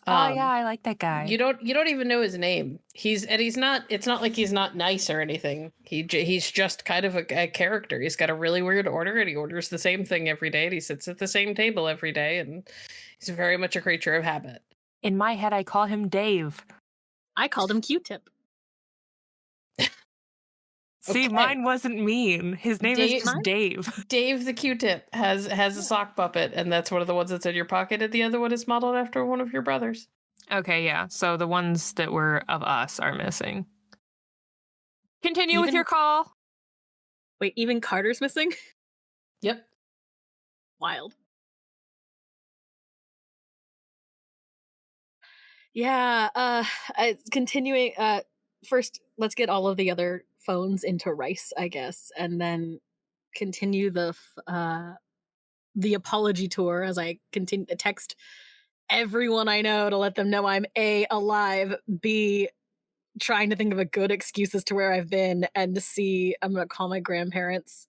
Speaker 3: Oh yeah, I like that guy.
Speaker 6: You don't even know his name. It's not like he's not nice or anything. He's just kind of a character. He's got a really weird order and he orders the same thing every day and he sits at the same table every day and he's very much a creature of habit.
Speaker 3: In my head, I call him Dave.
Speaker 4: I called him Q-Tip.
Speaker 3: See,
Speaker 6: Okay.
Speaker 3: mine wasn't mean. His name is just Dave.
Speaker 6: Dave the Q-tip has a sock puppet, and that's one of the ones that's in your pocket, and the other one is modeled after one of your brothers.
Speaker 3: Okay, yeah. So the ones that were of us are missing. Continue with your call.
Speaker 4: Wait, even Carter's missing?
Speaker 6: Yep.
Speaker 4: Wild. Yeah, continuing, first, let's get all of the other phones into Rice, I guess, and then continue the apology tour as I continue to text everyone I know to let them know I'm A, alive, B, trying to think of a good excuse as to where I've been, and C, I'm gonna call my grandparents.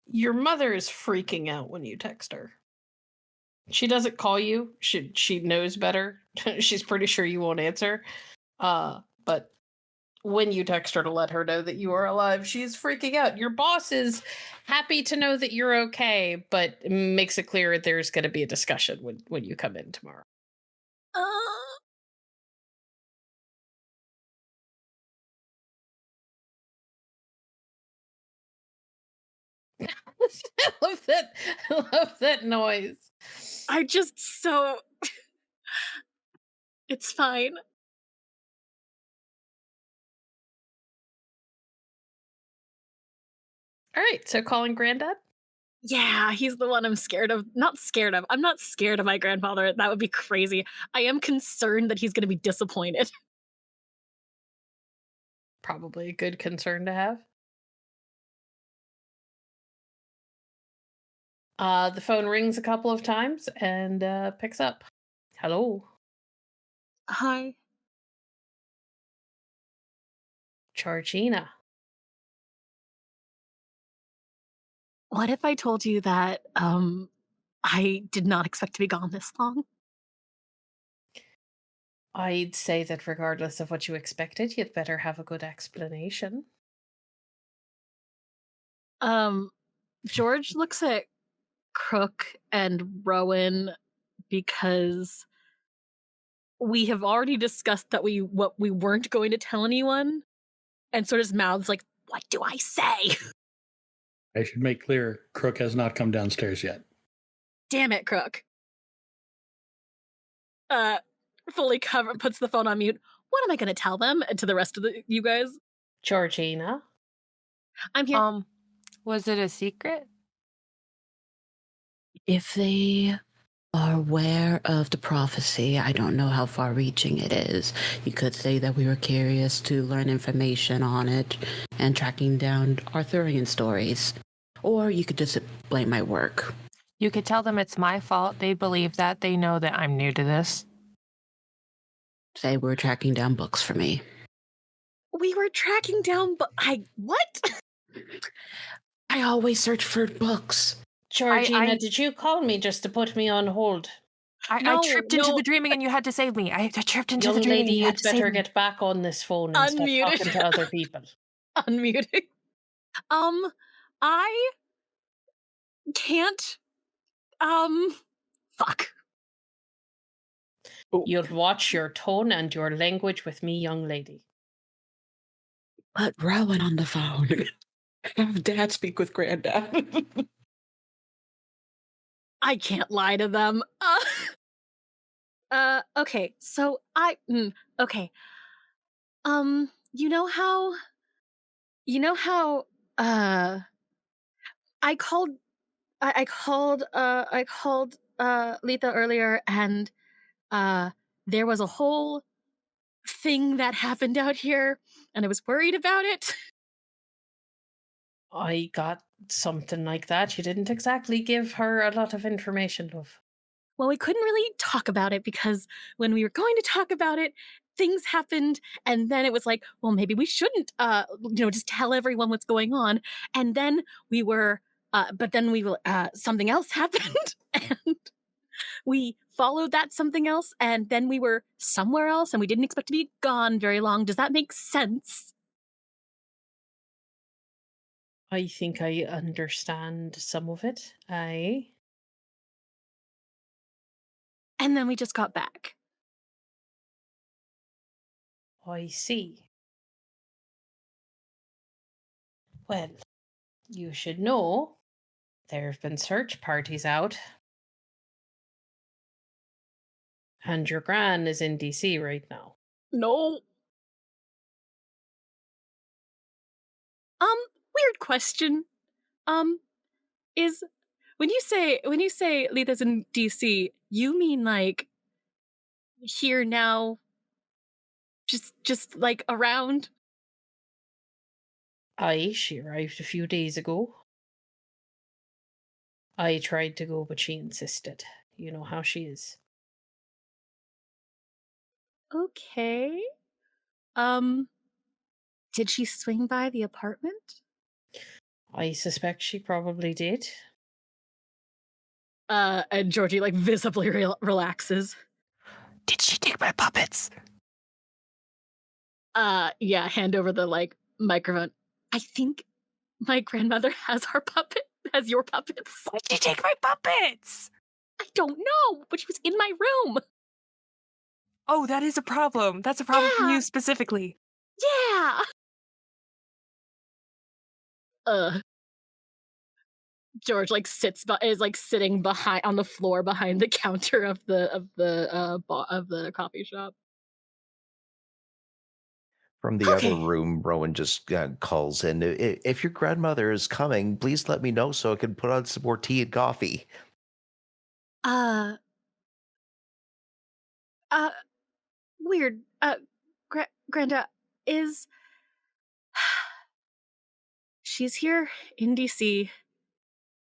Speaker 6: Your mother is freaking out when you text her. She doesn't call you. She knows better. She's pretty sure you won't answer. But when you text her to let her know that you are alive, she's freaking out. Your boss is happy to know that you're okay, but makes it clear there's going to be a discussion when you come in tomorrow. I love that noise.
Speaker 4: I just so... It's fine.
Speaker 6: All right, so calling Granddad?
Speaker 4: Yeah, he's the one I'm scared of. Not scared of. I'm not scared of my grandfather. That would be crazy. I am concerned that he's going to be disappointed.
Speaker 6: Probably a good concern to have. The phone rings a couple of times and picks up. Hello.
Speaker 4: Hi.
Speaker 6: Georgina.
Speaker 4: What if I told you that I did not expect to be gone this long?
Speaker 6: I'd say that regardless of what you expected, you'd better have a good explanation.
Speaker 4: George looks at Crook and Rowan because we have already discussed that what we weren't going to tell anyone, and sort of his mouth's like, what do I say?
Speaker 2: I should make clear, Crook has not come downstairs yet.
Speaker 4: Damn it, Crook. Fully covered, puts the phone on mute. What am I going to tell them? And to the rest of you guys?
Speaker 6: Georgina?
Speaker 4: I'm here.
Speaker 3: Was it a secret?
Speaker 1: If they are aware of the prophecy, I don't know how far-reaching it is. You could say that we were curious to learn information on it and tracking down Arthurian stories. Or you could just blame my work.
Speaker 3: You could tell them it's my fault. They believe that. They know that I'm new to this.
Speaker 1: Say we're tracking down books for me.
Speaker 4: We were tracking down, but what?
Speaker 1: I always search for books.
Speaker 6: Georgina, did you call me just to put me on hold?
Speaker 3: I tripped into the dreaming and you had to save me. I tripped into the dreaming.
Speaker 6: Young lady,
Speaker 3: you'd
Speaker 6: better get back on this phone and stop talking to other people.
Speaker 4: Unmuting. I can't. Fuck.
Speaker 6: You'll watch your tone and your language with me, young lady.
Speaker 1: Put Rowan on the phone.
Speaker 7: Have Dad speak with Granddad.
Speaker 4: I can't lie to them. Okay, so okay. You know how, I called Letha earlier, and, there was a whole thing that happened out here, and I was worried about it.
Speaker 6: I got something like that. You didn't exactly give her a lot of information, love.
Speaker 4: Well, we couldn't really talk about it because when we were going to talk about it, things happened, and then it was like, well, maybe we shouldn't, just tell everyone what's going on. And then something else happened, and we followed that something else, and then we were somewhere else, and we didn't expect to be gone very long. Does that make sense?
Speaker 6: I think I understand some of it.
Speaker 4: And then we just got back.
Speaker 6: I see. Well, you should know there have been search parties out. And your gran is in DC right now.
Speaker 4: No. Weird question. Is when you say Letha's in DC, you mean like here now? Just like around?
Speaker 6: Aye, she arrived a few days ago. I tried to go, but she insisted. You know how she is.
Speaker 4: Okay. Did she swing by the apartment?
Speaker 6: I suspect she probably did.
Speaker 4: And Georgie like visibly relaxes.
Speaker 3: Did she take my puppets?
Speaker 4: Yeah, hand over the like microphone. I think my grandmother has your puppets.
Speaker 3: Why did she take my puppets?
Speaker 4: I don't know, but she was in my room.
Speaker 3: Oh, that is a problem. That's a problem for
Speaker 4: Yeah.
Speaker 3: you specifically.
Speaker 4: Yeah. George like is like sitting behind on the floor behind the counter of the coffee shop.
Speaker 5: From the other
Speaker 4: Okay.
Speaker 5: room, Rowan just calls in. If your grandmother is coming, please let me know so I can put on some more tea and coffee.
Speaker 4: Weird. Granda is she's here in DC.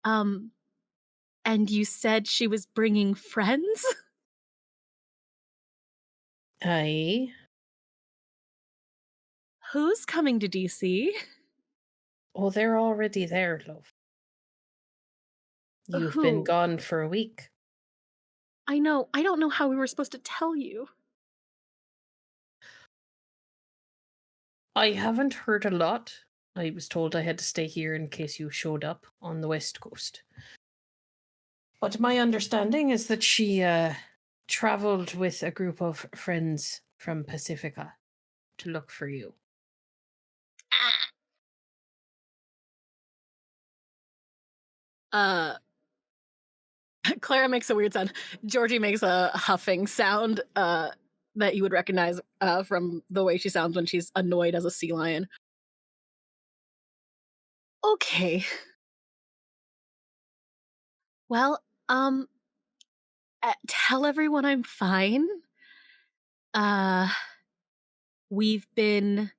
Speaker 4: And you said she was bringing friends?
Speaker 6: Aye.
Speaker 4: Who's coming to DC?
Speaker 6: Oh, they're already there, love. You've been
Speaker 4: Who?
Speaker 6: gone for a week.
Speaker 4: I know. I don't know how we were supposed to tell you.
Speaker 6: I haven't heard a lot. I was told I had to stay here in case you showed up on the West Coast. But my understanding is that she traveled with a group of friends from Pacifica to look for you.
Speaker 4: Clara makes a weird sound. Georgie makes a huffing sound that you would recognize from the way she sounds when she's annoyed as a sea lion. Okay. Well, tell everyone I'm fine. We've been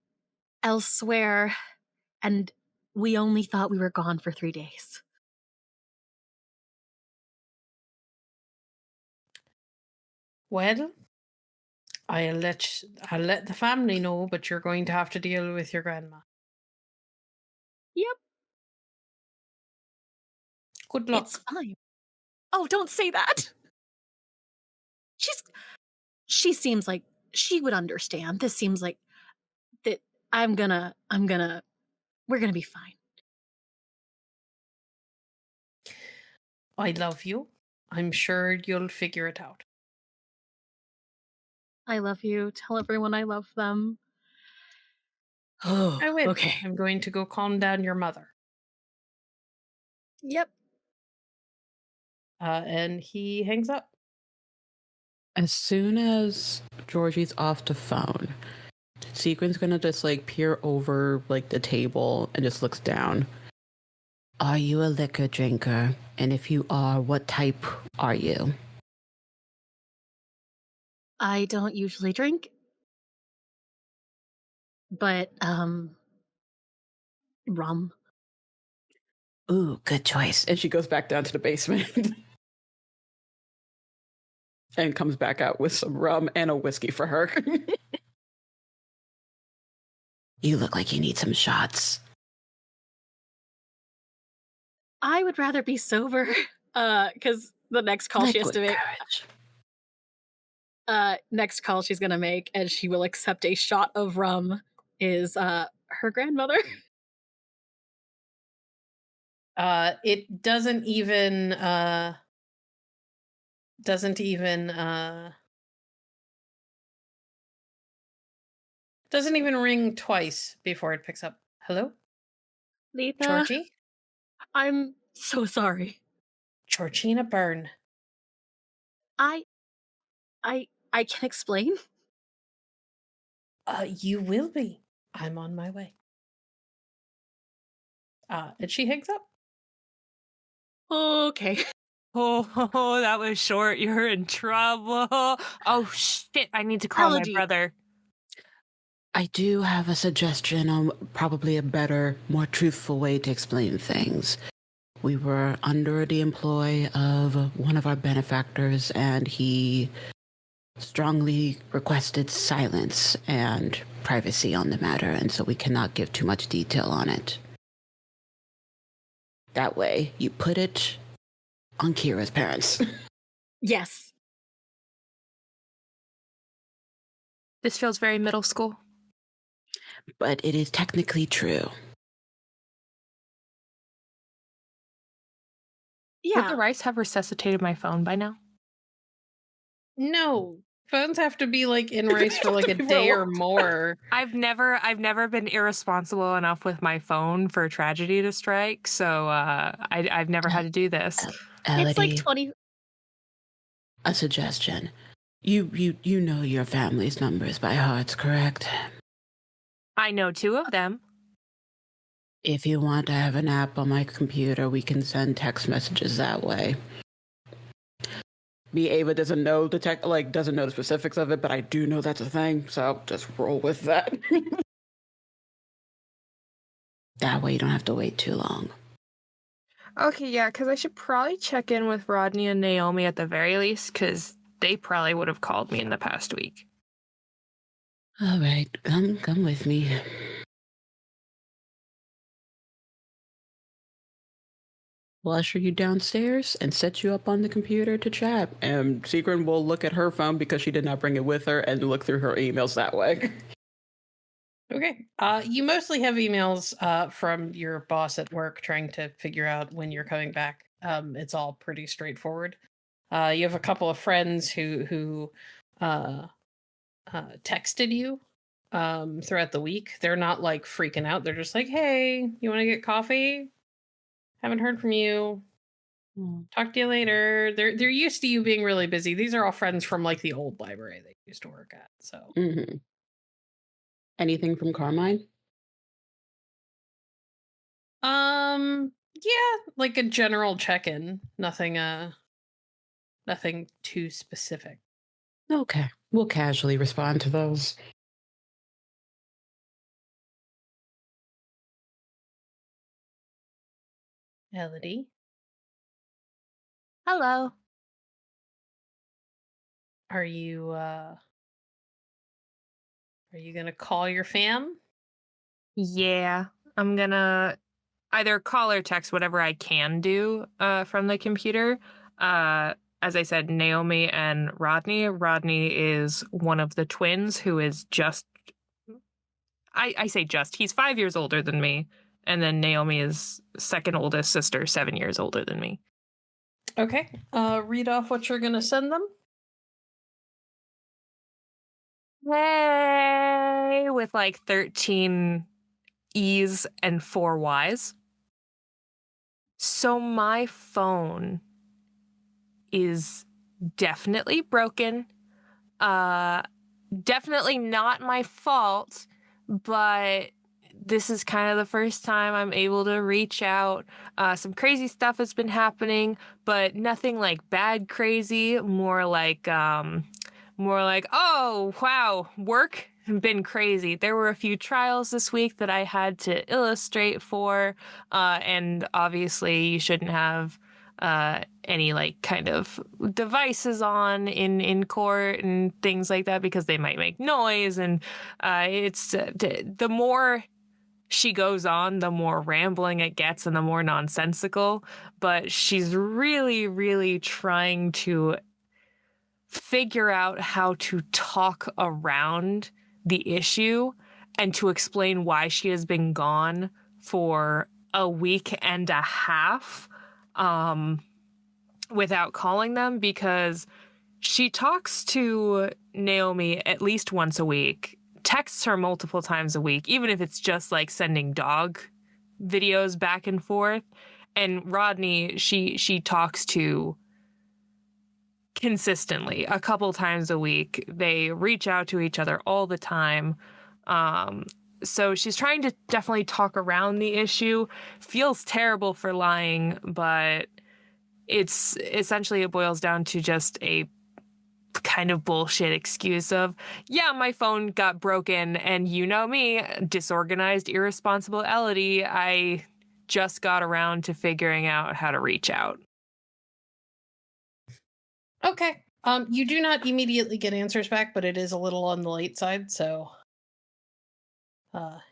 Speaker 4: elsewhere, and we only thought we were gone for 3 days.
Speaker 6: Well, I'll let the family know, but you're going to have to deal with your grandma.
Speaker 4: Yep.
Speaker 6: Good luck.
Speaker 4: It's fine. Oh, don't say that. She seems like she would understand. This seems like that we're gonna be fine.
Speaker 6: I love you. I'm sure you'll figure it out.
Speaker 4: I love you. Tell everyone I love them. Oh,
Speaker 6: I will.
Speaker 4: okay.
Speaker 6: I'm going to go calm down your mother.
Speaker 4: Yep.
Speaker 6: And he hangs up.
Speaker 7: As soon as Georgie's off the phone, Sigrun's gonna just like peer over like the table and just looks down.
Speaker 1: Are you a liquor drinker? And if you are, what type are you?
Speaker 4: I don't usually drink, but rum.
Speaker 1: Ooh, good choice.
Speaker 7: And she goes back down to the basement and comes back out with some rum and a whiskey for her.
Speaker 1: You look like you need some shots.
Speaker 4: I would rather be sober, because the next call she has to make. Next call she's gonna make, and she will accept a shot of rum, is her grandmother.
Speaker 6: It doesn't even ring twice before it picks up. Hello?
Speaker 4: Letha,
Speaker 6: Georgie?
Speaker 4: I'm so sorry.
Speaker 6: Georgina Byrne.
Speaker 4: I can explain.
Speaker 6: You will be. I'm on my way. And she hangs up.
Speaker 4: Okay.
Speaker 3: Oh, that was short. You're in trouble. Oh, shit. I need to call my
Speaker 4: Elodie.
Speaker 3: brother.
Speaker 1: I do have a suggestion on probably a better, more truthful way to explain things. We were under the employ of one of our benefactors, and he strongly requested silence and privacy on the matter, and so we cannot give too much detail on it. That way, you put it on Kira's parents.
Speaker 4: Yes.
Speaker 3: This feels very middle school.
Speaker 1: But it is technically true.
Speaker 3: Would
Speaker 4: Yeah.
Speaker 3: the rice have resuscitated my phone by now?
Speaker 6: No. Phones have to be like in rice for like a day or more.
Speaker 3: I've never been irresponsible enough with my phone for tragedy to strike, so I've never had to do this.
Speaker 4: It's like
Speaker 1: Elodie,
Speaker 4: 20.
Speaker 1: a suggestion. You know your family's numbers by heart, correct?
Speaker 3: I know 2 of them.
Speaker 1: If you want to have an app on my computer, we can send text messages that way. Ava doesn't know doesn't know the specifics of it, but I do know that's a thing, so just roll with that. That way you don't have to wait too long.
Speaker 3: Okay, yeah, because I should probably check in with Rodney and Naomi at the very least, because they probably would have called me in the past week.
Speaker 1: All right, come with me. We'll usher you downstairs and set you up on the computer to chat. And Sigrun will look at her phone because she did not bring it with her and look through her emails that way.
Speaker 6: Okay. You mostly have emails from your boss at work trying to figure out when you're coming back. It's all pretty straightforward. You have a couple of friends who texted you throughout the week. They're not like freaking out. They're just like, "Hey, you want to get coffee? Haven't heard from you. Talk to you later." They're used to you being really busy. These are all friends from like the old library they used to work at. So.
Speaker 1: Mm-hmm. Anything from Carmine?
Speaker 6: Yeah, like a general check-in. Nothing too specific.
Speaker 1: Okay, we'll casually respond to those.
Speaker 6: Elodie,
Speaker 3: Hello.
Speaker 6: are you gonna call your fam?
Speaker 3: Yeah, I'm gonna either call or text whatever I can do from the computer. As I said, Naomi and Rodney. Rodney is one of the twins who is just... I say just. He's 5 years older than me. And then Naomi is second oldest sister, 7 years older than me.
Speaker 6: Okay. Read off what you're gonna send them.
Speaker 3: Hey, with like 13 E's and 4 Y's. So my phone is definitely broken. Definitely not my fault, but this is kind of the first time I'm able to reach out. Some crazy stuff has been happening, but nothing like bad crazy, more like, oh, wow, work been crazy. There were a few trials this week that I had to illustrate for, and obviously you shouldn't have any like kind of devices on in court and things like that because they might make noise, and it's the more she goes on, the more rambling it gets and the more nonsensical, but she's really, really trying to figure out how to talk around the issue and to explain why she has been gone for a week and a half without calling them, because she talks to Naomi at least once a week, texts her multiple times a week, even if it's just like sending dog videos back and forth. And Rodney, she talks to consistently a couple times a week. They reach out to each other all the time. So she's trying to definitely talk around the issue. Feels terrible for lying, but it's essentially, it boils down to just a kind of bullshit excuse of, yeah, my phone got broken and you know me, disorganized, irresponsible Elodie, I just got around to figuring out how to reach out.
Speaker 6: Okay. You do not immediately get answers back, but it is a little on the late side, so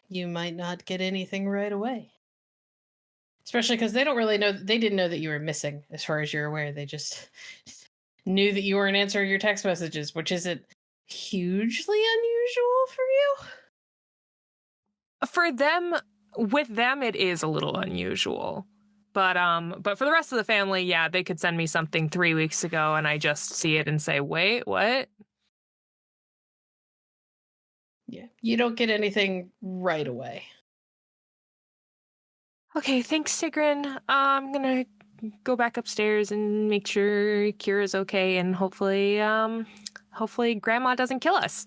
Speaker 6: you might not get anything right away. Especially because they don't really know, they didn't know that you were missing, as far as you're aware. They just knew that you weren't answering your text messages, which isn't hugely unusual for you.
Speaker 3: For them, with them, it is a little unusual. But for the rest of the family, yeah, they could send me something 3 weeks ago and I just see it and say, wait, what?
Speaker 6: Yeah, you don't get anything right away.
Speaker 3: Okay, thanks, Sigrun. I'm gonna go back upstairs and make sure Kira's okay, and hopefully Grandma doesn't kill us.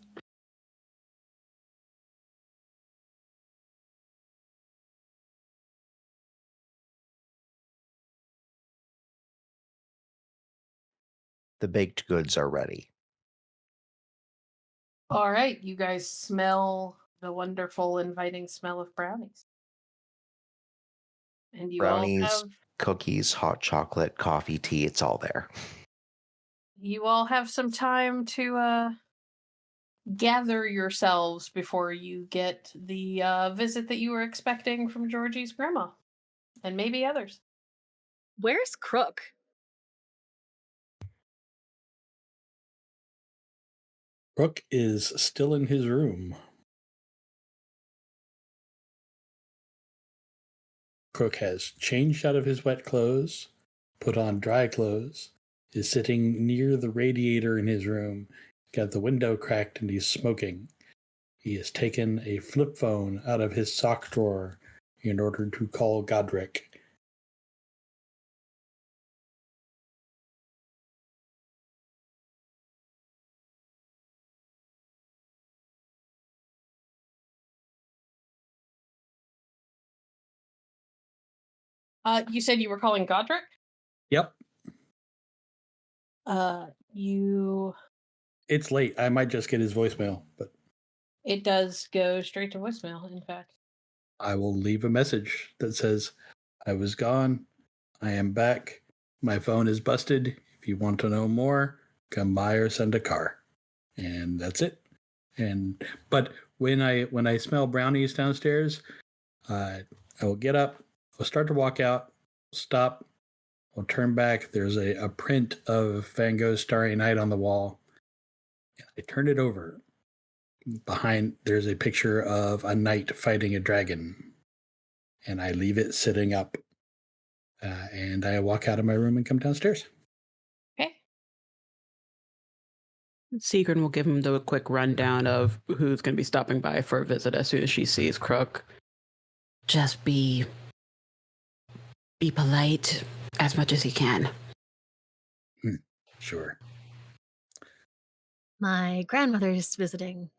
Speaker 5: The baked goods are ready.
Speaker 6: All right, you guys smell the wonderful, inviting smell of brownies. And you
Speaker 5: Brownies,
Speaker 6: all have
Speaker 5: cookies, hot chocolate, coffee, tea, it's all there.
Speaker 6: some time to gather yourselves before you get the visit that you were expecting from Georgie's grandma. And maybe others.
Speaker 4: Where's Crook?
Speaker 2: Crook is still in his room. Crook has changed out of his wet clothes, put on dry clothes, is sitting near the radiator in his room, got the window cracked, and he's smoking. He has taken a flip phone out of his sock drawer in order to call Godric.
Speaker 6: You said you were calling Godric?
Speaker 2: Yep.
Speaker 6: You...
Speaker 2: It's late. I might just get his voicemail, but
Speaker 6: It does go straight to voicemail, in fact.
Speaker 2: I will leave a message that says, I was gone. I am back. My phone is busted. If you want to know more, come by or send a car. And that's it. But when I smell brownies downstairs, I will get up. I'll start to walk out. Stop. I'll turn back. There's a print of Van Gogh's Starry Night on the wall. I turn it over. Behind, there's a picture of a knight fighting a dragon. And I leave it sitting up. And I walk out of my room and come downstairs.
Speaker 6: Okay.
Speaker 7: Sigrun will give him the quick rundown of who's going to be stopping by for a visit as soon as she sees Crook.
Speaker 1: Just be polite as much as you can.
Speaker 2: Sure.
Speaker 4: My grandmother's visiting.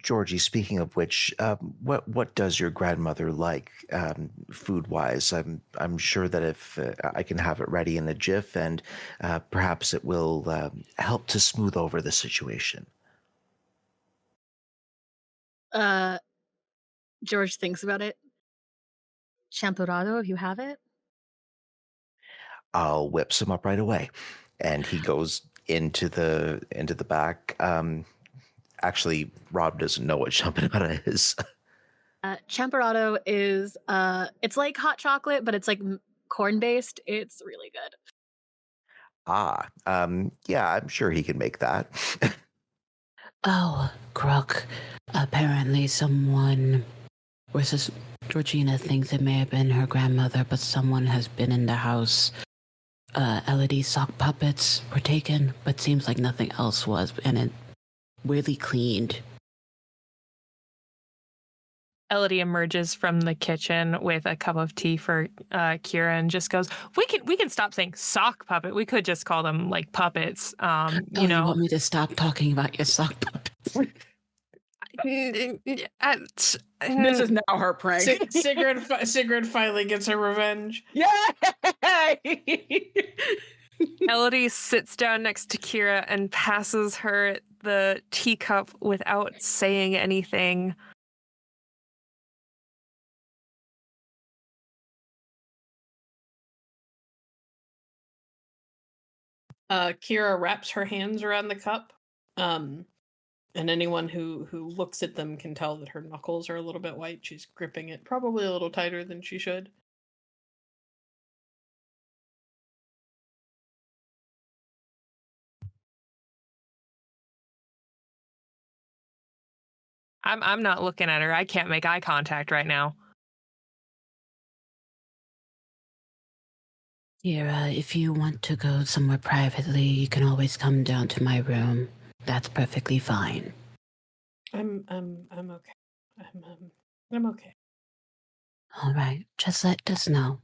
Speaker 5: Georgie, speaking of which, what does your grandmother like food-wise? I'm sure that if I can have it ready in a jiff, and perhaps it will help to smooth over the situation.
Speaker 4: George thinks about it. Champurrado, if you have it.
Speaker 5: I'll whip some up right away. And he goes into the back. Actually, Rob doesn't know what champurrado is.
Speaker 4: Champurrado is it's like hot chocolate, but it's like corn based. It's really good.
Speaker 5: Yeah, I'm sure he can make that.
Speaker 1: Oh, Crook. Apparently someone... Georgina thinks it may have been her grandmother, but someone has been in the house. Elodie's sock puppets were taken, but seems like nothing else was, and it really cleaned.
Speaker 3: Elodie emerges from the kitchen with a cup of tea for Kira and just goes, we can stop saying sock puppet. We could just call them like puppets.
Speaker 1: You want me to stop talking about your sock puppets?
Speaker 7: This is now her prank.
Speaker 8: Sigrun finally gets her revenge.
Speaker 7: Yay!
Speaker 3: Elodie sits down next to Kira and passes her the teacup without saying anything.
Speaker 8: Kira wraps her hands around the cup, and anyone who looks at them can tell that her knuckles are a little bit white. She's gripping it probably a little tighter than she should.
Speaker 3: I'm not looking at her. I can't make eye contact right now.
Speaker 1: Kira, if you want to go somewhere privately, you can always come down to my room. That's perfectly fine.
Speaker 8: I'm okay. I'm okay.
Speaker 1: All right, just let us know.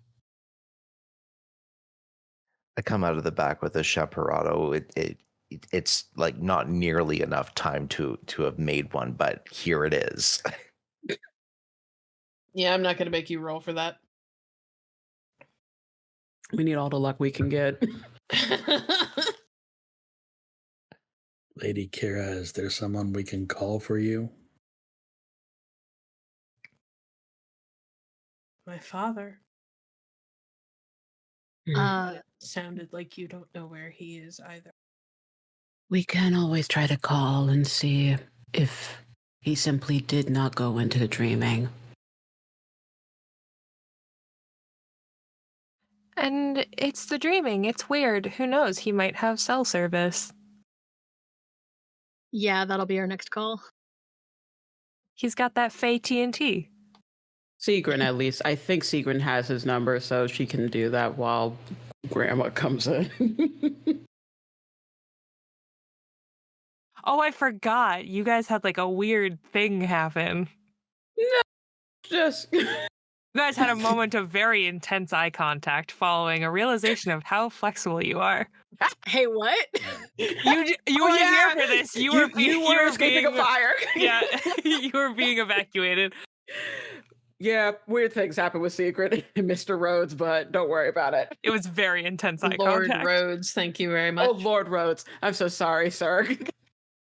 Speaker 5: I come out of the back with a chaperado. It's like not nearly enough time to have made one, but here it is.
Speaker 8: Yeah, I'm not going to make you roll for that.
Speaker 7: We need all the luck we can get.
Speaker 2: Lady Kira, is there someone we can call for you?
Speaker 8: My father. Sounded like you don't know where he is either.
Speaker 1: We can always try to call and see if he simply did not go into the dreaming.
Speaker 3: And it's the dreaming. It's weird. Who knows? He might have cell service.
Speaker 4: Yeah, that'll be our next call.
Speaker 3: He's got that Fey TNT.
Speaker 7: Sigrun, at least. I think Sigrun has his number, so she can do that while Grandma comes in.
Speaker 3: Oh, I forgot. You guys had like a weird thing happen.
Speaker 7: No, just...
Speaker 3: You guys had a moment of very intense eye contact following a realization of how flexible you are.
Speaker 4: Hey, what?
Speaker 3: You weren't here for this. You were
Speaker 7: escaping a fire.
Speaker 3: Yeah, you were being evacuated.
Speaker 7: Yeah, weird things happen with Secret and Mr. Rhodes, but don't worry about it.
Speaker 3: It was very intense eye
Speaker 8: Lord
Speaker 3: contact.
Speaker 8: Rhodes, thank you very much.
Speaker 7: Oh, Lord Rhodes. I'm so sorry, sir.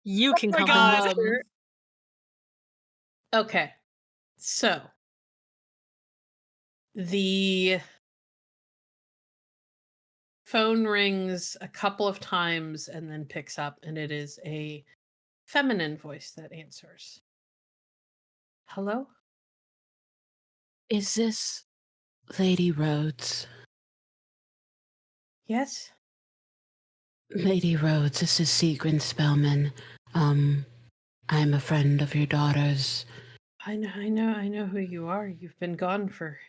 Speaker 4: You can
Speaker 3: my
Speaker 4: come
Speaker 3: God.
Speaker 4: in, mister.
Speaker 8: Okay, so the phone rings a couple of times and then picks up, and it is a feminine voice that answers. Hello?
Speaker 1: Is this Lady Rhodes?
Speaker 8: Yes?
Speaker 1: Lady Rhodes, this is Sigrun Spellman. I'm a friend of your daughter's.
Speaker 8: I know who you are. You've been gone for...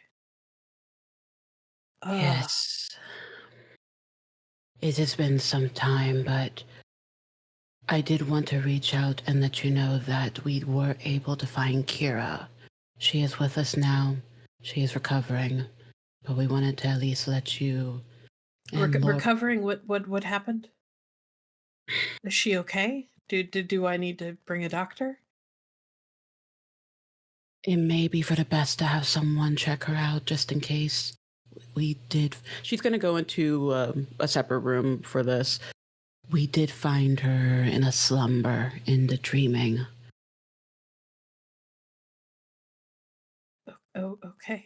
Speaker 1: Yes. It has been some time, but I did want to reach out and let you know that we were able to find Kira. She is with us now. She is recovering, but we wanted to at least let you...
Speaker 8: Recovering? What happened? Is she okay? Do I need to bring a doctor?
Speaker 1: It may be for the best to have someone check her out just in case. We did...
Speaker 7: She's going to go into a separate room for this.
Speaker 1: We did find her in a slumber in the dreaming.
Speaker 8: Oh, okay.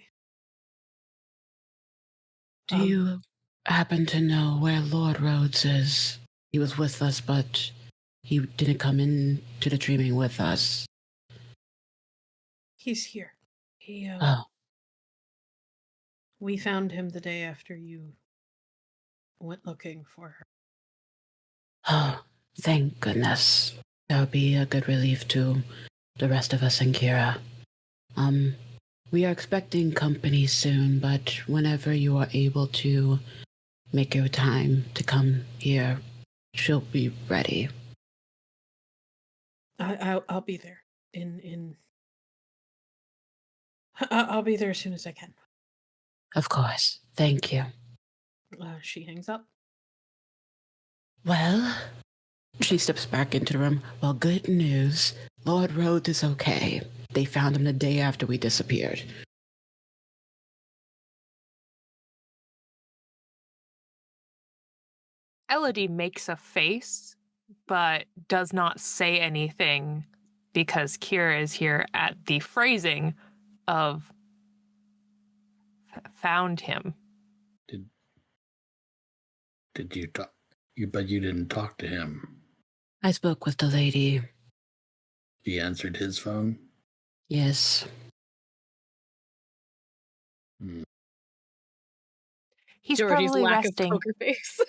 Speaker 1: Do you happen to know where Lord Rhodes is? He was with us, but he didn't come in to the dreaming with us.
Speaker 8: He's here. He
Speaker 1: Oh,
Speaker 8: we found him the day after you went looking for her.
Speaker 1: oh, thank goodness. That would be a good relief to the rest of us and Kira. We are expecting company soon, but whenever you are able to make your time to come here, she'll be ready.
Speaker 8: I'll be there in I'll be there as soon as I can.
Speaker 1: Of course. Thank you.
Speaker 8: She hangs up.
Speaker 1: Well, she steps back into the room. Well, good news. Lord Rhodes is okay. They found him the day after we disappeared.
Speaker 3: Elodie makes a face, but does not say anything because Kira is here at the phrasing of found him.
Speaker 2: Did you talk? But you didn't talk to him.
Speaker 1: I spoke with the lady.
Speaker 2: He answered his phone?
Speaker 1: Yes.
Speaker 3: He's
Speaker 4: Georgie's
Speaker 3: probably
Speaker 4: lack
Speaker 3: resting.
Speaker 4: of poker face.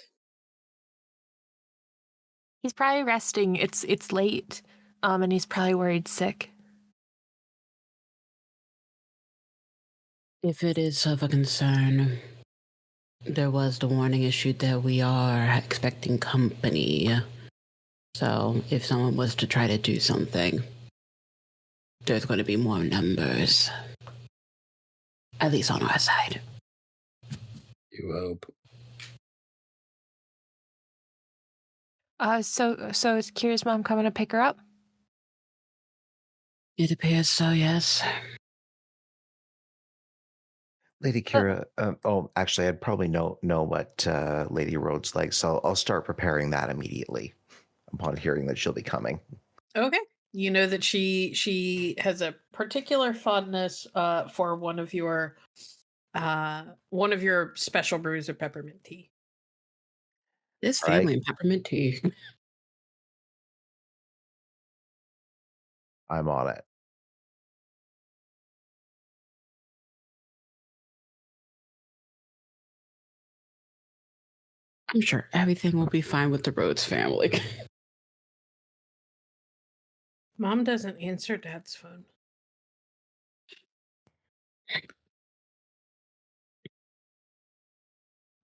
Speaker 3: He's probably resting. It's late, and he's probably worried sick.
Speaker 1: If it is of a concern, there was the warning issued that we are expecting company. So if someone was to try to do something, there's going to be more numbers. At least on our side.
Speaker 2: You hope.
Speaker 3: So is Kira's mom coming to pick her up?
Speaker 1: It appears so, yes.
Speaker 5: Lady Kira, actually, I'd probably know what Lady Rhodes likes, so I'll start preparing that immediately upon hearing that she'll be coming.
Speaker 8: Okay. You know that she has a particular fondness for one of your special brews of peppermint tea.
Speaker 1: This
Speaker 5: Right.
Speaker 1: family and peppermint tea.
Speaker 5: I'm on it.
Speaker 1: I'm sure everything will be fine with the Rhodes family.
Speaker 8: Mom doesn't answer Dad's phone.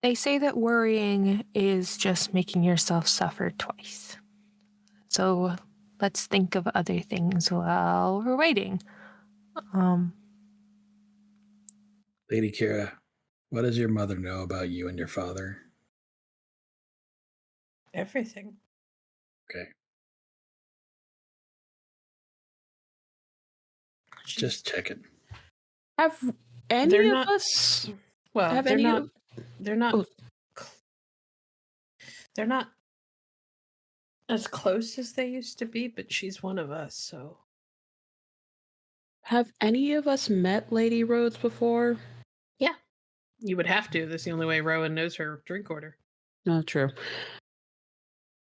Speaker 3: They say that worrying is just making yourself suffer twice. So let's think of other things while we're waiting.
Speaker 2: Lady Kira, what does your mother know about you and your father?
Speaker 8: Everything.
Speaker 2: Okay. Just checking.
Speaker 7: Have any
Speaker 8: They're
Speaker 7: of
Speaker 8: not-
Speaker 7: us?
Speaker 8: Well,
Speaker 7: Have
Speaker 8: they're
Speaker 7: any
Speaker 8: not.
Speaker 7: of-
Speaker 8: They're not.
Speaker 7: Oh.
Speaker 8: They're not as close as they used to be, but she's one of us, so.
Speaker 7: Have any of us met Lady Rhodes before?
Speaker 8: Yeah. You would have to. That's the only way Rowan knows her drink order.
Speaker 1: Not true.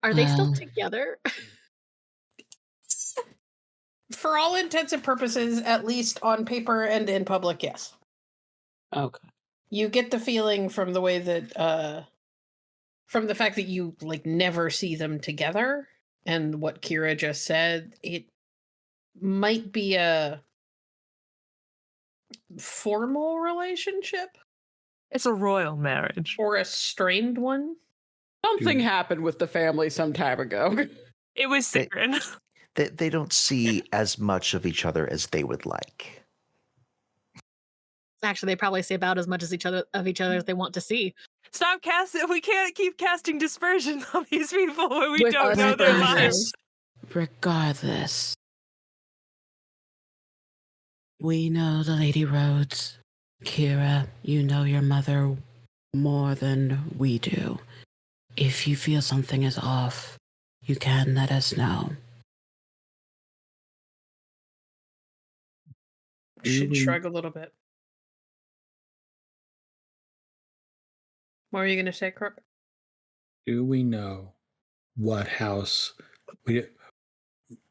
Speaker 4: Are they still
Speaker 1: Well-
Speaker 4: together?
Speaker 8: For all intents and purposes, at least on paper and in public, yes.
Speaker 1: Okay.
Speaker 8: You get the feeling from the way that from the fact that you like never see them together and what Kira just said, it might be a formal relationship
Speaker 3: It's a royal marriage.
Speaker 8: or a strained one.
Speaker 7: Something happened with the family some time ago.
Speaker 3: It was
Speaker 5: They-
Speaker 3: Sigrun.
Speaker 5: They don't see as much of each other as they would like.
Speaker 4: Actually, they probably see about as much as each other as they want to see.
Speaker 3: Stop casting. We can't keep casting dispersion on these people when we
Speaker 4: With
Speaker 3: don't
Speaker 4: us
Speaker 3: know their
Speaker 4: dispersion.
Speaker 3: lives.
Speaker 1: Regardless, we know the Lady Rhodes. Kira, you know your mother more than we do. If you feel something is off, you can let us know.
Speaker 8: Should
Speaker 2: Really?
Speaker 8: shrug a little bit. What are you going to say, Crook?
Speaker 2: Do we know what house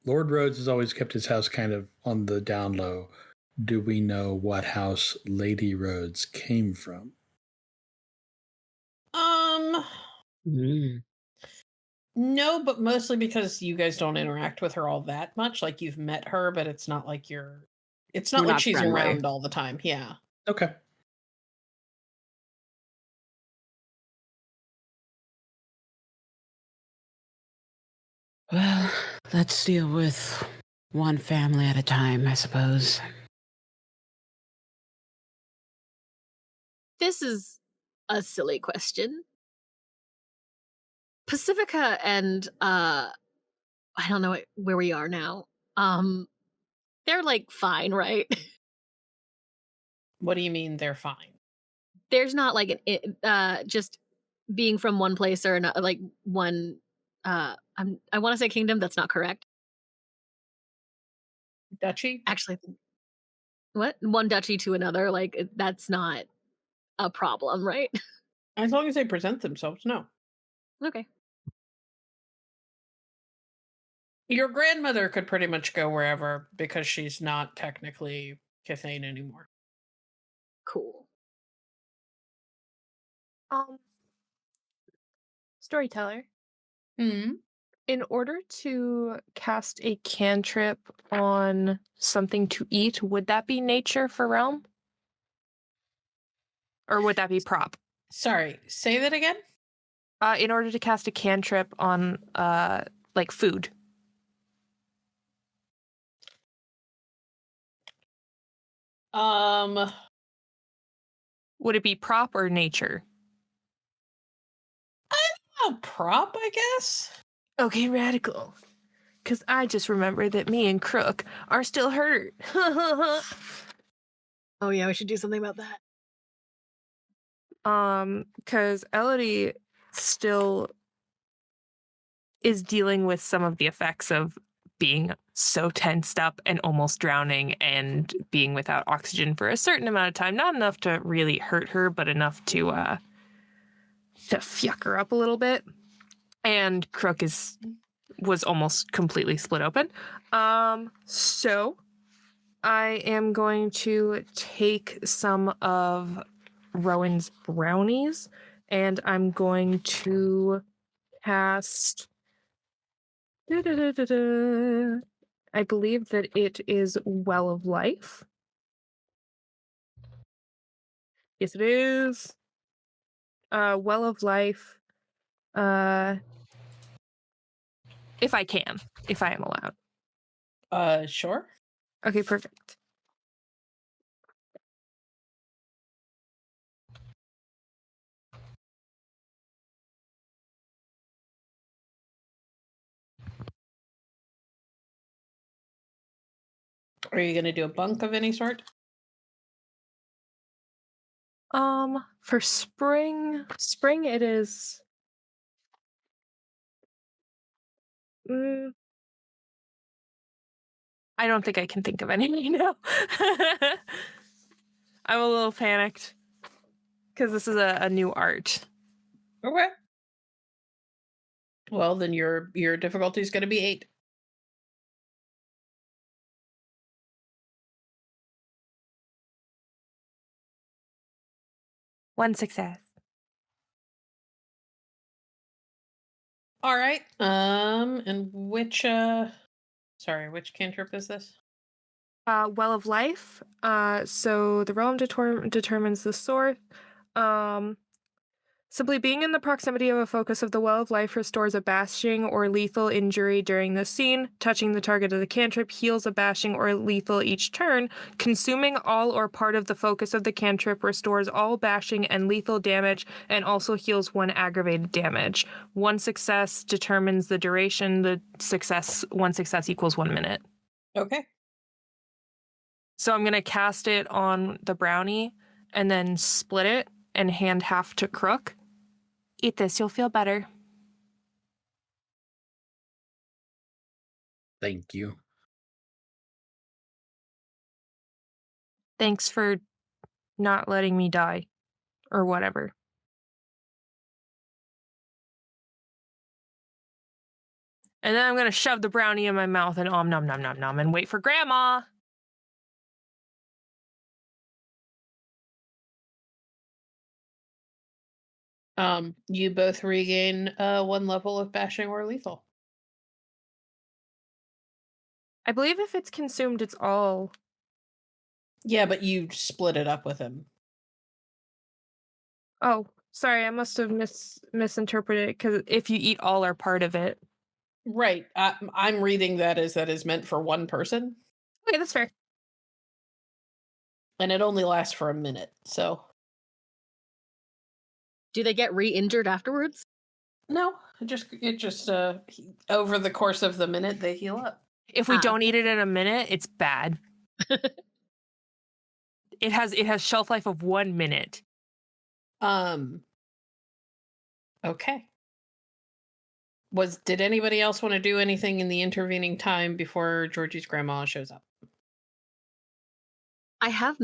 Speaker 2: Lord Rhodes has always kept his house kind of on the down low. Do we know what house Lady Rhodes came from?
Speaker 8: No, but mostly because you guys don't interact with her all that much. Like you've met her, but it's not like it's not
Speaker 7: We're
Speaker 8: like
Speaker 7: not
Speaker 8: she's
Speaker 7: friendly.
Speaker 8: around all the time. Yeah.
Speaker 2: Okay.
Speaker 1: Well, let's deal with one family at a time, I suppose.
Speaker 4: This is a silly question. Pacifica and I don't know where we are now. They're like fine, right?
Speaker 8: What do you mean they're fine?
Speaker 4: There's not like an just being from one place or another, like one I want to say kingdom, that's not correct.
Speaker 8: Duchy?
Speaker 4: Actually, what? One duchy to another, like that's not a problem, right?
Speaker 8: As long as they present themselves, no.
Speaker 4: Okay.
Speaker 8: Your grandmother could pretty much go wherever because she's not technically Cathane anymore.
Speaker 4: Cool.
Speaker 3: Storyteller.
Speaker 8: Hmm.
Speaker 3: In order to cast a cantrip on something to eat, would that be nature for realm? Or would that be prop?
Speaker 8: Sorry, say that again?
Speaker 3: In order to cast a cantrip on like food. Would it be prop or nature?
Speaker 8: A prop, I guess?
Speaker 3: Okay, radical. Because I just remembered that me and Crook are still hurt.
Speaker 4: Oh yeah, we should do something about that.
Speaker 3: Because Elodie still is dealing with some of the effects of being so tensed up and almost drowning and being without oxygen for a certain amount of time. Not enough to really hurt her, but enough to fuck her up a little bit. And Crook was almost completely split open. So I am going to take some of Rowan's brownies and I'm going to cast. I believe that it is Well of Life. Yes, it is. Well of Life. If I am allowed.
Speaker 8: Sure.
Speaker 3: Okay, perfect.
Speaker 8: Are you going to do a bunk of any sort?
Speaker 3: For spring it is. I don't think I can think of any now. I'm a little panicked because this is a new art.
Speaker 8: Okay. Well, then your difficulty is going to be 8.
Speaker 3: One success.
Speaker 8: All right. And which cantrip is this?
Speaker 3: Well of Life. So the realm determines the source. Simply being in the proximity of a focus of the Well of Life restores a bashing or lethal injury during the scene. Touching the target of the cantrip heals a bashing or lethal each turn. Consuming all or part of the focus of the cantrip restores all bashing and lethal damage and also heals 1 aggravated damage. 1 success determines the duration. One success equals 1 minute.
Speaker 8: Okay.
Speaker 3: So I'm going to cast it on the brownie and then split it and hand half to Crook. Eat this, you'll feel better.
Speaker 2: Thank you.
Speaker 3: Thanks for not letting me die. Or whatever. And then I'm going to shove the brownie in my mouth and nom nom nom nom nom and wait for Grandma.
Speaker 8: You both regain 1 level of bashing or lethal.
Speaker 3: I believe if it's consumed, it's all.
Speaker 8: Yeah, but you split it up with him.
Speaker 3: Oh, sorry, I must have misinterpreted it because if you eat all or part of it.
Speaker 8: Right. I'm reading that is meant for 1 person.
Speaker 3: Okay, that's fair.
Speaker 8: And it only lasts for a minute, so.
Speaker 4: Do they get re-injured afterwards?
Speaker 8: No, it just over the course of the minute they heal up.
Speaker 3: If we don't eat it in a minute, it's bad. It has shelf life of 1 minute.
Speaker 8: Okay. Did anybody else want to do anything in the intervening time before Georgie's grandma shows up?
Speaker 4: I have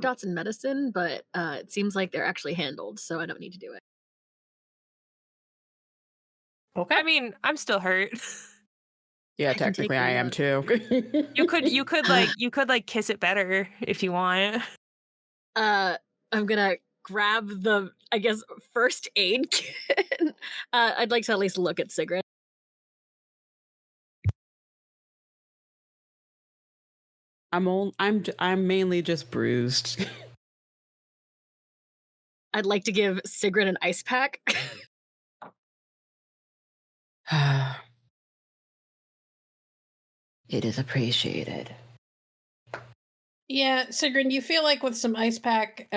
Speaker 4: dots in medicine, but it seems like they're actually handled, so I don't need to do it.
Speaker 8: Okay.
Speaker 3: I mean, I'm still hurt.
Speaker 7: Yeah,
Speaker 4: I can
Speaker 7: technically
Speaker 4: take
Speaker 7: I
Speaker 4: it
Speaker 7: am
Speaker 4: out.
Speaker 7: too.
Speaker 3: You could kiss it better if you want.
Speaker 4: I'm gonna grab the, I guess, first aid kit. I'd like to at least look at Sigrun.
Speaker 7: I'm mainly just bruised.
Speaker 4: I'd like to give Sigrun an ice pack.
Speaker 1: It is appreciated.
Speaker 8: Yeah, Sigrun, you feel like with an ice pack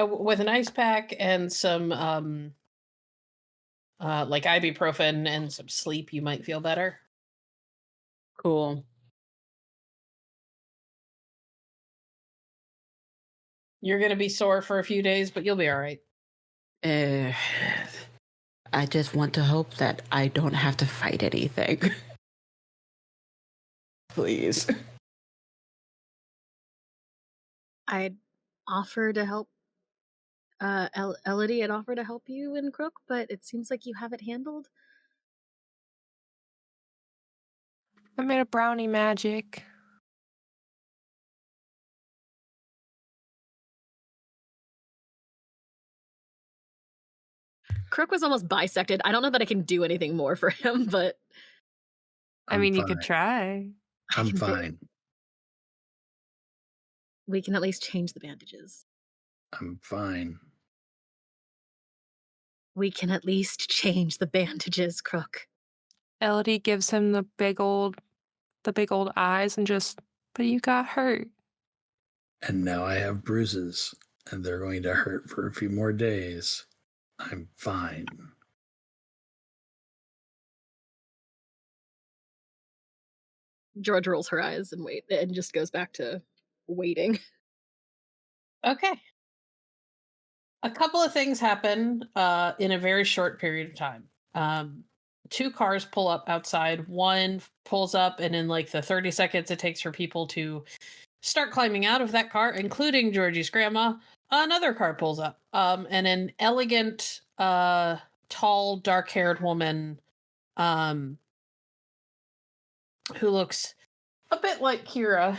Speaker 8: and some like ibuprofen and some sleep, you might feel better.
Speaker 7: Cool.
Speaker 8: You're gonna be sore for a few days, but you'll be all right.
Speaker 1: I just want to hope that I don't have to fight anything. Please.
Speaker 4: I'd offer to help. Elodie had offered to help you in Crook, but it seems like you have it handled.
Speaker 3: I made a brownie magic.
Speaker 4: Crook was almost bisected. I don't know that I can do anything more for him, but
Speaker 3: I mean, you could try.
Speaker 2: I'm fine.
Speaker 4: We can at least change the bandages.
Speaker 2: I'm fine.
Speaker 4: We can at least change the bandages, Crook.
Speaker 3: Elodie gives him the big old eyes and just, but you got hurt.
Speaker 2: And now I have bruises, and they're going to hurt for a few more days. I'm fine.
Speaker 4: George rolls her eyes and just goes back to waiting.
Speaker 8: Okay. A couple of things happen in a very short period of time. 2 cars pull up outside. One pulls up, and in like the 30 seconds it takes for people to start climbing out of that car, including Georgie's grandma, another car pulls up. And an elegant, tall, dark-haired woman who looks a bit like Kira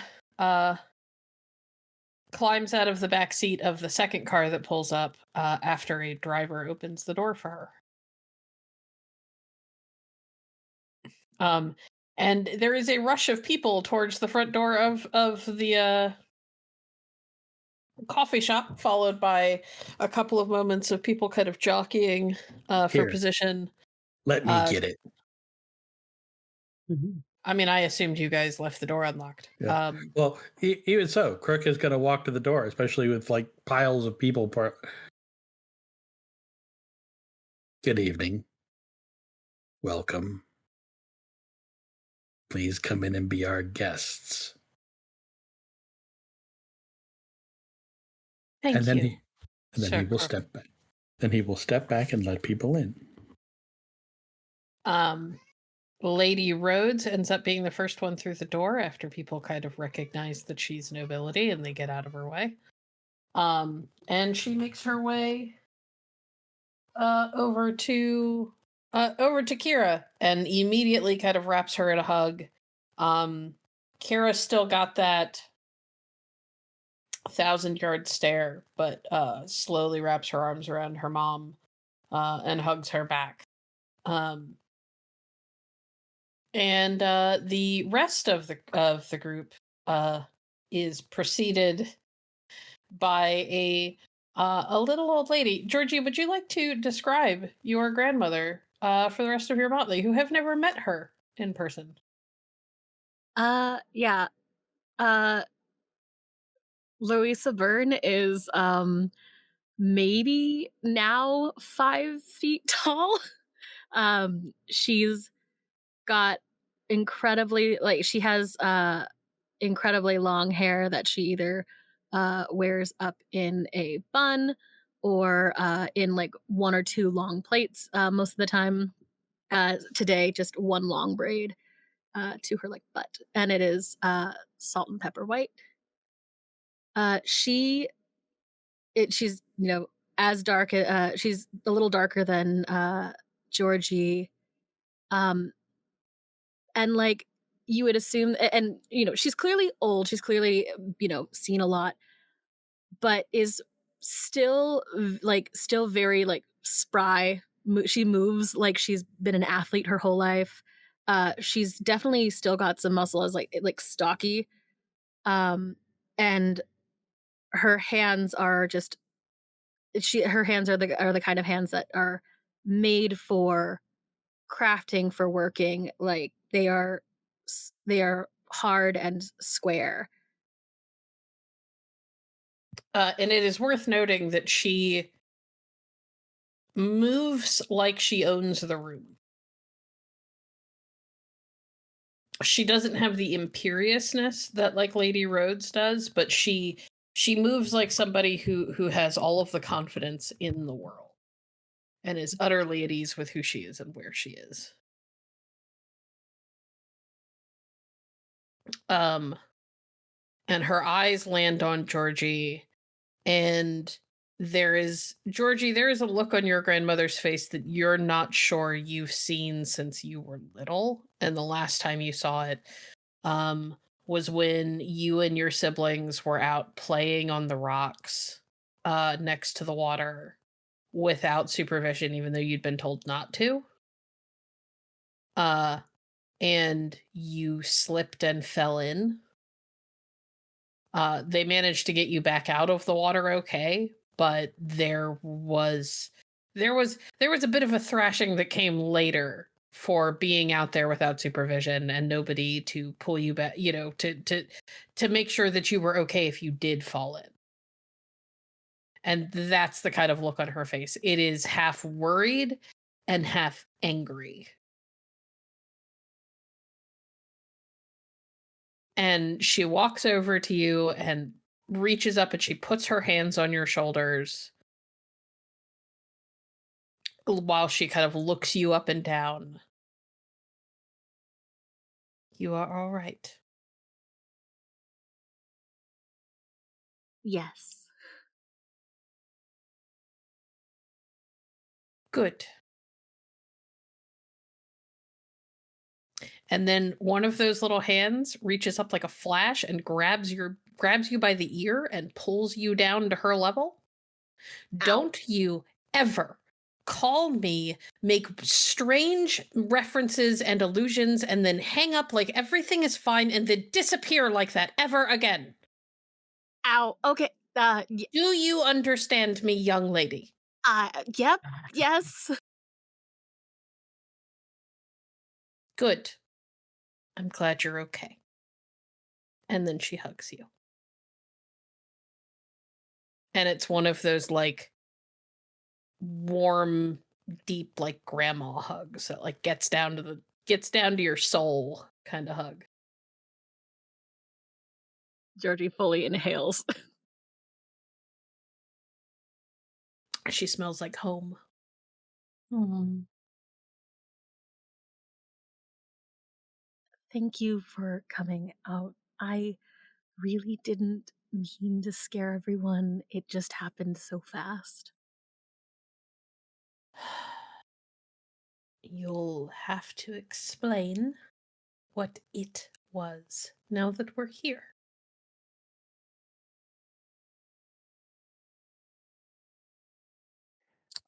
Speaker 8: climbs out of the back seat of the second car that pulls up after a driver opens the door for her. And there is a rush of people towards the front door of the coffee shop, followed by a couple of moments of people kind of jockeying for
Speaker 2: Here.
Speaker 8: position.
Speaker 2: Let me get it.
Speaker 8: I mean, I assumed you guys left the door unlocked.
Speaker 2: Yeah. Well, even so, Crook is going to walk to the door, especially with like piles of people. Good evening. Welcome. Please come in and be our guests.
Speaker 8: Thank
Speaker 2: and then
Speaker 8: you.
Speaker 2: He will
Speaker 8: Crook.
Speaker 2: step back. Then he will step back and let people in.
Speaker 8: Lady Rhodes ends up being the first one through the door after people kind of recognize that she's nobility and they get out of her way. And she makes her way over to Kira and immediately kind of wraps her in a hug. Kira's still got that 1,000-yard stare, but slowly wraps her arms around her mom and hugs her back. And the rest of the group is preceded by a little old lady. Georgie, would you like to describe your grandmother for the rest of your motley who have never met her in person?
Speaker 4: Yeah. Louisa Byrne is maybe now 5 feet tall. She's got incredibly, like, she has incredibly long hair that she either wears up in a bun or in like 1 or 2 long plaits most of the time. Today, just one long braid to her like butt, and it is salt and pepper white. She's as dark. She's a little darker than Georgie, and like you would assume, and she's clearly old. She's clearly seen a lot, but is still still very like spry. She moves like she's been an athlete her whole life. She's definitely still got some muscle, as like stocky, and her hands are just her hands are the kind of hands that are made for crafting, for working. Like they are hard and square.
Speaker 8: And it is worth noting that she moves like she owns the room. She doesn't have the imperiousness that like Lady Rhodes does, but she moves like somebody who has all of the confidence in the world and is utterly at ease with who she is and where she is. And her eyes land on Georgie, and there is a look on your grandmother's face that you're not sure you've seen since you were little, and the last time you saw it was when you and your siblings were out playing on the rocks next to the water without supervision, even though you'd been told not to. And you slipped and fell in. They managed to get you back out of the water okay, but there was a bit of a thrashing that came later for being out there without supervision and nobody to pull you back, to make sure that you were okay if you did fall in. And that's the kind of look on her face. It is half worried and half angry. And she walks over to you and reaches up and she puts her hands on your shoulders while she kind of looks you up and down. You are all right.
Speaker 4: Yes.
Speaker 8: Good. And then one of those little hands reaches up like a flash and grabs you by the ear and pulls you down to her level. Ow. Don't you ever call me, make strange references and allusions, and then hang up like everything is fine and then disappear like that ever again.
Speaker 4: Ow. Okay.
Speaker 8: Do you understand me, young lady?
Speaker 4: Yep. Yes.
Speaker 8: Good. I'm glad you're okay. And then she hugs you. And it's one of those like warm, deep, like grandma hugs that like gets down to your soul kind of hug.
Speaker 4: Georgie fully inhales.
Speaker 8: She smells like home.
Speaker 4: Thank you for coming out. I really didn't mean to scare everyone. It just happened so fast.
Speaker 8: You'll have to explain what it was now that we're here.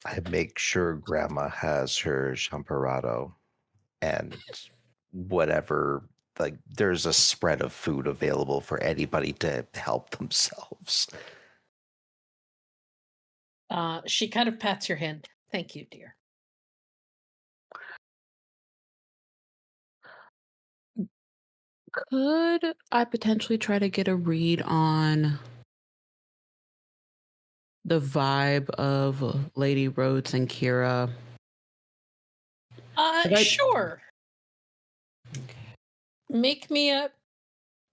Speaker 5: I make sure Grandma has her champorado and whatever, like there's a spread of food available for anybody to help themselves.
Speaker 8: She kind of pats your hand. Thank you, dear.
Speaker 1: Could I potentially try to get a read on
Speaker 7: the vibe of Lady Rhodes and Kira?
Speaker 8: Sure. Make me a.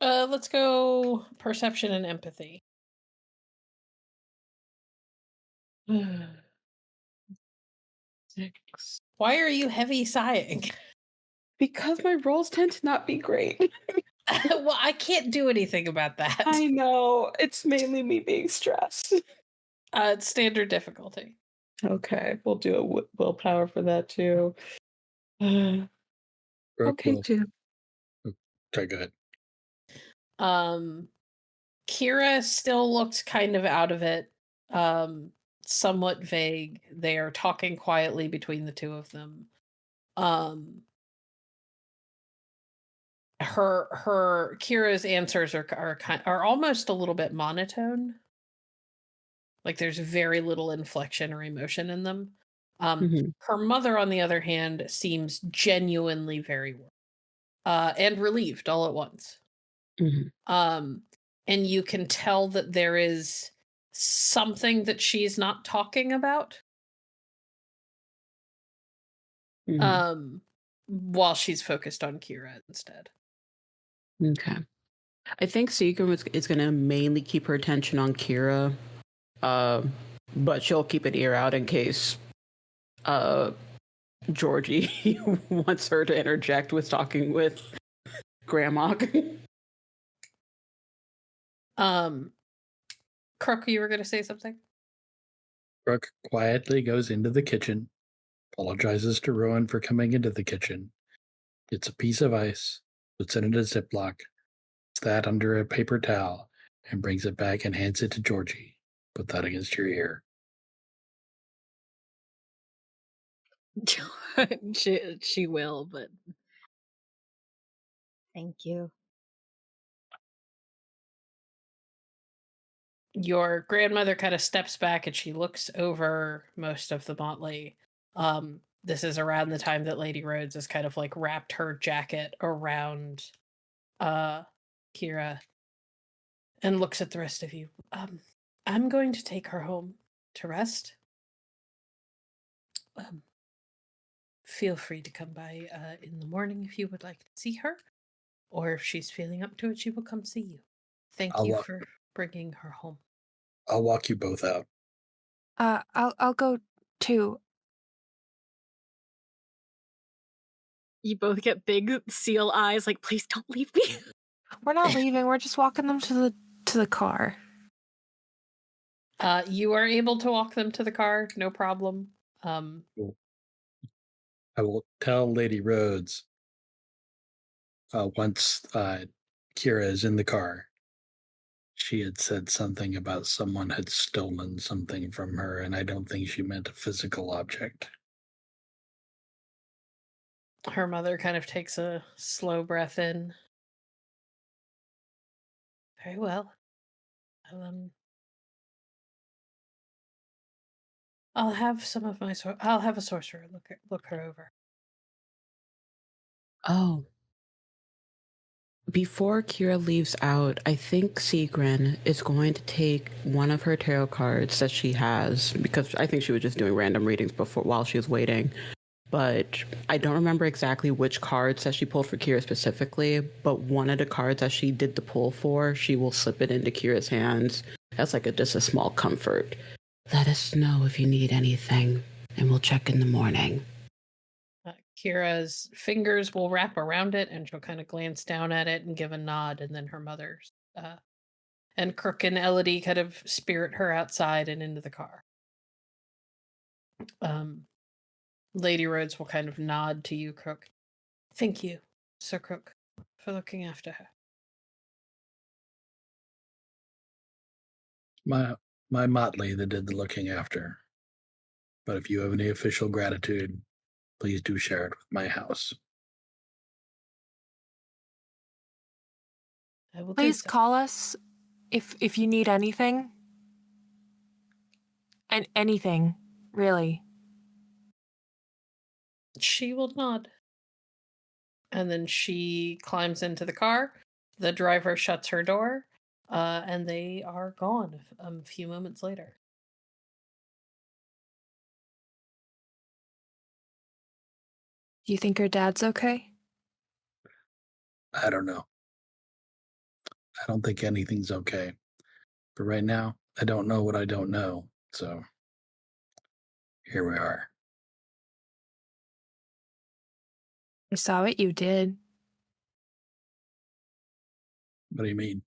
Speaker 8: Let's go perception and empathy.
Speaker 7: Six.
Speaker 8: Why are you heavy sighing?
Speaker 7: Because my rolls tend to not be great.
Speaker 8: Well, I can't do anything about that.
Speaker 7: I know. It's mainly me being stressed.
Speaker 8: It's standard difficulty.
Speaker 7: Okay, we'll do a willpower for that too.
Speaker 2: Brooke
Speaker 7: Okay,
Speaker 2: will-
Speaker 7: too.
Speaker 2: Okay, go ahead.
Speaker 8: Kira still looks kind of out of it. Somewhat vague. They are talking quietly between the two of them. Her Kira's answers are almost a little bit monotone. Like there's very little inflection or emotion in them. Her mother, on the other hand, seems genuinely very worried and relieved all at once. And you can tell that there is something that she's not talking about. While she's focused on Kira instead.
Speaker 7: Okay. I think Sigrun is going to mainly keep her attention on Kira, but she'll keep an ear out in case Georgie wants her to interject with talking with Grandma.
Speaker 8: Crook, you were going to say something?
Speaker 2: Brooke quietly goes into the kitchen, apologizes to Rowan for coming into the kitchen, gets a piece of ice, puts it in a Ziploc, puts that under a paper towel, and brings it back and hands it to Georgie. Put that against your ear.
Speaker 4: she will, but thank you.
Speaker 8: Your grandmother kind of steps back and she looks over most of the motley. This is around the time that Lady Rhodes has kind of like wrapped her jacket around Kira and looks at the rest of you. I'm going to take her home to rest. Feel free to come by in the morning if you would like to see her, or if she's feeling up to it, she will come see you. Thank you for bringing her home.
Speaker 2: I'll walk you both out.
Speaker 3: I'll go too.
Speaker 4: You both get big seal eyes, like, please don't leave me.
Speaker 3: We're not leaving. We're just walking them to the car.
Speaker 8: You are able to walk them to the car, no problem.
Speaker 2: Cool. I will tell Lady Rhodes once Kira is in the car. She had said something about someone had stolen something from her, and I don't think she meant a physical object.
Speaker 8: Her mother kind of takes a slow breath in. Very well. I'll have some of my I'll have a sorcerer look her over.
Speaker 7: Oh. Before Kira leaves out, I think Sigrun is going to take one of her tarot cards that she has, because I think she was just doing random readings while she was waiting. But I don't remember exactly which cards that she pulled for Kira specifically, but one of the cards that she did the pull for, she will slip it into Kira's hands as like just a small comfort. Let us know if you need anything, and we'll check in the morning.
Speaker 8: Kira's fingers will wrap around it, and she'll kind of glance down at it and give a nod, and then her mother's and Crook and Elodie kind of spirit her outside and into the car. Lady Rhodes will kind of nod to you, Crook. Thank you, Sir Crook, for looking after her.
Speaker 2: My motley that did the looking after. But if you have any official gratitude, please do share it with my house.
Speaker 8: I will
Speaker 3: Please call us if you need anything. And anything, really.
Speaker 8: She will nod. And then she climbs into the car. The driver shuts her door, and they are gone a few moments later.
Speaker 3: Do you think her dad's okay?
Speaker 2: I don't know. I don't think anything's okay. But right now, I don't know what I don't know. So here we are.
Speaker 3: I saw what you did.
Speaker 2: What do you mean?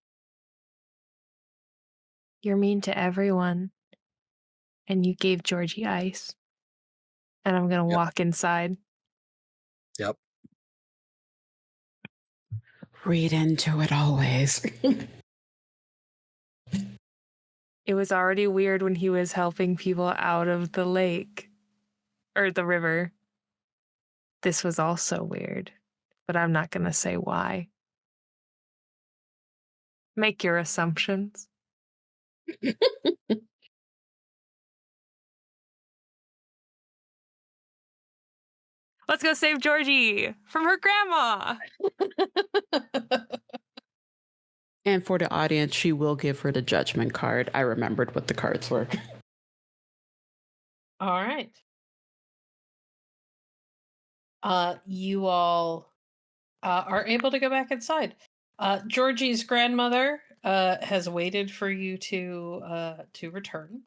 Speaker 3: You're mean to everyone. And you gave Georgie ice. And I'm going to
Speaker 2: Yep.
Speaker 3: walk inside.
Speaker 2: Yep.
Speaker 1: Read into it always.
Speaker 3: It was already weird when he was helping people out of the lake or the river. This was also weird, but I'm not going to say why. Make your assumptions. Let's go save Georgie from her grandma.
Speaker 7: And for the audience, she will give her the judgment card. I remembered what the cards were.
Speaker 8: All right. You all are able to go back inside. Georgie's grandmother has waited for you to return.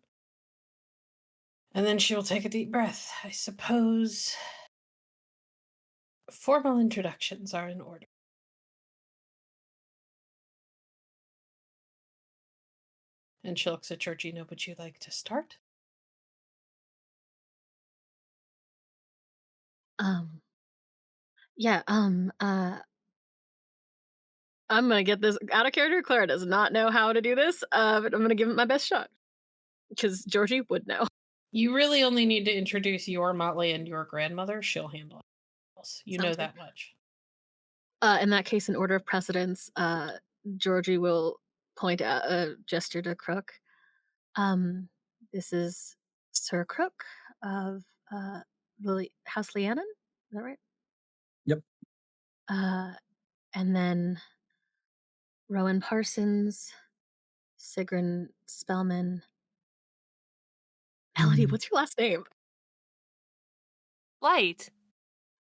Speaker 8: And then she will take a deep breath. I suppose formal introductions are in order. And she looks at Georgina. Would you like to start?
Speaker 4: Yeah, I'm gonna get this out of character. Clara does not know how to do this, but I'm gonna give it my best shot. Because Georgie would know.
Speaker 8: You really only need to introduce your Motley and your grandmother. She'll handle it else. You know
Speaker 4: Sounds good.
Speaker 8: that much.
Speaker 4: In that case, in order of precedence, Georgie will point out a gesture to Crook. This is Sir Crook of House Leannon. Is that right?
Speaker 2: Yep.
Speaker 4: And then Rowan Parsons, Sigrun Spellman. Elodie, what's your last name?
Speaker 3: Blight.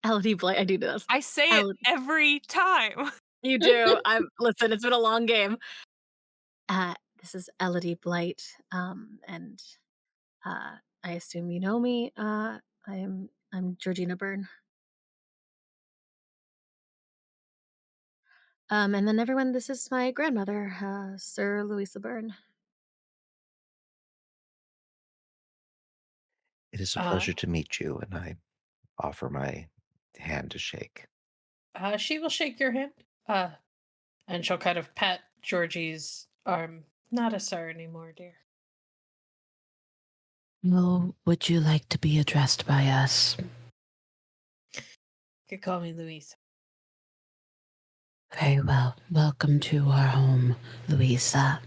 Speaker 4: Elodie Blight. I do this.
Speaker 3: I say
Speaker 4: Elodie.
Speaker 3: it every time.
Speaker 4: You do. Listen, it's been a long game. This is Elodie Blight, and I assume you know me. I'm Georgina Byrne. And then everyone, this is my grandmother, Sir Louisa Byrne.
Speaker 5: It is a pleasure to meet you, and I offer my hand to shake.
Speaker 8: She will shake your hand. And she'll kind of pat Georgie's arm. Not a sir anymore, dear.
Speaker 1: Well, would you like to be addressed by us?
Speaker 8: You could call me Louisa.
Speaker 1: Very well. Welcome to our home, Louisa.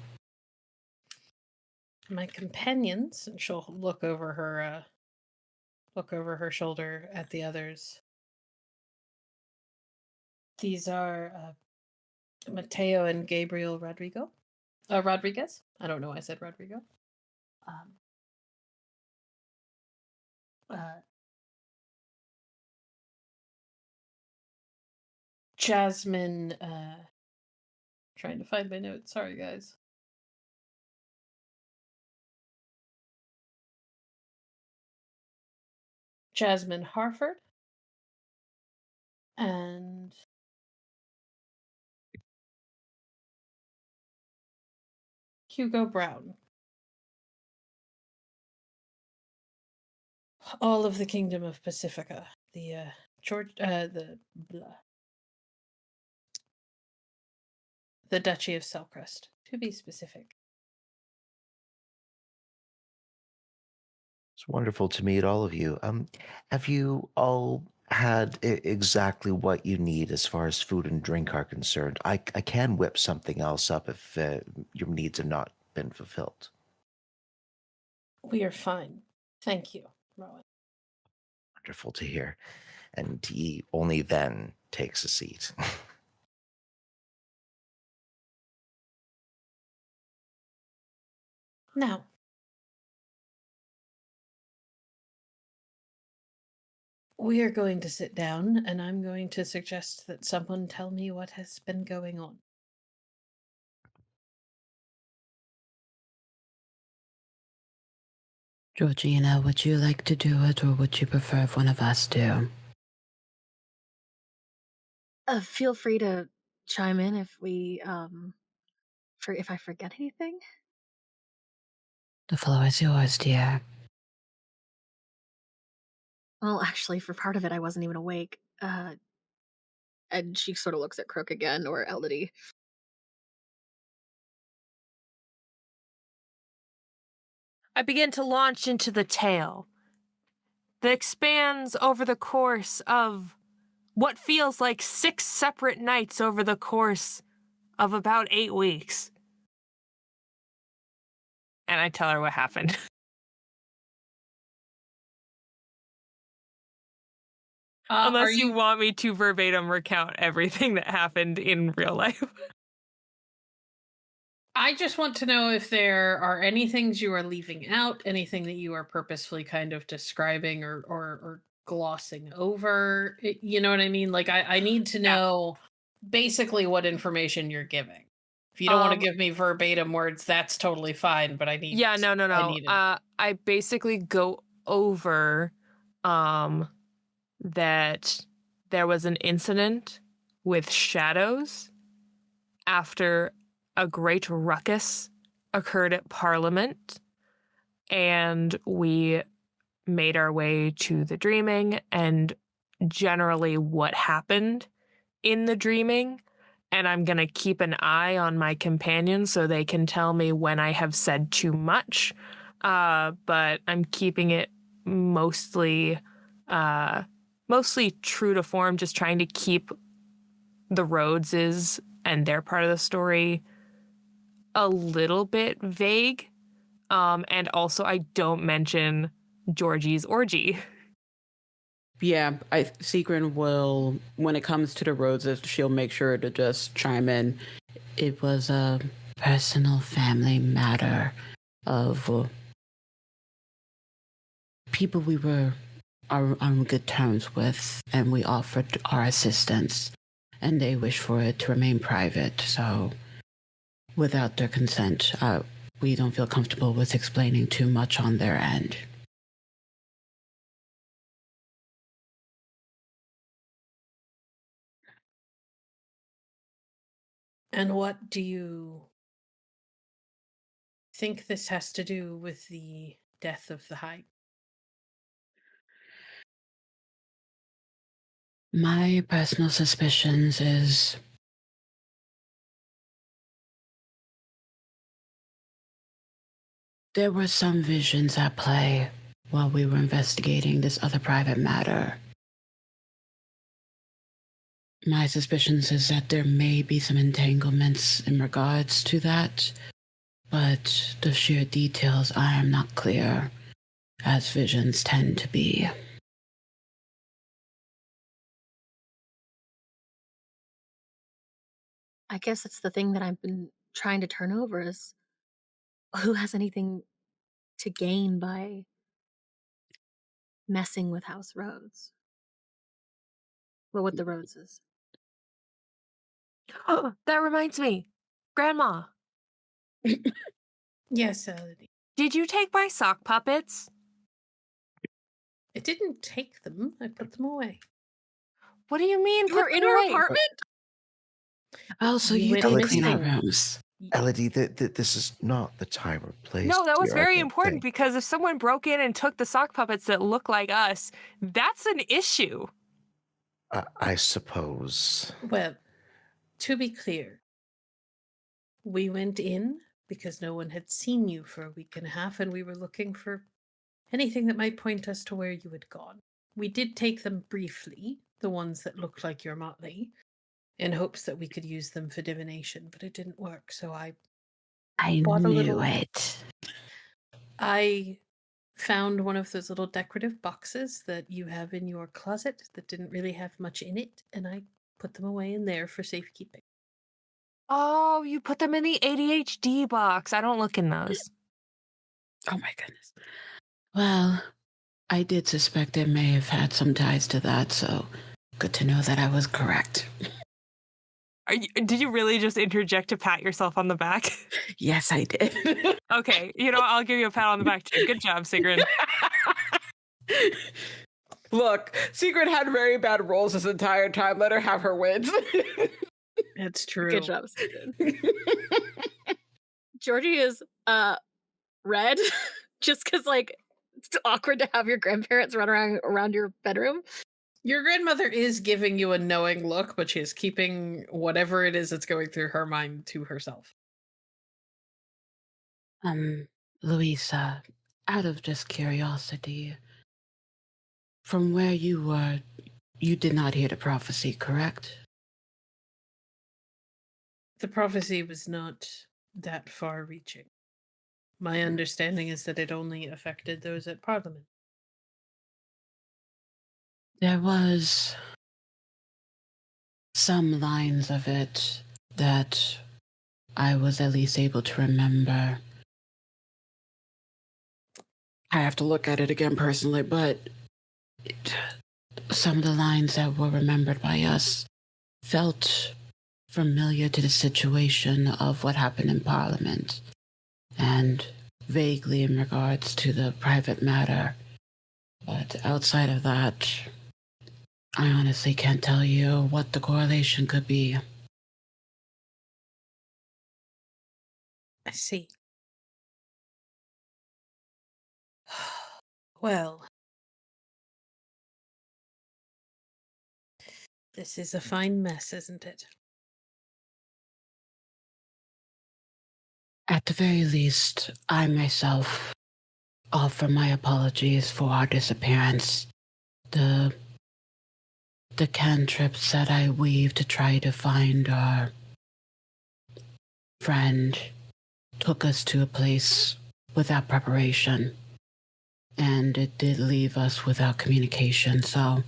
Speaker 8: My companions, and she'll look over her shoulder at the others. These are Mateo and Gabriel Rodriguez. I don't know why I said Rodrigo. Jasmine, trying to find my notes. Sorry, guys. Jasmine Harford. And Hugo Brown. All of the Kingdom of Pacifica. The Duchy of Selcrest, to be specific.
Speaker 5: It's wonderful to meet all of you. Have you all had exactly what you need as far as food and drink are concerned? I can whip something else up if your needs have not been fulfilled.
Speaker 8: We are fine. Thank you, Rowan.
Speaker 5: Wonderful to hear. And he only then takes a seat.
Speaker 8: Now, We are going to sit down, and I'm going to suggest that someone tell me what has been going on.
Speaker 1: Georgina, would you like to do it, or would you prefer if one of us do?
Speaker 4: Feel free to chime in if if I forget anything.
Speaker 1: The floor is yours, dear.
Speaker 4: Well, actually, for part of it, I wasn't even awake. And she sort of looks at Crook again, or Elodie.
Speaker 3: I begin to launch into the tale that expands over the course of what feels like 6 separate nights over the course of about 8 weeks. And I tell her what happened. Unless you want me to verbatim recount everything that happened in real life.
Speaker 8: I just want to know if there are any things you are leaving out, anything that you are purposefully kind of describing or glossing over. You know what I mean? Like, I need to know basically what information you're giving. If you don't want to give me verbatim words, that's totally fine, but I need...
Speaker 3: Yeah, no. I basically go over that there was an incident with shadows after a great ruckus occurred at Parliament, and we made our way to the dreaming and generally what happened in the dreaming. And I'm going to keep an eye on my companions so they can tell me when I have said too much. But I'm keeping it mostly true to form, just trying to keep the Rhodeses and their part of the story a little bit vague. And also I don't mention Georgie's orgy.
Speaker 7: Yeah, Sigrun will, when it comes to the Roses, she'll make sure to just chime in.
Speaker 1: It was a personal family matter of people we were on good terms with, and we offered our assistance, and they wished for it to remain private. So without their consent, we don't feel comfortable with explaining too much on their end.
Speaker 8: And what do you think this has to do with the death of the High?
Speaker 1: My personal suspicions is there were some visions at play while we were investigating this other private matter. My suspicions is that there may be some entanglements in regards to that, but the sheer details I am not clear, as visions tend to be.
Speaker 4: I guess it's the thing that I've been trying to turn over is who has anything to gain by messing with House Rhodes? Well, with the Rhodeses.
Speaker 3: Oh, that reminds me. Grandma,
Speaker 8: Yes, Elodie.
Speaker 3: did you take my sock puppets?
Speaker 8: I didn't take them. I put them away.
Speaker 3: What do you mean?
Speaker 4: You were
Speaker 3: Put
Speaker 4: in
Speaker 3: them
Speaker 4: her
Speaker 3: away?
Speaker 4: apartment?
Speaker 1: Oh, so
Speaker 8: You
Speaker 1: you
Speaker 8: went
Speaker 1: did clean our
Speaker 8: missing.
Speaker 1: rooms.
Speaker 5: Elodie, this is not the time or place.
Speaker 3: No, that was
Speaker 5: dear, I
Speaker 3: very
Speaker 5: don't
Speaker 3: important
Speaker 5: think.
Speaker 3: because if someone broke in and took the sock puppets that look like us, that's an issue.
Speaker 5: I suppose.
Speaker 8: Well, to be clear, we went in because no one had seen you for a week and a half, and we were looking for anything that might point us to where you had gone. We did take them briefly, the ones that looked like your motley, in hopes that we could use them for divination, but it didn't work, so I bought a
Speaker 1: knew
Speaker 8: little...
Speaker 1: it.
Speaker 8: I found one of those little decorative boxes that you have in your closet that didn't really have much in it, and I put them away in there for safekeeping.
Speaker 3: Oh, you put them in the ADHD box. I don't look in those.
Speaker 1: Oh my goodness. Well, I did suspect it may have had some ties to that, so good to know that I was correct.
Speaker 3: Did you really just interject to pat yourself on the back?
Speaker 1: Yes, I did.
Speaker 3: Okay, I'll give you a pat on the back too. Good job, Sigrun.
Speaker 7: Look, Sigrun had very bad rolls this entire time. Let her have her wins.
Speaker 8: It's true.
Speaker 4: Good job, Sigrun. Georgie is red just because it's awkward to have your grandparents run around your bedroom.
Speaker 8: Your grandmother is giving you a knowing look, but she is keeping whatever it is that's going through her mind to herself.
Speaker 1: Louisa, out of just curiosity, from where you were, you did not hear the prophecy, correct?
Speaker 8: The prophecy was not that far-reaching. My understanding is that it only affected those at Parliament.
Speaker 1: There was some lines of it that I was at least able to remember. I have to look at it again personally, but some of the lines that were remembered by us felt familiar to the situation of what happened in Parliament, and vaguely in regards to the private matter. But outside of that, I honestly can't tell you what the correlation could be.
Speaker 8: I see. Well, this is a fine mess, isn't it?
Speaker 1: At the very least, I myself offer my apologies for our disappearance. The cantrips that I weaved to try to find our friend took us to a place without preparation, and it did leave us without communication, so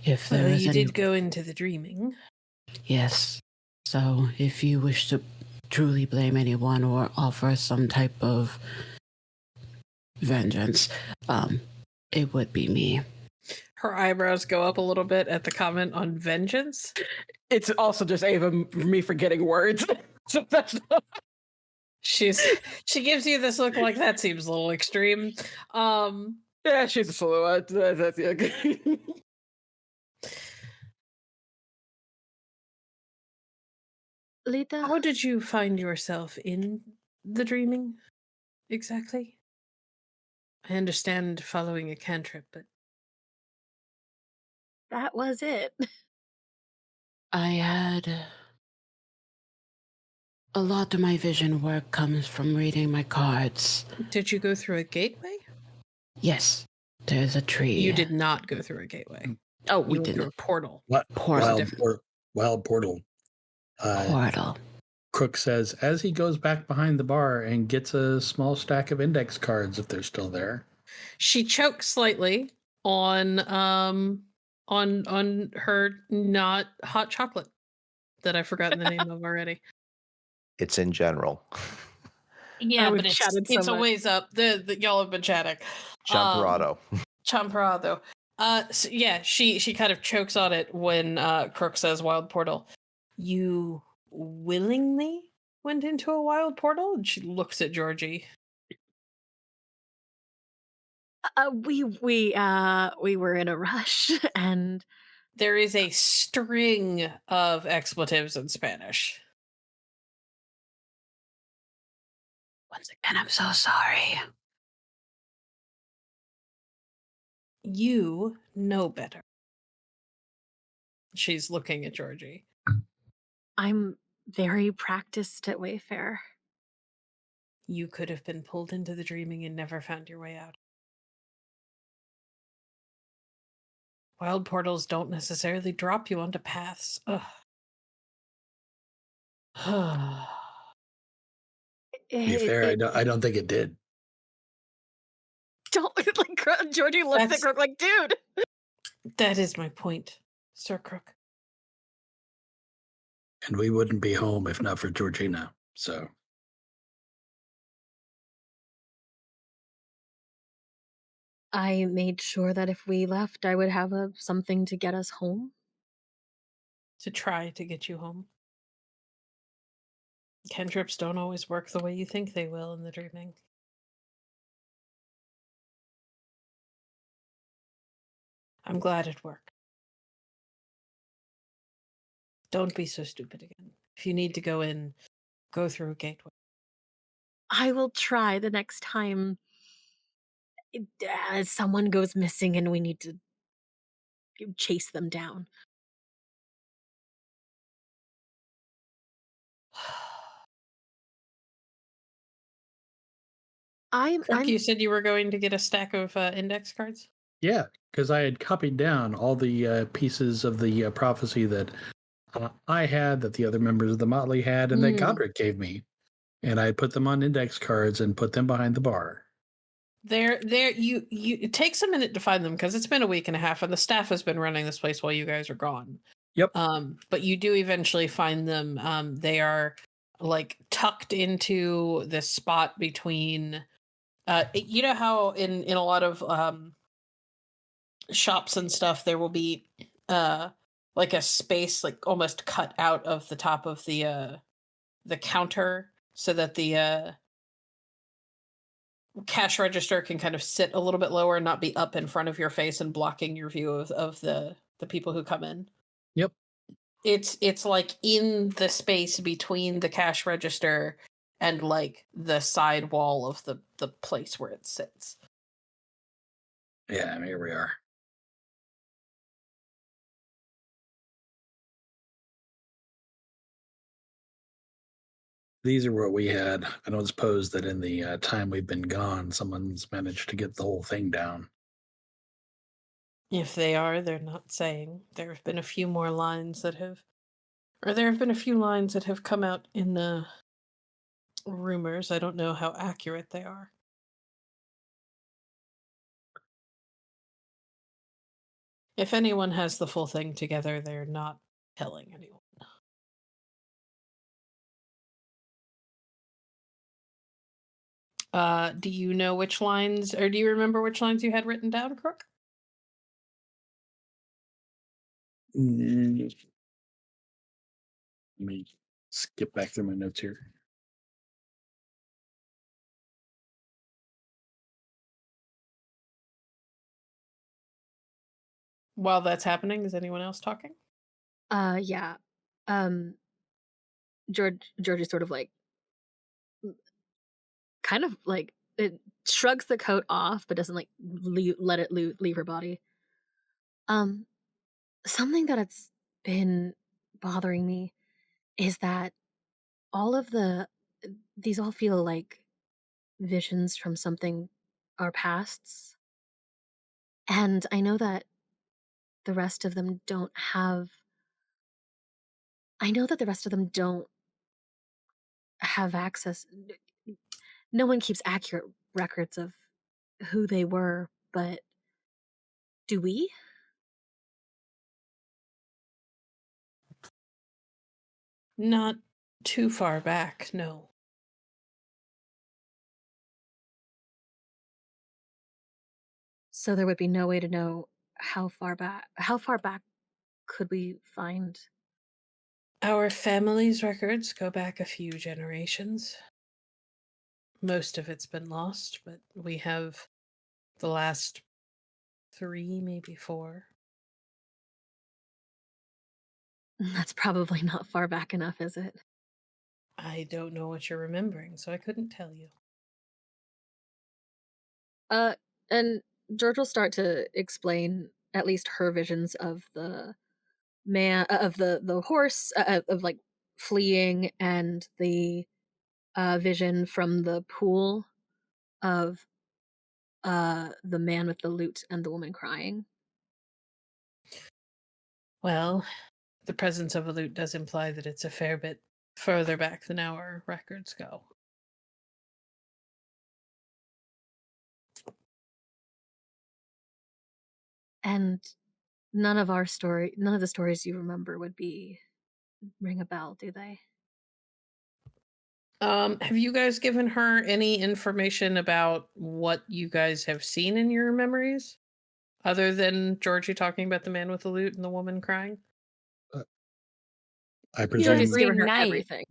Speaker 1: if there
Speaker 8: Well,
Speaker 1: is
Speaker 8: you
Speaker 1: any...
Speaker 8: did go into the dreaming.
Speaker 1: Yes, so if you wish to truly blame anyone or offer some type of vengeance, it would be me.
Speaker 8: Her eyebrows go up a little bit at the comment on vengeance.
Speaker 7: It's also just Ava, me forgetting words. So that's not...
Speaker 8: She gives you this look like that seems a little extreme.
Speaker 7: Yeah, she's a silhouette. That's okay.
Speaker 4: Lita,
Speaker 8: How did you find yourself in the dreaming exactly? I understand following a cantrip, but
Speaker 4: that was it.
Speaker 1: I had... A lot of my vision work comes from reading my cards.
Speaker 8: did you go through a gateway?
Speaker 1: Yes, there's a tree.
Speaker 8: You did not go through a gateway.
Speaker 1: Oh,
Speaker 8: You
Speaker 1: we
Speaker 8: went through
Speaker 1: didn't.
Speaker 8: a portal.
Speaker 2: What?
Speaker 1: Portal.
Speaker 2: Wild portal.
Speaker 1: Portal.
Speaker 2: Crook says as he goes back behind the bar and gets a small stack of index cards if they're still there.
Speaker 8: She chokes slightly on her not hot chocolate that I've forgotten the name of already.
Speaker 5: It's in general.
Speaker 8: Yeah,
Speaker 4: we've
Speaker 8: but it's
Speaker 4: chatted so
Speaker 8: a
Speaker 4: much.
Speaker 8: ways up. The y'all have been chatting.
Speaker 5: Champerado.
Speaker 8: Champerado. So yeah, she kind of chokes on it when Crook says wild portal. You willingly went into a wild portal? And she looks at Georgie.
Speaker 4: We were in a rush, and
Speaker 8: There is a string of expletives in Spanish.
Speaker 1: Once again, I'm so sorry.
Speaker 8: You know better. She's looking at Georgie.
Speaker 4: I'm very practiced at Wayfair.
Speaker 8: You could have been pulled into the dreaming and never found your way out. Wild portals don't necessarily drop you onto paths. Ugh.
Speaker 2: To be fair, I don't think it did.
Speaker 4: Don't Georgie looks
Speaker 8: That's-
Speaker 4: at Crook like, dude.
Speaker 8: That is my point, Sir Crook.
Speaker 2: And we wouldn't be home if not for Georgina. So
Speaker 4: I made sure that if we left, I would have something to get us home.
Speaker 8: To try to get you home. Cantrips don't always work the way you think they will in the dreaming. I'm glad it worked. Don't be so stupid again. If you need to go in, go through a gateway.
Speaker 4: I will try the next time someone goes missing and we need to chase them down.
Speaker 8: Crook, you said you were going to get a stack of index cards?
Speaker 2: Yeah, because I had copied down all the pieces of the prophecy that I had, that the other members of the Motley had, and that Godric gave me. And I put them on index cards and put them behind the bar.
Speaker 8: You it takes a minute to find them because it's been a week and a half and the staff has been running this place while you guys are gone.
Speaker 2: Yep.
Speaker 8: But you do eventually find them. They are like tucked into this spot between you know how in a lot of shops and stuff there will be like a space like almost cut out of the top of the counter so that the cash register can kind of sit a little bit lower and not be up in front of your face and blocking your view of the people who come in.
Speaker 2: Yep.
Speaker 8: It's like in the space between the cash register and like the side wall of the place where it sits.
Speaker 2: Yeah, here we are. These are what we had. I don't suppose that in the time we've been gone, someone's managed to get the whole thing down.
Speaker 8: If they are, they're not saying. There have been a few more lines that have, or there have been a few lines that have come out in the rumors. I don't know how accurate they are. If anyone has the full thing together, they're not telling anyone. Do you know which lines, or do you remember which lines you had written down, Crook?
Speaker 2: Let me skip back through my notes here.
Speaker 8: While that's happening, is anyone else talking?
Speaker 4: Yeah. Georgie sort of like kind of like it shrugs the coat off but doesn't like let it leave her body. Something that it's been bothering me is that all of these all feel like visions from something our pasts, and I know that the rest of them don't have access. No one keeps accurate records of who they were, but do we?
Speaker 8: Not too far back, no.
Speaker 4: So there would be no way to know how far back could we find?
Speaker 8: Our family's records go back a few generations. Most of it's been lost, but we have the last 3, maybe 4.
Speaker 4: That's probably not far back enough, is it?
Speaker 8: I don't know what you're remembering, so I couldn't tell you.
Speaker 4: And George will start to explain at least her visions of the man, of the horse, of like fleeing, and the vision from the pool of the man with the lute and the woman crying.
Speaker 8: Well, the presence of a lute does imply that it's a fair bit further back than our records go.
Speaker 4: And none of the stories you remember would ring a bell, do they?
Speaker 8: Have you guys given her any information about what you guys have seen in your memories? Other than Georgie talking about the man with the lute and the woman crying?
Speaker 2: I presume.
Speaker 4: Georgie's given
Speaker 3: Green
Speaker 4: her
Speaker 3: Knight.
Speaker 4: everything.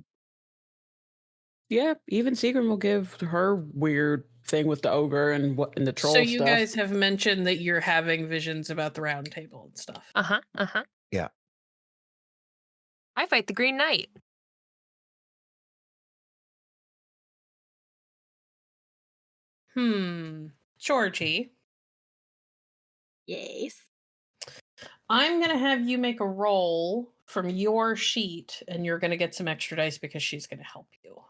Speaker 7: Yeah, even Sigrun will give her weird thing with the ogre and what and the troll
Speaker 8: So you
Speaker 7: stuff.
Speaker 8: guys have mentioned that you're having visions about the round table and stuff.
Speaker 3: Uh-huh.
Speaker 5: Yeah.
Speaker 3: I fight the Green Knight.
Speaker 8: Georgie,
Speaker 4: Yes.
Speaker 8: I'm going to have you make a roll from your sheet, and you're going to get some extra dice because she's going to help you.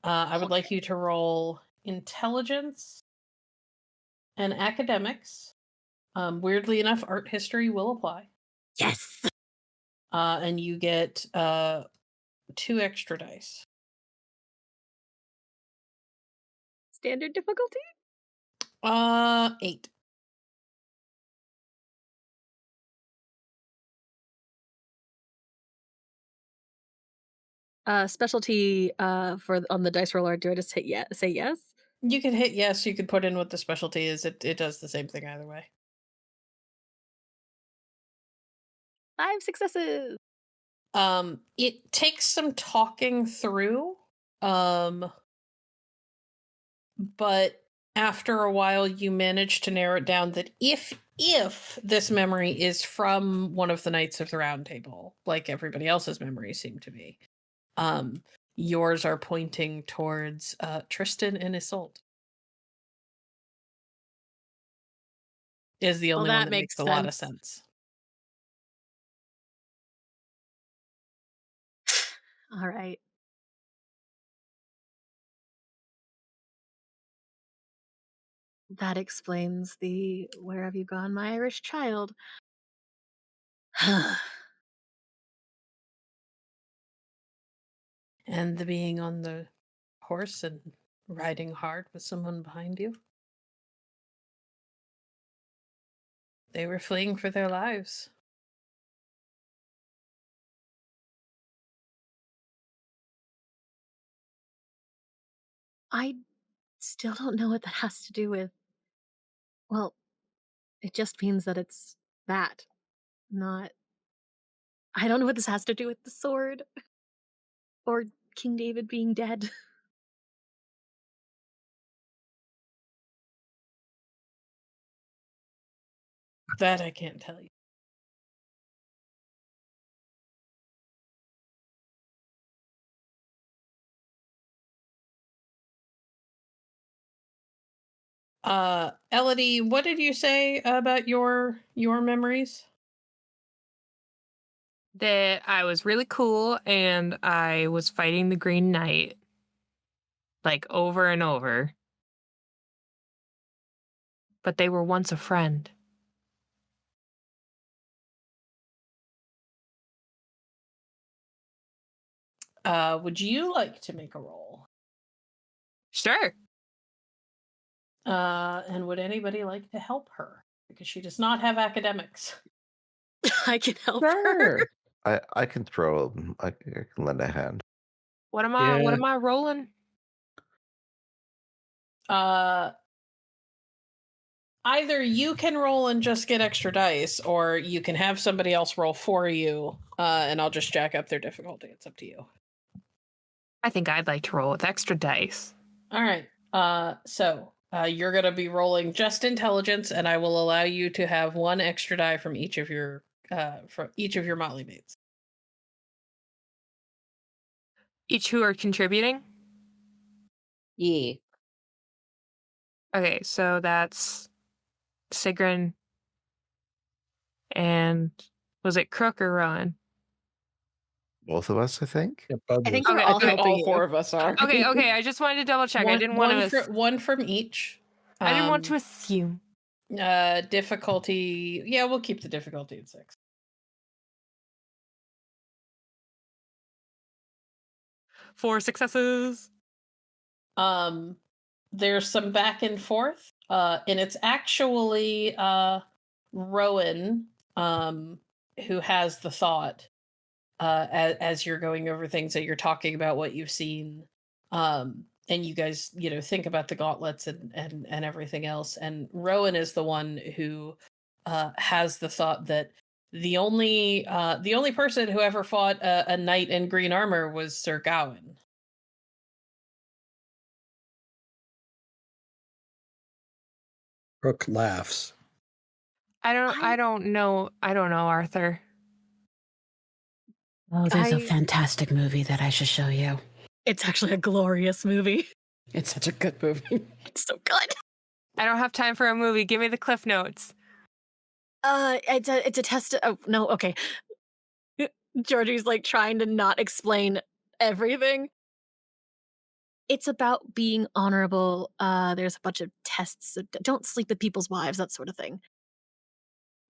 Speaker 8: I would like you to roll intelligence and academics. Weirdly enough, art history will apply.
Speaker 4: Yes.
Speaker 8: And you get 2 extra dice.
Speaker 4: Standard difficulty?
Speaker 8: 8.
Speaker 4: Specialty for on the dice roller. Do I just hit say yes?
Speaker 8: You could hit yes. You could put in what the specialty is. It does the same thing either way.
Speaker 4: 5 successes.
Speaker 8: It takes some talking through. But after a while, you manage to narrow it down that if this memory is from one of the Knights of the Round Table, like everybody else's memories seem to be, yours are pointing towards Tristan and Isolde. Is the only one that makes a lot of sense.
Speaker 4: All right. That explains the "Where have you gone, my Irish child?"
Speaker 8: And the being on the horse and riding hard with someone behind you. They were fleeing for their lives.
Speaker 4: I still don't know what that has to do with. Well, it just means that it's that, not. I don't know what this has to do with the sword or King David being dead.
Speaker 8: That I can't tell you. Elodie, what did you say about your memories?
Speaker 3: That I was really cool and I was fighting the Green Knight. Like over and over. But they were once a friend.
Speaker 8: Would you like to make a roll?
Speaker 3: Sure.
Speaker 8: And would anybody like to help her? Because she does not have academics.
Speaker 4: I can help her.
Speaker 7: Sure.
Speaker 5: I can throw. I can lend a hand.
Speaker 3: What am
Speaker 2: Yeah.
Speaker 3: I rolling?
Speaker 8: Either you can roll and just get extra dice, or you can have somebody else roll for you, and I'll just jack up their difficulty. It's up to you.
Speaker 3: I think I'd like to roll with extra dice.
Speaker 8: All right. So you're going to be rolling just intelligence, and I will allow you to have 1 extra die from each of your motley mates.
Speaker 3: Each who are contributing?
Speaker 6: Yeah.
Speaker 3: Okay, so that's Sigrun and was it Crook or Rowan?
Speaker 5: Both of us, I think.
Speaker 2: Yep, I'll
Speaker 4: I
Speaker 2: do
Speaker 4: think
Speaker 2: it.
Speaker 4: we're
Speaker 3: Okay,
Speaker 4: all
Speaker 3: okay,
Speaker 4: helping
Speaker 7: All
Speaker 4: you.
Speaker 7: 4 of us are.
Speaker 3: Okay, I just wanted to double check. I didn't want to
Speaker 8: one from each.
Speaker 3: I didn't want to assume.
Speaker 8: Difficulty. Yeah, we'll keep the difficulty at 6.
Speaker 3: 4 successes.
Speaker 8: There's some back and forth, and it's actually Rowan who has the thought. as you're going over things that you're talking about what you've seen, and you guys, think about the gauntlets and everything else. And Rowan is the one who has the thought that the only person who ever fought a knight in green armor was Sir Gawain.
Speaker 2: Crook laughs.
Speaker 3: I don't know Arthur.
Speaker 1: Oh, there's a
Speaker 4: I-
Speaker 1: fantastic movie that I should show you.
Speaker 4: It's actually a glorious movie.
Speaker 1: It's such a good movie.
Speaker 4: It's so good.
Speaker 3: I don't have time for a movie. Give me the cliff notes.
Speaker 4: It's a test. Oh no, okay. Georgie's like trying to not explain everything. It's about being honorable. There's a bunch of tests. So don't sleep with people's wives, that sort of thing.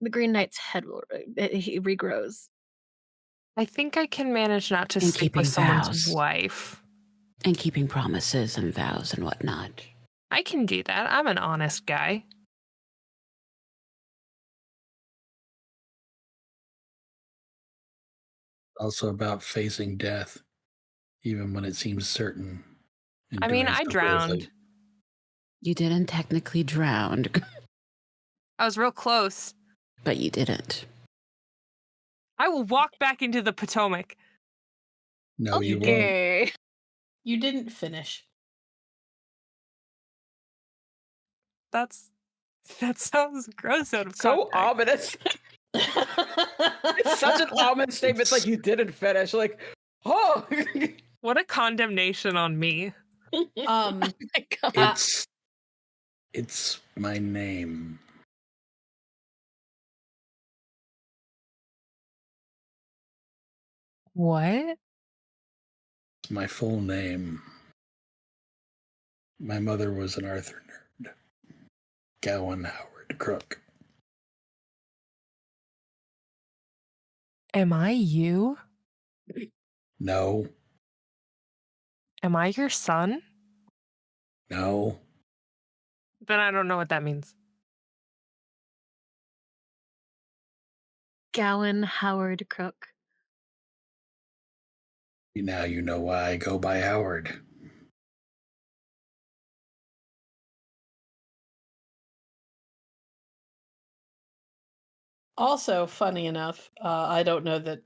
Speaker 4: The Green Knight's head he regrows.
Speaker 3: I think I can manage not to
Speaker 1: And
Speaker 3: sleep
Speaker 1: keeping
Speaker 3: with someone's
Speaker 1: vows.
Speaker 3: wife.
Speaker 1: And keeping promises and vows and whatnot.
Speaker 3: I can do that. I'm an honest guy.
Speaker 2: Also about facing death, even when it seems certain. and
Speaker 3: I mean,
Speaker 2: doing
Speaker 3: I
Speaker 2: so
Speaker 3: drowned.
Speaker 2: boldly.
Speaker 1: You didn't technically drown,
Speaker 3: I was real close.
Speaker 1: but you didn't.
Speaker 3: I will walk back into the Potomac.
Speaker 2: No, you won't.
Speaker 4: Okay.
Speaker 8: You didn't finish.
Speaker 3: That sounds gross out of
Speaker 7: So
Speaker 3: context.
Speaker 7: ominous. It's such an ominous statement. It's like you didn't finish. Like, oh.
Speaker 3: What a condemnation on me.
Speaker 8: Um,
Speaker 4: Oh my God.
Speaker 2: It's my name.
Speaker 3: What?
Speaker 2: It's my full name. My mother was an Arthur nerd. Gowan Howard Crook.
Speaker 3: Am I you?
Speaker 2: No,
Speaker 3: Am I your son?
Speaker 2: no.
Speaker 3: Then I don't know what that means.
Speaker 4: Gowan Howard Crook.
Speaker 2: Now you know why I go by Howard.
Speaker 8: Also, funny enough, I don't know that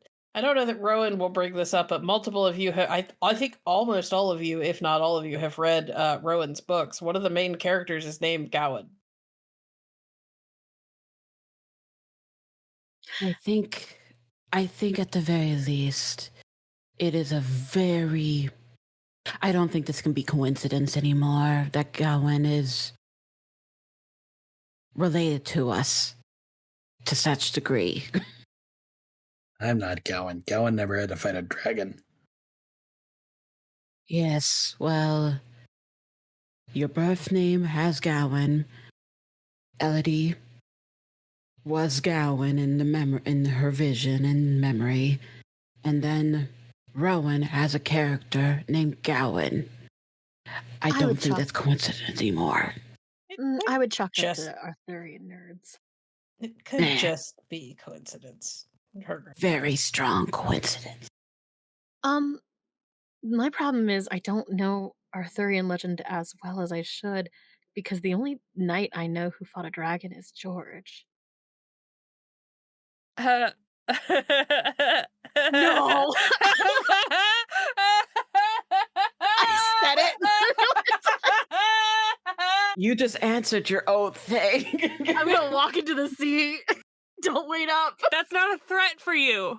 Speaker 8: Rowan will bring this up, but multiple of you I think almost all of you, if not all of you, have read Rowan's books. One of the main characters is named Gowan.
Speaker 1: I think at the very least, it is a very... I don't think this can be coincidence anymore that Gowan is related to us to such degree.
Speaker 2: I'm not Gowan. Gowan never had to fight a dragon.
Speaker 1: Yes, well, your birth name has Gowan. Elodie was Gowan in her vision and memory. And then Rowan has a character named Gowan. I don't
Speaker 4: would
Speaker 1: think
Speaker 4: chalk-
Speaker 1: that's coincidence anymore.
Speaker 4: I would chalk that
Speaker 8: Just-
Speaker 4: to Arthurian nerds.
Speaker 8: It could
Speaker 1: Nah.
Speaker 8: just be coincidence.
Speaker 1: Very strong coincidence.
Speaker 4: My problem is I don't know Arthurian legend as well as I should, because the only knight I know who fought a dragon is George.
Speaker 3: No.
Speaker 4: No. I said it.
Speaker 7: You just answered your own thing.
Speaker 4: I'm gonna walk into the sea. Don't wait up.
Speaker 3: That's not a threat for you.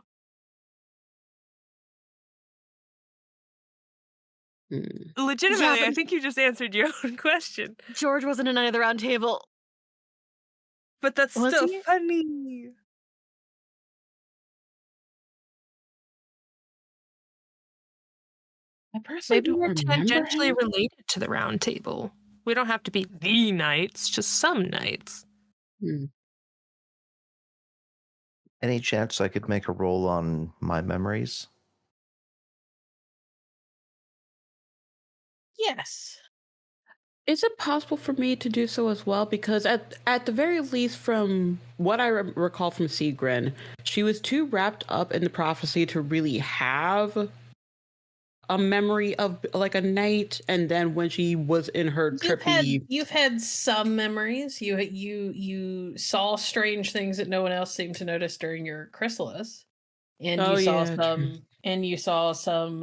Speaker 3: Legitimately,
Speaker 4: Yeah,
Speaker 3: I
Speaker 4: but-
Speaker 3: think you just answered your own question.
Speaker 4: George wasn't a knight of the round table.
Speaker 3: But that's
Speaker 4: Was
Speaker 3: still
Speaker 4: he?
Speaker 3: funny.
Speaker 1: I personally
Speaker 3: Maybe
Speaker 1: don't
Speaker 3: we're
Speaker 1: remember
Speaker 3: tangentially
Speaker 1: him.
Speaker 3: related to the round table. We don't have to be the knights, just some knights.
Speaker 5: Any chance I could make a roll on my memories?
Speaker 8: Yes.
Speaker 7: Is it possible for me to do so as well? Because at the very least, from what I recall from Sigrun, she was too wrapped up in the prophecy to really have a memory of like a night. And then when she was in her trippy,
Speaker 8: You've had some memories. You saw strange things that no one else seemed to notice during your chrysalis, and
Speaker 7: Oh,
Speaker 8: you saw
Speaker 7: yeah,
Speaker 8: some,
Speaker 7: true.
Speaker 8: and you saw some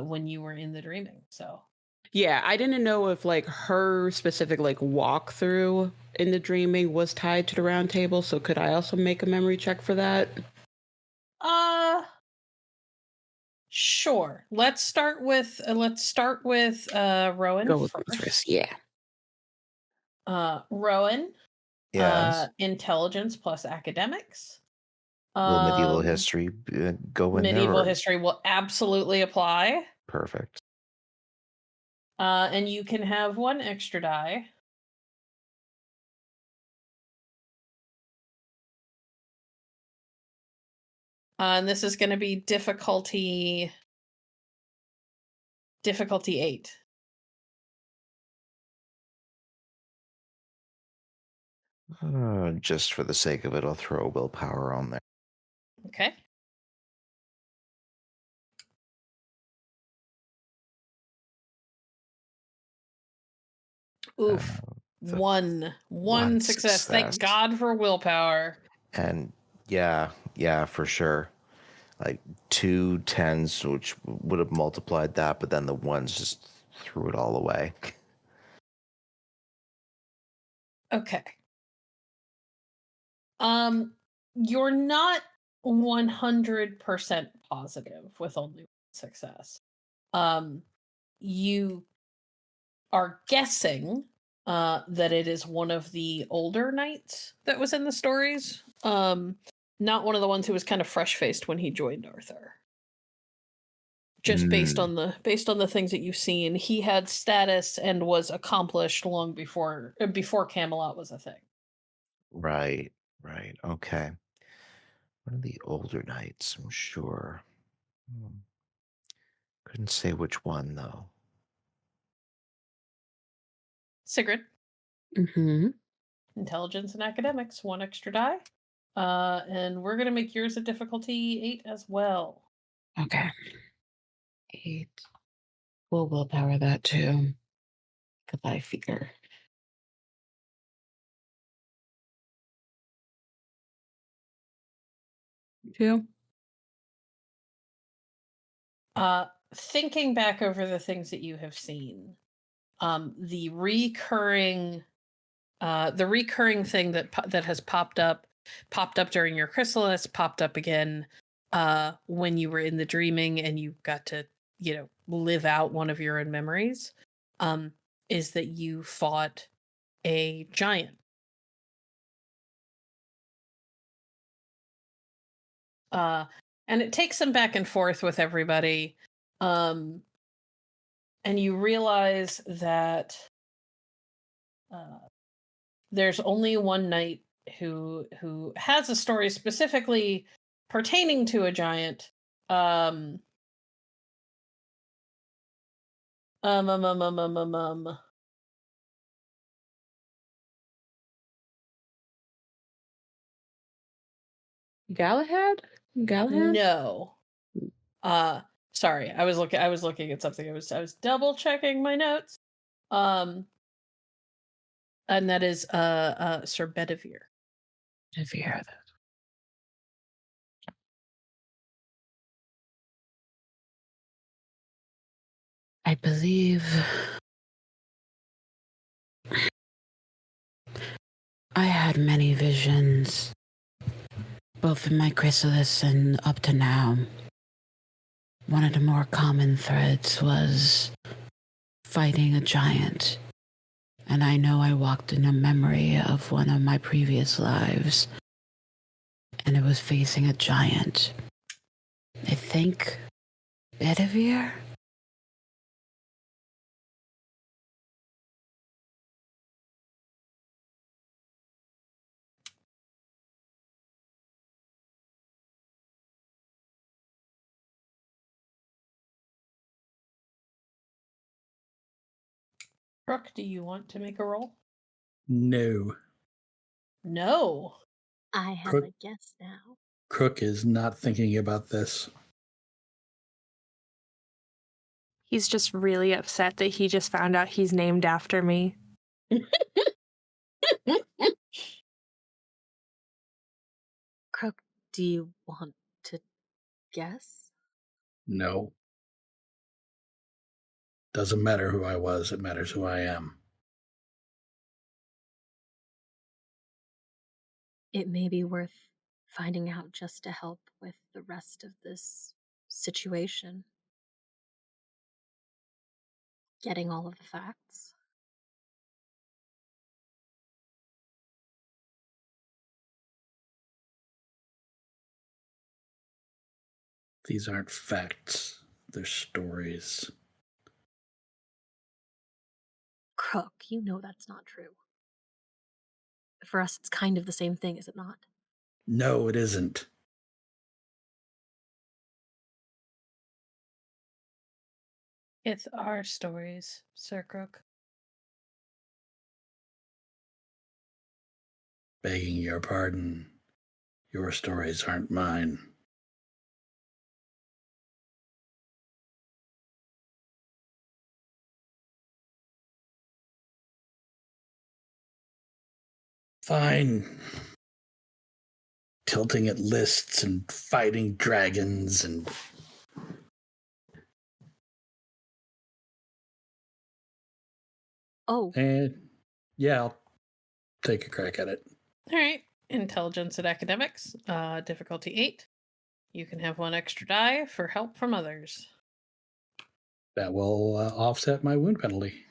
Speaker 8: when you were in the dreaming. So
Speaker 7: Yeah, I didn't know if like her specific like walkthrough in the dreaming was tied to the round table. So could I also make a memory check for that?
Speaker 8: sure. Let's start with Rowan
Speaker 7: Go with me
Speaker 8: first.
Speaker 7: first. Yeah.
Speaker 8: Rowan,
Speaker 5: Yes.
Speaker 8: intelligence plus academics.
Speaker 5: Will medieval history go in there?
Speaker 8: Medieval
Speaker 5: Or?
Speaker 8: history will absolutely apply.
Speaker 5: Perfect.
Speaker 8: And you can have one extra die. And this is going to be difficulty 8.
Speaker 5: Just for the sake of it, I'll throw a willpower on there.
Speaker 8: Okay. Oof. One success. Thank God for willpower.
Speaker 5: And yeah, for sure. Like 2 10s, which would have multiplied that, but then the ones just threw it all away.
Speaker 8: Okay. You're not 100% positive with only one success. You are guessing that it is one of the older knights that was in the stories. Not one of the ones who was kind of fresh-faced when he joined Arthur. Just based on the things that you've seen, he had status and was accomplished long before Camelot was a thing.
Speaker 5: Right. Okay. One of the older knights, I'm sure. Couldn't say which one, though.
Speaker 8: Sigrun.
Speaker 7: Mm-hmm.
Speaker 8: Intelligence and academics, one extra die. And we're going to make yours a difficulty 8 as well.
Speaker 1: Okay. 8. We'll willpower that too. Because I figure.
Speaker 7: Two.
Speaker 8: Thinking back over the things that you have seen, the recurring thing that has popped up during your chrysalis, popped up again when you were in the dreaming and you got to live out one of your own memories, is that you fought a giant. And it takes some back and forth with everybody, and you realize that there's only one knight who has a story specifically pertaining to a giant.
Speaker 7: Galahad?
Speaker 8: No. Sorry, I was looking at something. I was double checking my notes. And that is Sir Bedivere.
Speaker 1: Bedivere. I believe I had many visions, both in my chrysalis and up to now. One of the more common threads was fighting a giant. And I know I walked in a memory of one of my previous lives, and it was facing a giant. I think Bedivere?
Speaker 8: Crook, do you want to make a roll?
Speaker 2: No.
Speaker 8: No.
Speaker 4: I have
Speaker 2: Crook-
Speaker 4: a guess now.
Speaker 2: Crook is not thinking about this.
Speaker 3: He's just really upset that he just found out he's named after me.
Speaker 4: Crook, do you want to guess?
Speaker 2: No. Doesn't matter who I was, it matters who I am.
Speaker 4: It may be worth finding out just to help with the rest of this situation. Getting all of the facts.
Speaker 2: These aren't facts, they're stories.
Speaker 4: Crook, you know that's not true. For us, it's kind of the same thing, is it not?
Speaker 2: No, it isn't.
Speaker 8: It's our stories, Sir Crook.
Speaker 2: Begging your pardon, your stories aren't mine. Fine. Tilting at lists and fighting dragons and...
Speaker 4: Oh,
Speaker 2: yeah, I'll take a crack at it.
Speaker 8: All right. Intelligence and academics. Difficulty 8. You can have 1 extra die for help from others.
Speaker 2: That will offset my wound penalty.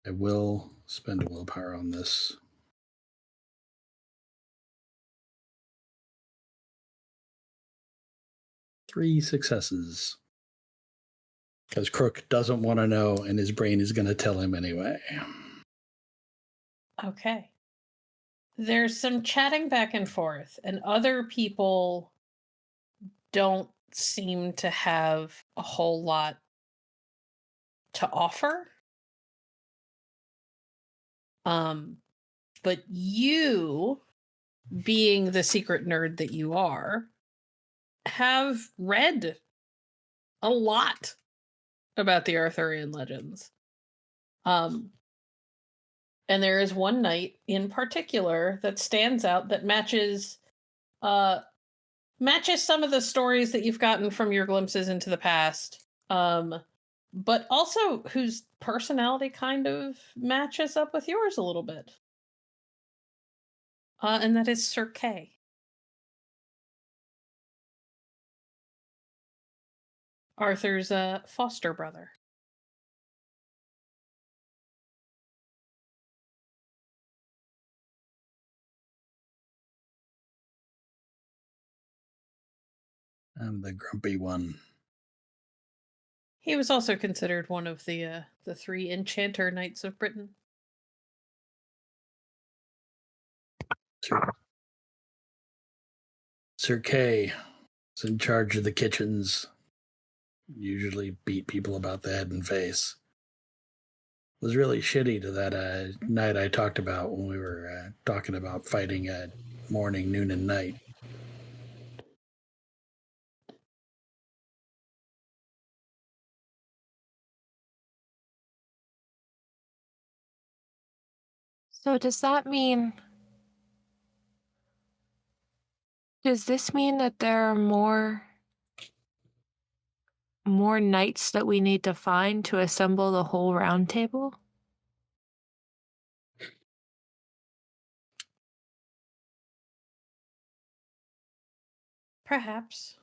Speaker 2: I will spend a willpower on this. Three successes. Because Crook doesn't want to know, and his brain is going to tell him anyway.
Speaker 8: Okay. There's some chatting back and forth, and other people don't seem to have a whole lot to offer. But you, being the secret nerd that you are, have read a lot about the Arthurian legends. And there is one night in particular that stands out that matches some of the stories that you've gotten from your glimpses into the past. But also whose personality kind of matches up with yours a little bit. And that is Sir Kay. Arthur's foster brother.
Speaker 2: I'm the grumpy one.
Speaker 8: He was also considered one of the 3 enchanter knights of Britain.
Speaker 2: Sir Kay is in charge of the kitchens. Usually beat people about the head and face. Was really shitty to that night I talked about when we were talking about fighting at morning, noon, and night.
Speaker 3: So does this mean that there are more knights that we need to find to assemble the whole round table?
Speaker 8: Perhaps.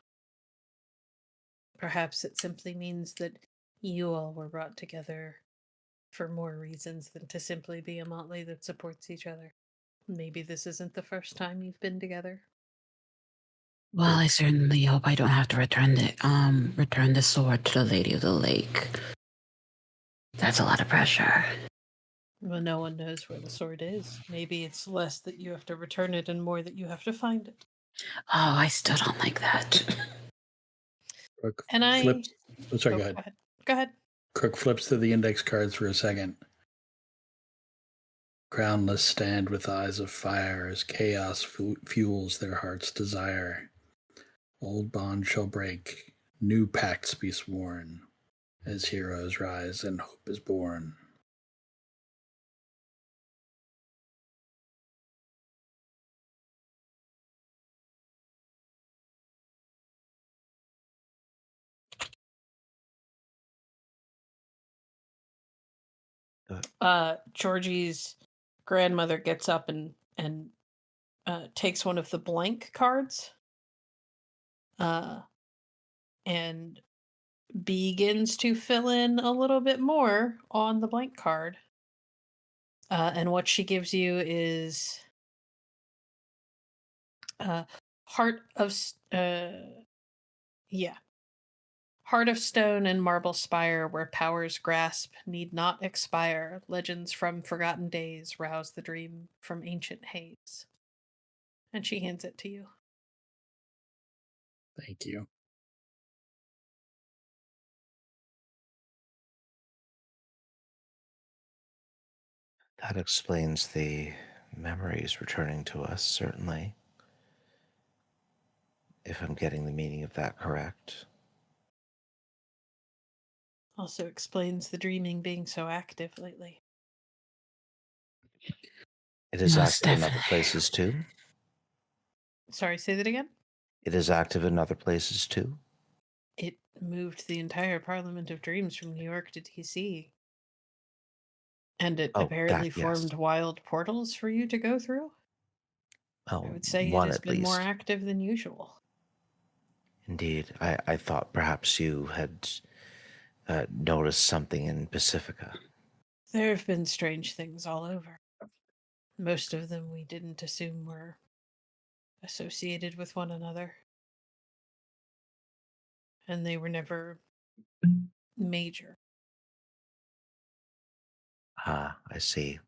Speaker 8: Perhaps it simply means that you all were brought together for more reasons than to simply be a motley that supports each other. Maybe this isn't the first time you've been together.
Speaker 1: Well, I certainly hope I don't have to return the sword to the Lady of the Lake. That's a lot of pressure.
Speaker 8: Well, no one knows where the sword is. Maybe it's less that you have to return it and more that you have to find it.
Speaker 1: Oh, I still don't like that.
Speaker 2: Crook
Speaker 3: And I.
Speaker 2: flips. Oh, sorry,
Speaker 3: Oh,
Speaker 2: go ahead.
Speaker 3: Go ahead.
Speaker 2: Crook flips through the index cards for a second. Crownless stand with eyes of fire as chaos fuels their heart's desire. Old bonds shall break, new pacts be sworn, as heroes rise and hope is born.
Speaker 8: Georgie's grandmother gets up and takes one of the blank cards and begins to fill in a little bit more on the blank card. And what she gives you is Heart of Heart of Stone and Marble Spire, where powers grasp need not expire. Legends from forgotten days rouse the dream from ancient haze. And she hands it to you.
Speaker 2: Thank you.
Speaker 5: That explains the memories returning to us, certainly. If I'm getting the meaning of that correct.
Speaker 8: Also explains the dreaming being so active lately.
Speaker 5: It is
Speaker 1: Most
Speaker 5: active in other
Speaker 1: definitely.
Speaker 5: places too?
Speaker 8: Sorry, say that again?
Speaker 5: It is active in other places too?
Speaker 8: It moved the entire Parliament of Dreams from New York to DC. And it
Speaker 5: Oh,
Speaker 8: apparently
Speaker 5: that, yes.
Speaker 8: formed wild portals for you to go through.
Speaker 5: Oh,
Speaker 8: I would say it
Speaker 5: one
Speaker 8: has
Speaker 5: at
Speaker 8: been more
Speaker 5: least.
Speaker 8: active than usual.
Speaker 5: Indeed. I thought perhaps you had noticed something in Pacifica.
Speaker 8: There have been strange things all over. Most of them we didn't assume were associated with one another. And they were never major.
Speaker 5: Ah, I see.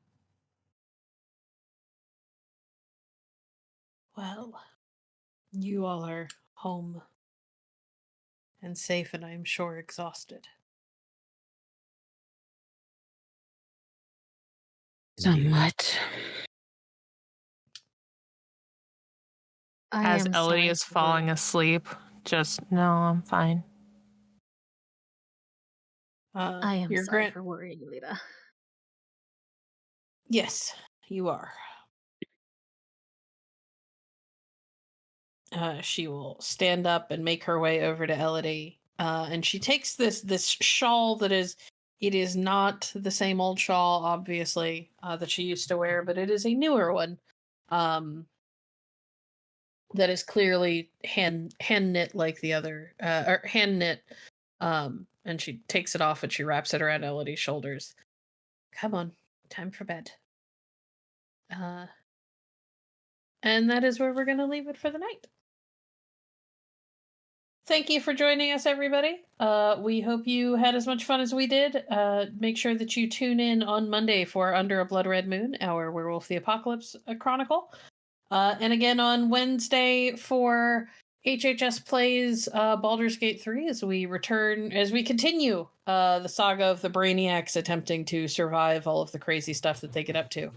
Speaker 8: Well, you all are home and safe, and I'm sure exhausted.
Speaker 1: Somewhat.
Speaker 4: I
Speaker 3: As
Speaker 4: am
Speaker 3: Elodie
Speaker 4: sorry
Speaker 3: is
Speaker 4: for
Speaker 3: falling
Speaker 4: worrying.
Speaker 3: asleep, just, no, I'm fine.
Speaker 4: I am
Speaker 8: Your
Speaker 4: sorry for worrying, Lita.
Speaker 8: Yes, you are. She will stand up and make her way over to Elodie. And she takes this shawl that is not the same old shawl, obviously, that she used to wear, but it is a newer one. That is clearly hand knit like the other, or hand knit. And she takes it off and she wraps it around Elodie's shoulders. Come on, time for bed. And that is where we're going to leave it for the night. Thank you for joining us, everybody. We hope you had as much fun as we did. Make sure that you tune in on Monday for Under a Blood Red Moon, our Werewolf the Apocalypse Chronicle. And again on Wednesday for HHS Plays Baldur's Gate 3 as we continue the saga of the Brainiacs attempting to survive all of the crazy stuff that they get up to.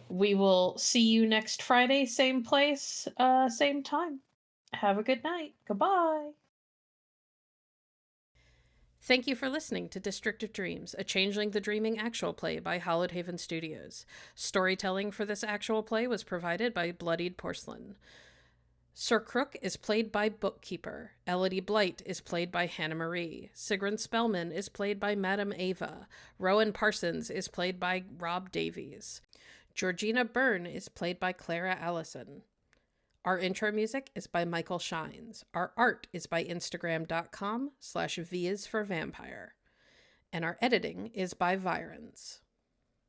Speaker 8: We will see you next Friday, same place, same time. Have a good night. Goodbye. Thank you for listening to District of Dreams, a Changeling the Dreaming actual play by Hallowed Haven Studios. Storytelling for this actual play was provided by Bloodied Porcelain. Sir Crook is played by Bookkeeper. Elodie Blight is played by Hannah Marie. Sigrun Spellman is played by Madame Ava. Rowan Parsons is played by Rob Davies. Georgina Byrne is played by Clara Allison. Our intro music is by Michael Shynes. Our art is by Instagram.com/V is for vampire. And our editing is by Virons.